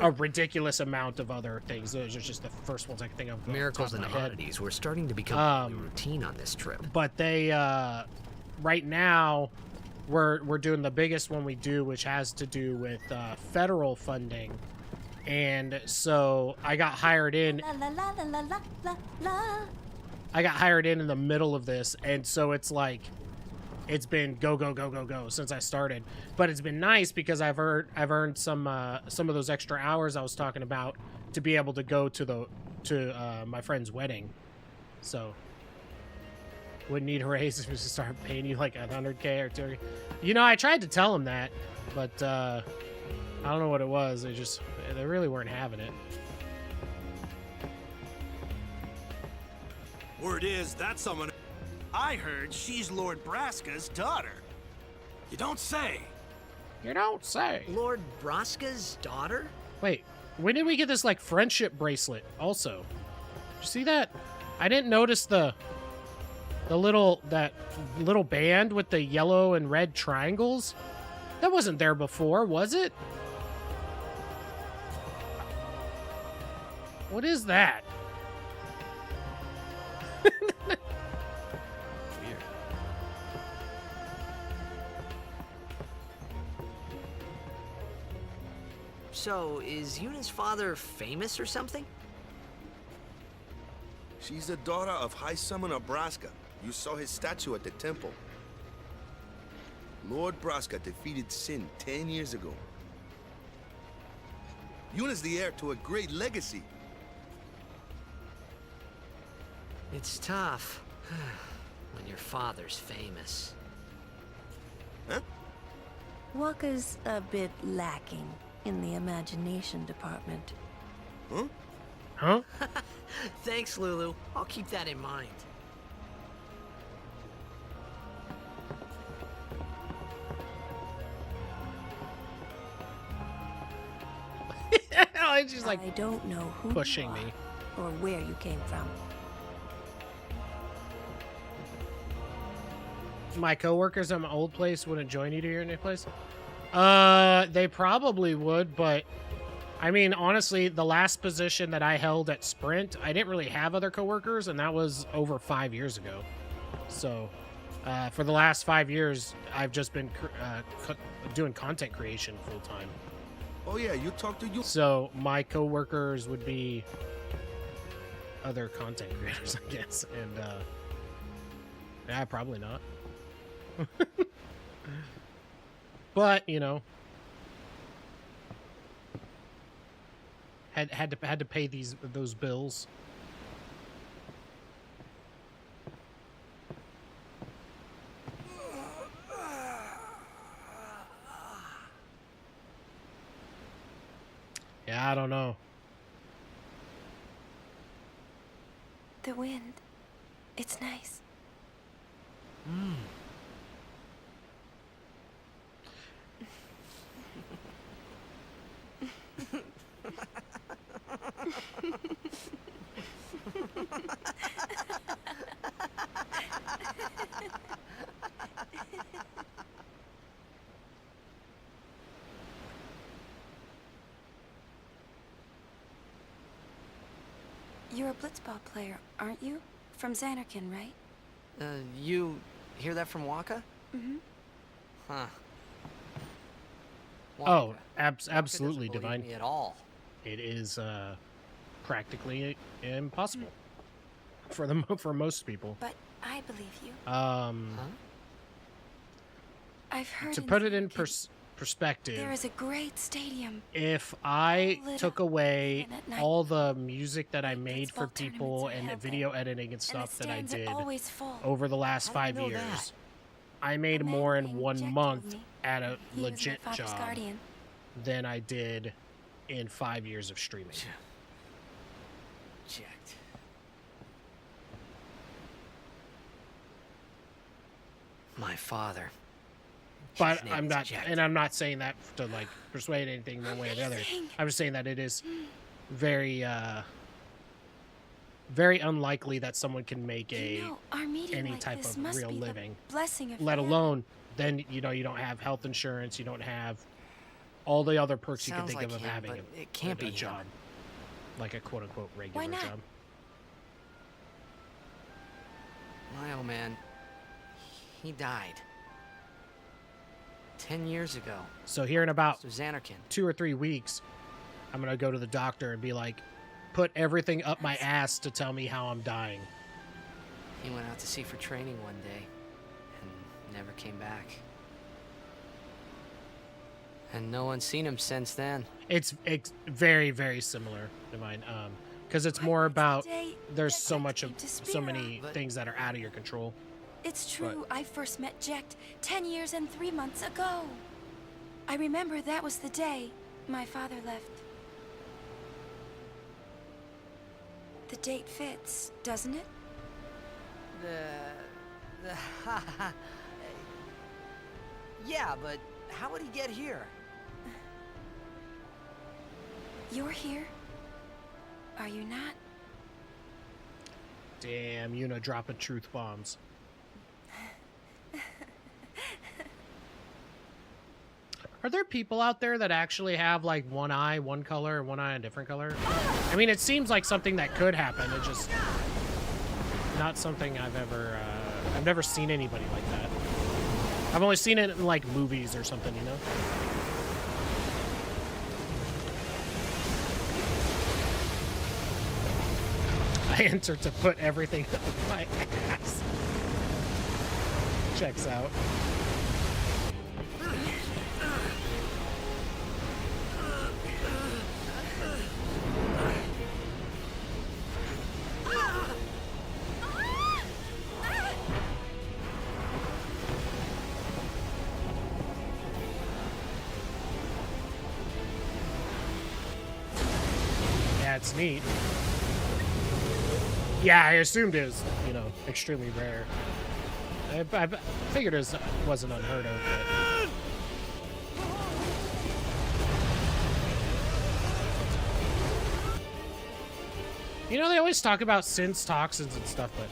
a ridiculous amount of other things. Those are just the first ones I can think of. Miracles and oddities were starting to become routine on this trip. But they right now we're doing the biggest one we do, which has to do with federal funding. And so I got hired in. I got hired in the middle of this, and so it's like it's been go since I started. But it's been nice because I've earned some of those extra hours I was talking about to be able to go to my friend's wedding. So wouldn't need a raise if we start paying you like $100K or $200K. You know, I tried to tell him that, but I don't know what it was. They really weren't having it. Word is that someone. I heard she's Lord Braska's daughter. You don't say. You don't say. Lord Braska's daughter? Wait, when did we get this like friendship bracelet? Also, did you see that? I didn't notice that little band with the yellow and red triangles. That wasn't there before, was it? What is that? Weird. So, is Yuna's father famous or something? She's the daughter of High Summoner Braska. You saw his statue at the temple. Lord Braska defeated Sin 10 years ago. Yuna's the heir to a great legacy. It's tough when your father's famous. Huh? Wakka's a bit lacking in the imagination department. Huh? Huh? Thanks, Lulu. I'll keep that in mind. She's like, I don't know who pushing you are me. or where you came from. My coworkers at my old place wouldn't join you to your new place? They probably would, but I mean, honestly, the last position that I held at Sprint, I didn't really have other coworkers, and that was over 5 years ago. So, for the last 5 years, I've just been doing content creation full time. Oh yeah, you talked to you. So my coworkers would be other content creators, I guess, and yeah, probably not. But you know, had to pay those bills. Yeah, I don't know. The wind. It's nice. You're a blitzball player, aren't you? From Xanarkand, right? You hear that from Wakka? Mm-hmm. Huh. Oh, Wakka absolutely, doesn't Divine. believe me at all. It is practically impossible for most people. But I believe you. I've heard. To put it in perspective, there is a great stadium. if I lit took up, away and at night, all the music that I made for blitzball tournaments people are and held video there. editing and stuff the that I stands are did always full. over the last How do you 5 know years, that? I made A man more in named 1 Jack told month me. at a He was my legit father's job guardian. than I did in 5 years of streaming. Checked. My father. But His name I'm is not, Jack. and I'm not saying that to like persuade anything one way or the other. I'm just saying that it is very, very unlikely that someone can make You know, our meeting any like type this of must real be the living. blessing of Let heaven. alone then you don't have health insurance, you don't have all the other perks you can Sounds think like of him, having but a, it can't a be him. job, like a quote unquote regular not? job. My old man. He died. 10 years ago. So here in about So Xanarkand. 2 or 3 weeks, I'm gonna go to the doctor and be like, put everything up my ass to tell me how I'm dying. He went out to sea for training one day and never came back. And no one's seen him since then. It's very, very similar to mine, because it's more about day there's that so Jack much came of to so Spira. many things that are out of your control. It's true, I first met Jecht 10 years and 3 months ago. I remember that was the day My father left. The date fits, doesn't it? Yeah, but how would he get here? You're here? Are you not? Damn, Yuna dropping truth bombs. Are there people out there that actually have like one eye, one color, and one eye a different color? I mean, it seems like something that could happen. It's just not something I've never seen anybody like that. I've only seen it in like movies or something, you know? I entered to put everything up my ass. Checks out. Yeah, it's neat. Yeah, I assumed it was, you know, extremely rare. I figured it wasn't unheard of, but... You know, they always talk about synths, toxins, and stuff, but...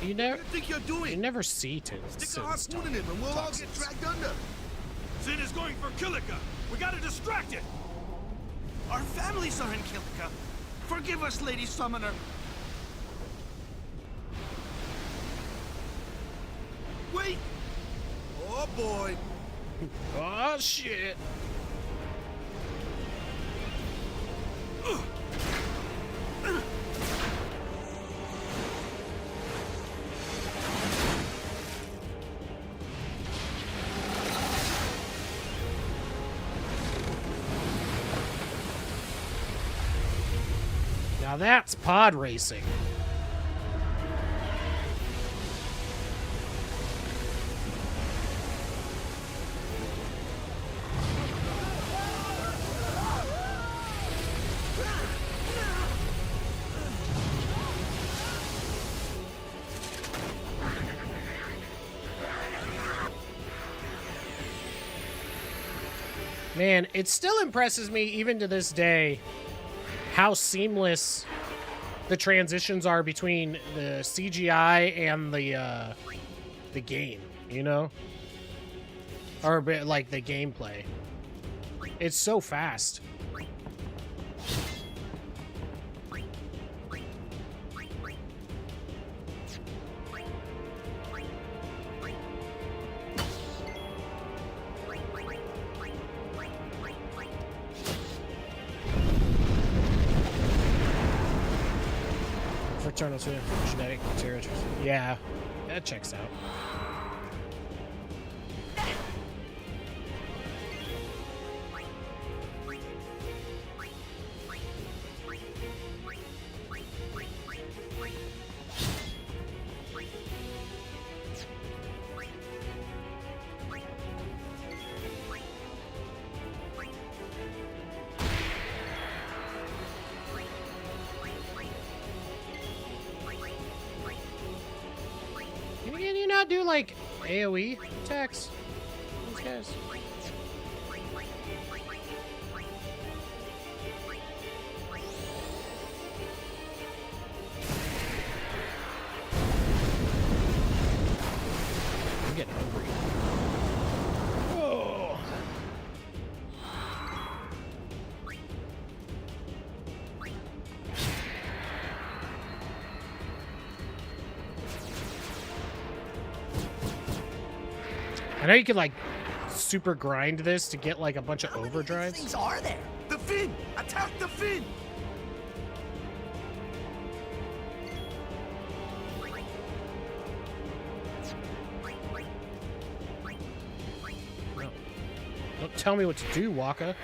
You never... What do you think you're doing? You never see Stick a harpoon in it and we'll all get dragged under. Sin is going for Kilika. We gotta distract it. Our families are in Kilika. Forgive us, Lady Summoner. Wait! Oh boy! Oh shit! Now that's pod racing. Man, it still impresses me, even to this day, how seamless the transitions are between the CGI and the game, you know? Or like the gameplay. It's so fast. Fraternal genetic territories. Yeah, that checks out. Can you not do like AoE attacks? These guys. I'm getting hungry. Oh. I know you could like super grind this to get like a bunch of overdrives. Things are there? The fin! Attack the fin! No. Don't tell me what to do, Waka.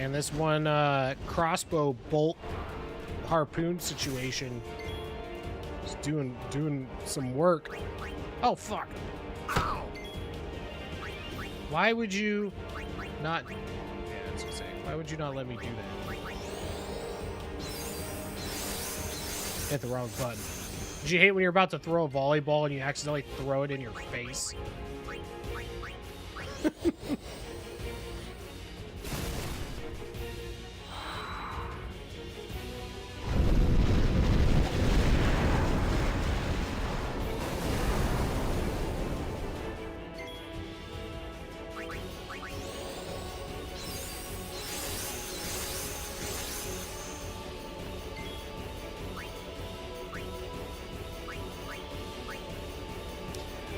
Man, this one crossbow bolt harpoon situation is doing some work. Oh fuck! Why would you not? Yeah, that's insane. Why would you not let me do that? Hit the wrong button. Did you hate when you're about to throw a volleyball and you accidentally throw it in your face?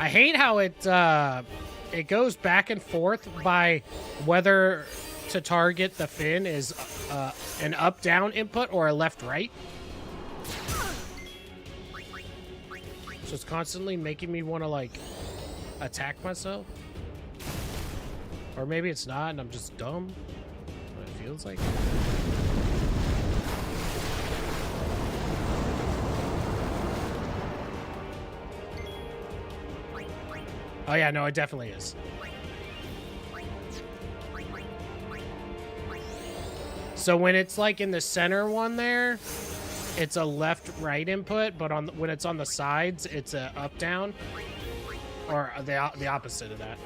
I hate how it goes back and forth by whether to target the fin is an up-down input or a left-right. So it's constantly making me want to, like, attack myself. Or maybe it's not and I'm just dumb. What it feels like. Oh yeah, no, it definitely is. So when it's like in the center one there, it's a left-right input, but when it's on the sides, it's a up-down, or the opposite of that.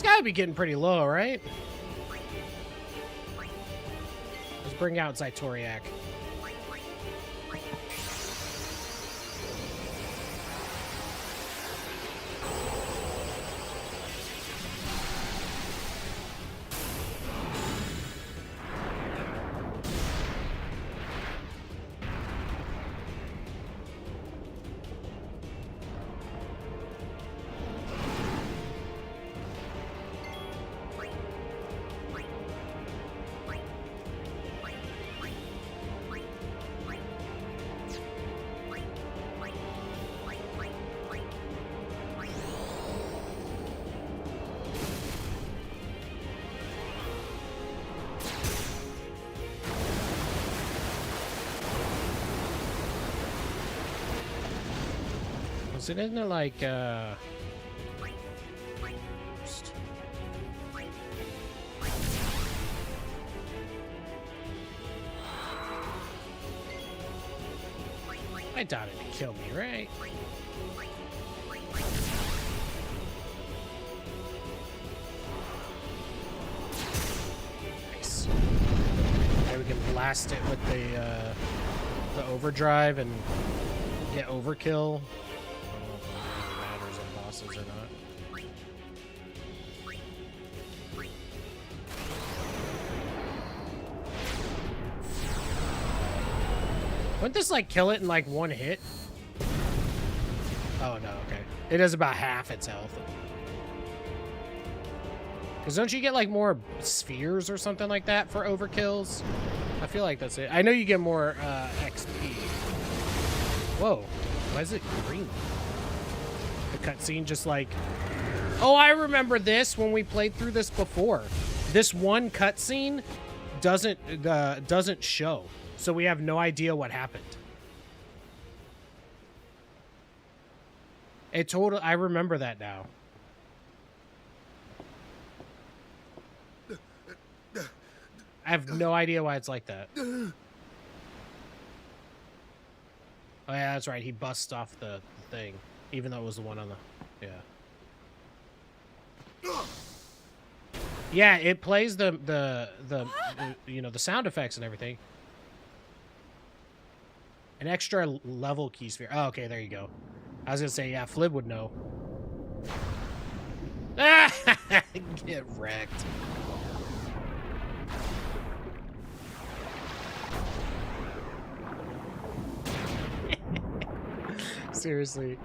Gotta be getting pretty low, right? Let's bring out Zytoriak. So isn't it like, I doubt it'd kill me, right? Nice. Okay, we can blast it with the overdrive and get overkill. Or not. Wouldn't this like kill it in like one hit? Oh no, okay. It does about half its health. Because don't you get like more spheres or something like that for overkills? I feel like that's it. I know you get more XP. Whoa, why is it green? Cutscene just like, oh, I remember this when we played through this before. This one cutscene doesn't show, so we have no idea what happened. I remember that now. I have no idea why it's like that. Oh yeah, that's right. He busts off the thing. Even though it was the one on the, yeah. Yeah, it plays the you know, the sound effects and everything. An extra level key sphere. Oh, okay, there you go. I was gonna say, yeah, Flib would know. Get wrecked. Seriously.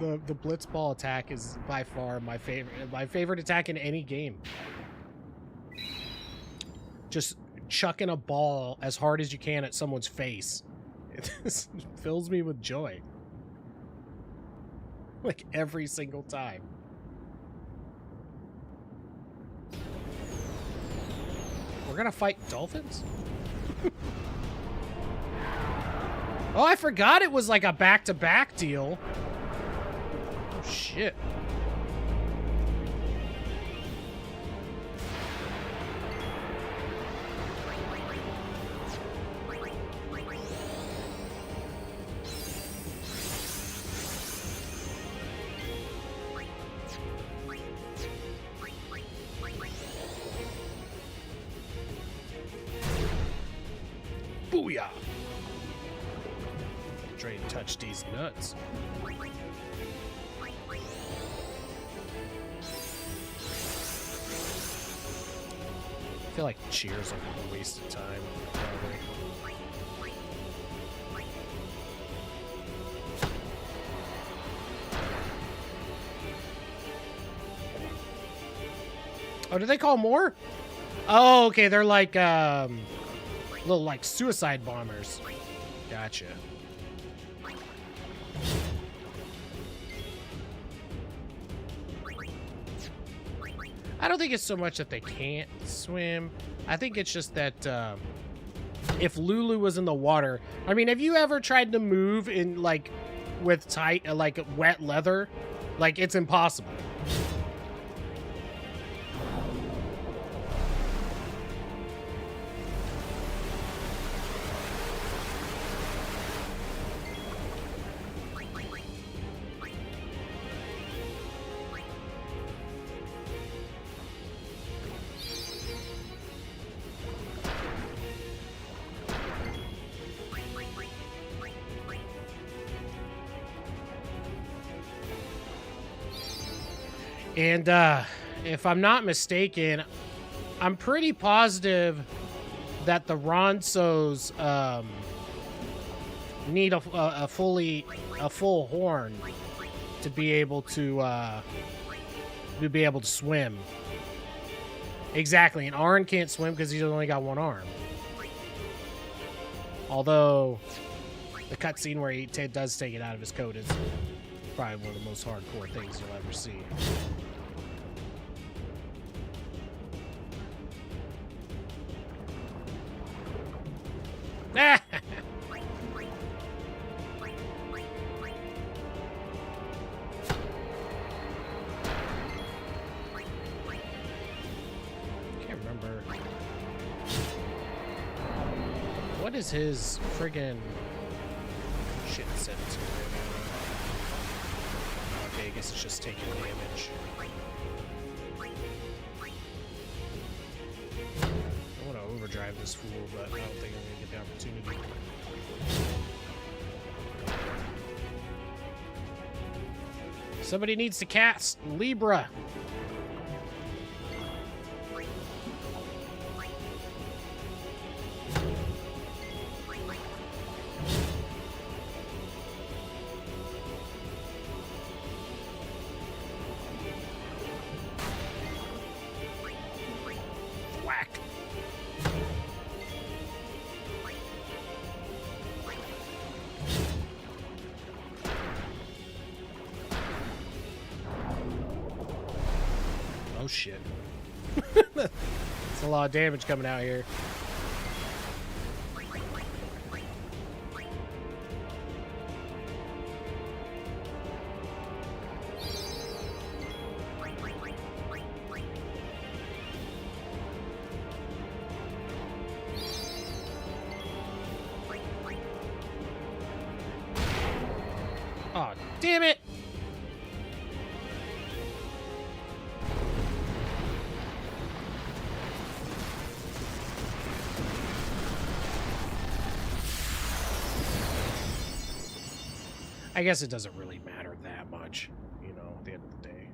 The blitzball attack is by far my favorite attack in any game. Just chucking a ball as hard as you can at someone's face. It just fills me with joy. Like every single time. We're gonna fight dolphins? Oh, I forgot it was like a back-to-back deal. Oh, shit. Booyah! Try and touch these nuts. I feel like cheers are a waste of time. Probably. Oh, do they call more? Oh, okay. They're like little like suicide bombers. Gotcha. I don't think it's so much that they can't swim. I think it's just that if Lulu was in the water, I mean, have you ever tried to move in like with tight, like wet leather? Like it's impossible. And if I'm not mistaken, I'm pretty positive that the Ronsos need a full horn to be able to swim. Exactly, and Arn can't swim because he's only got one arm. Although the cutscene where he does take it out of his coat is probably one of the most hardcore things you'll ever see. Ah! Can't remember. What is his friggin' shit set to? Okay, I guess it's just taking damage. I want to overdrive this fool, but I don't think I'm gonna get the opportunity. Somebody needs to cast Libra. Whack. Oh shit. That's a lot of damage coming out here. Oh, damn it! I guess it doesn't really matter that much, you know, at the end of the day.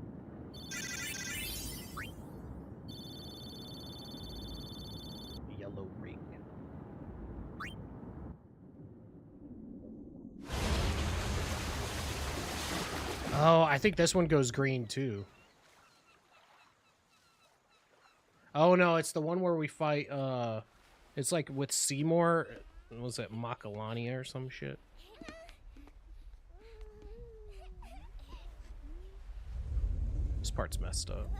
Yellow ring. Oh, I think this one goes green too. Oh no, it's the one where we fight, it's like with Seymour. Was it Makalania or some shit? This part's messed up.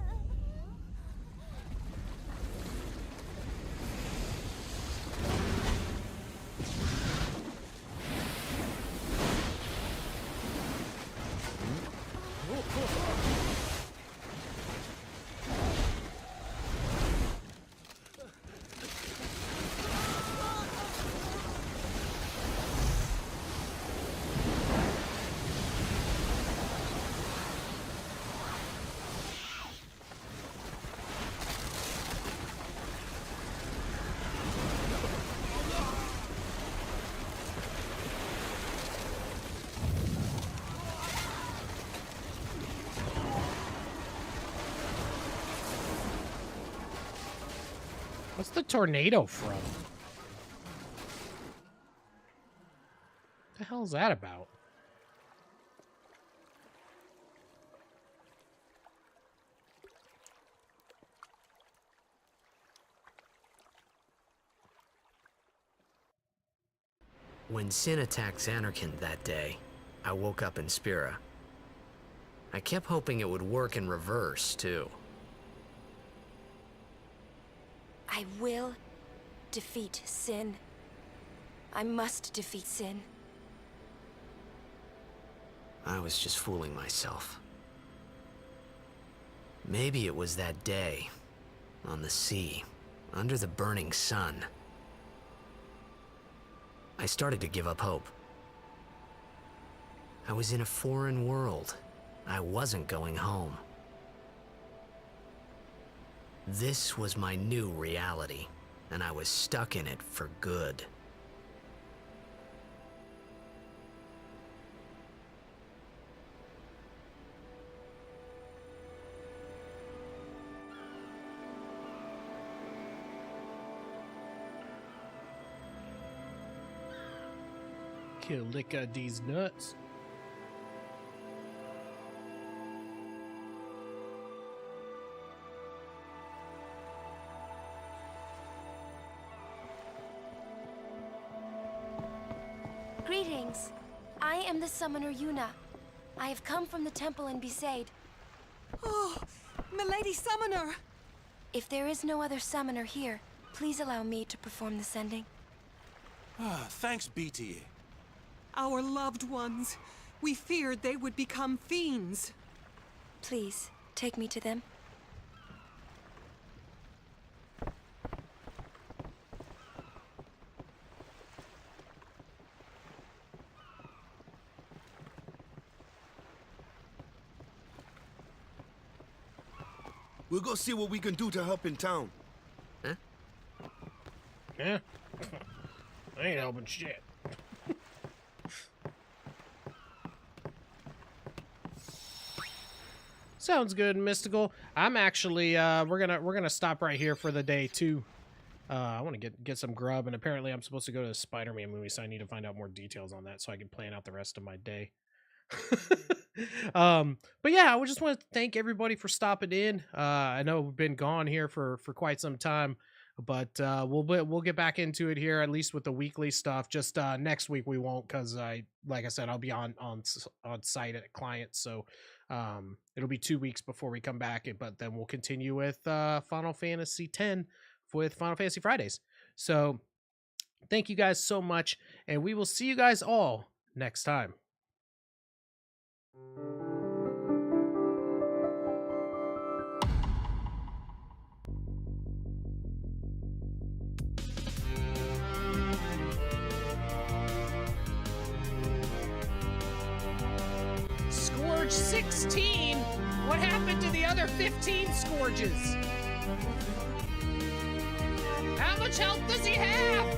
What's the tornado from? What the hell is that about? When Sin attacked Zanarkand that day, I woke up in Spira. I kept hoping it would work in reverse, too. I will defeat Sin. I must defeat Sin. I was just fooling myself. Maybe it was that day, on the sea, under the burning sun. I started to give up hope. I was in a foreign world. I wasn't going home. This was my new reality, and I was stuck in it for good. Lick these nuts. Greetings. I am the summoner Yuna. I have come from the temple in Besaid. Oh, milady summoner! If there is no other summoner here, please allow me to perform the sending. Thanks, BTA. Our loved ones. We feared they would become fiends. Please, take me to them. We'll go see what we can do to help in town. Huh? Yeah. I ain't helping shit. Sounds good, Mystical. I'm actually we're gonna stop right here for the day too. I want to get some grub, and apparently I'm supposed to go to the Spider-Man movie, so I need to find out more details on that so I can plan out the rest of my day. But yeah, I just want to thank everybody for stopping in. I know we've been gone here for quite some time, but we'll get back into it here, at least with the weekly stuff. Just next week we won't, because like I said, I'll be on site at clients, so it'll be 2 weeks before we come back, but then we'll continue with Final Fantasy X with Final Fantasy Fridays. So thank you guys so much, and we will see you guys all next time. Scourge 16? What happened to the other 15 Scourges? How much health does he have?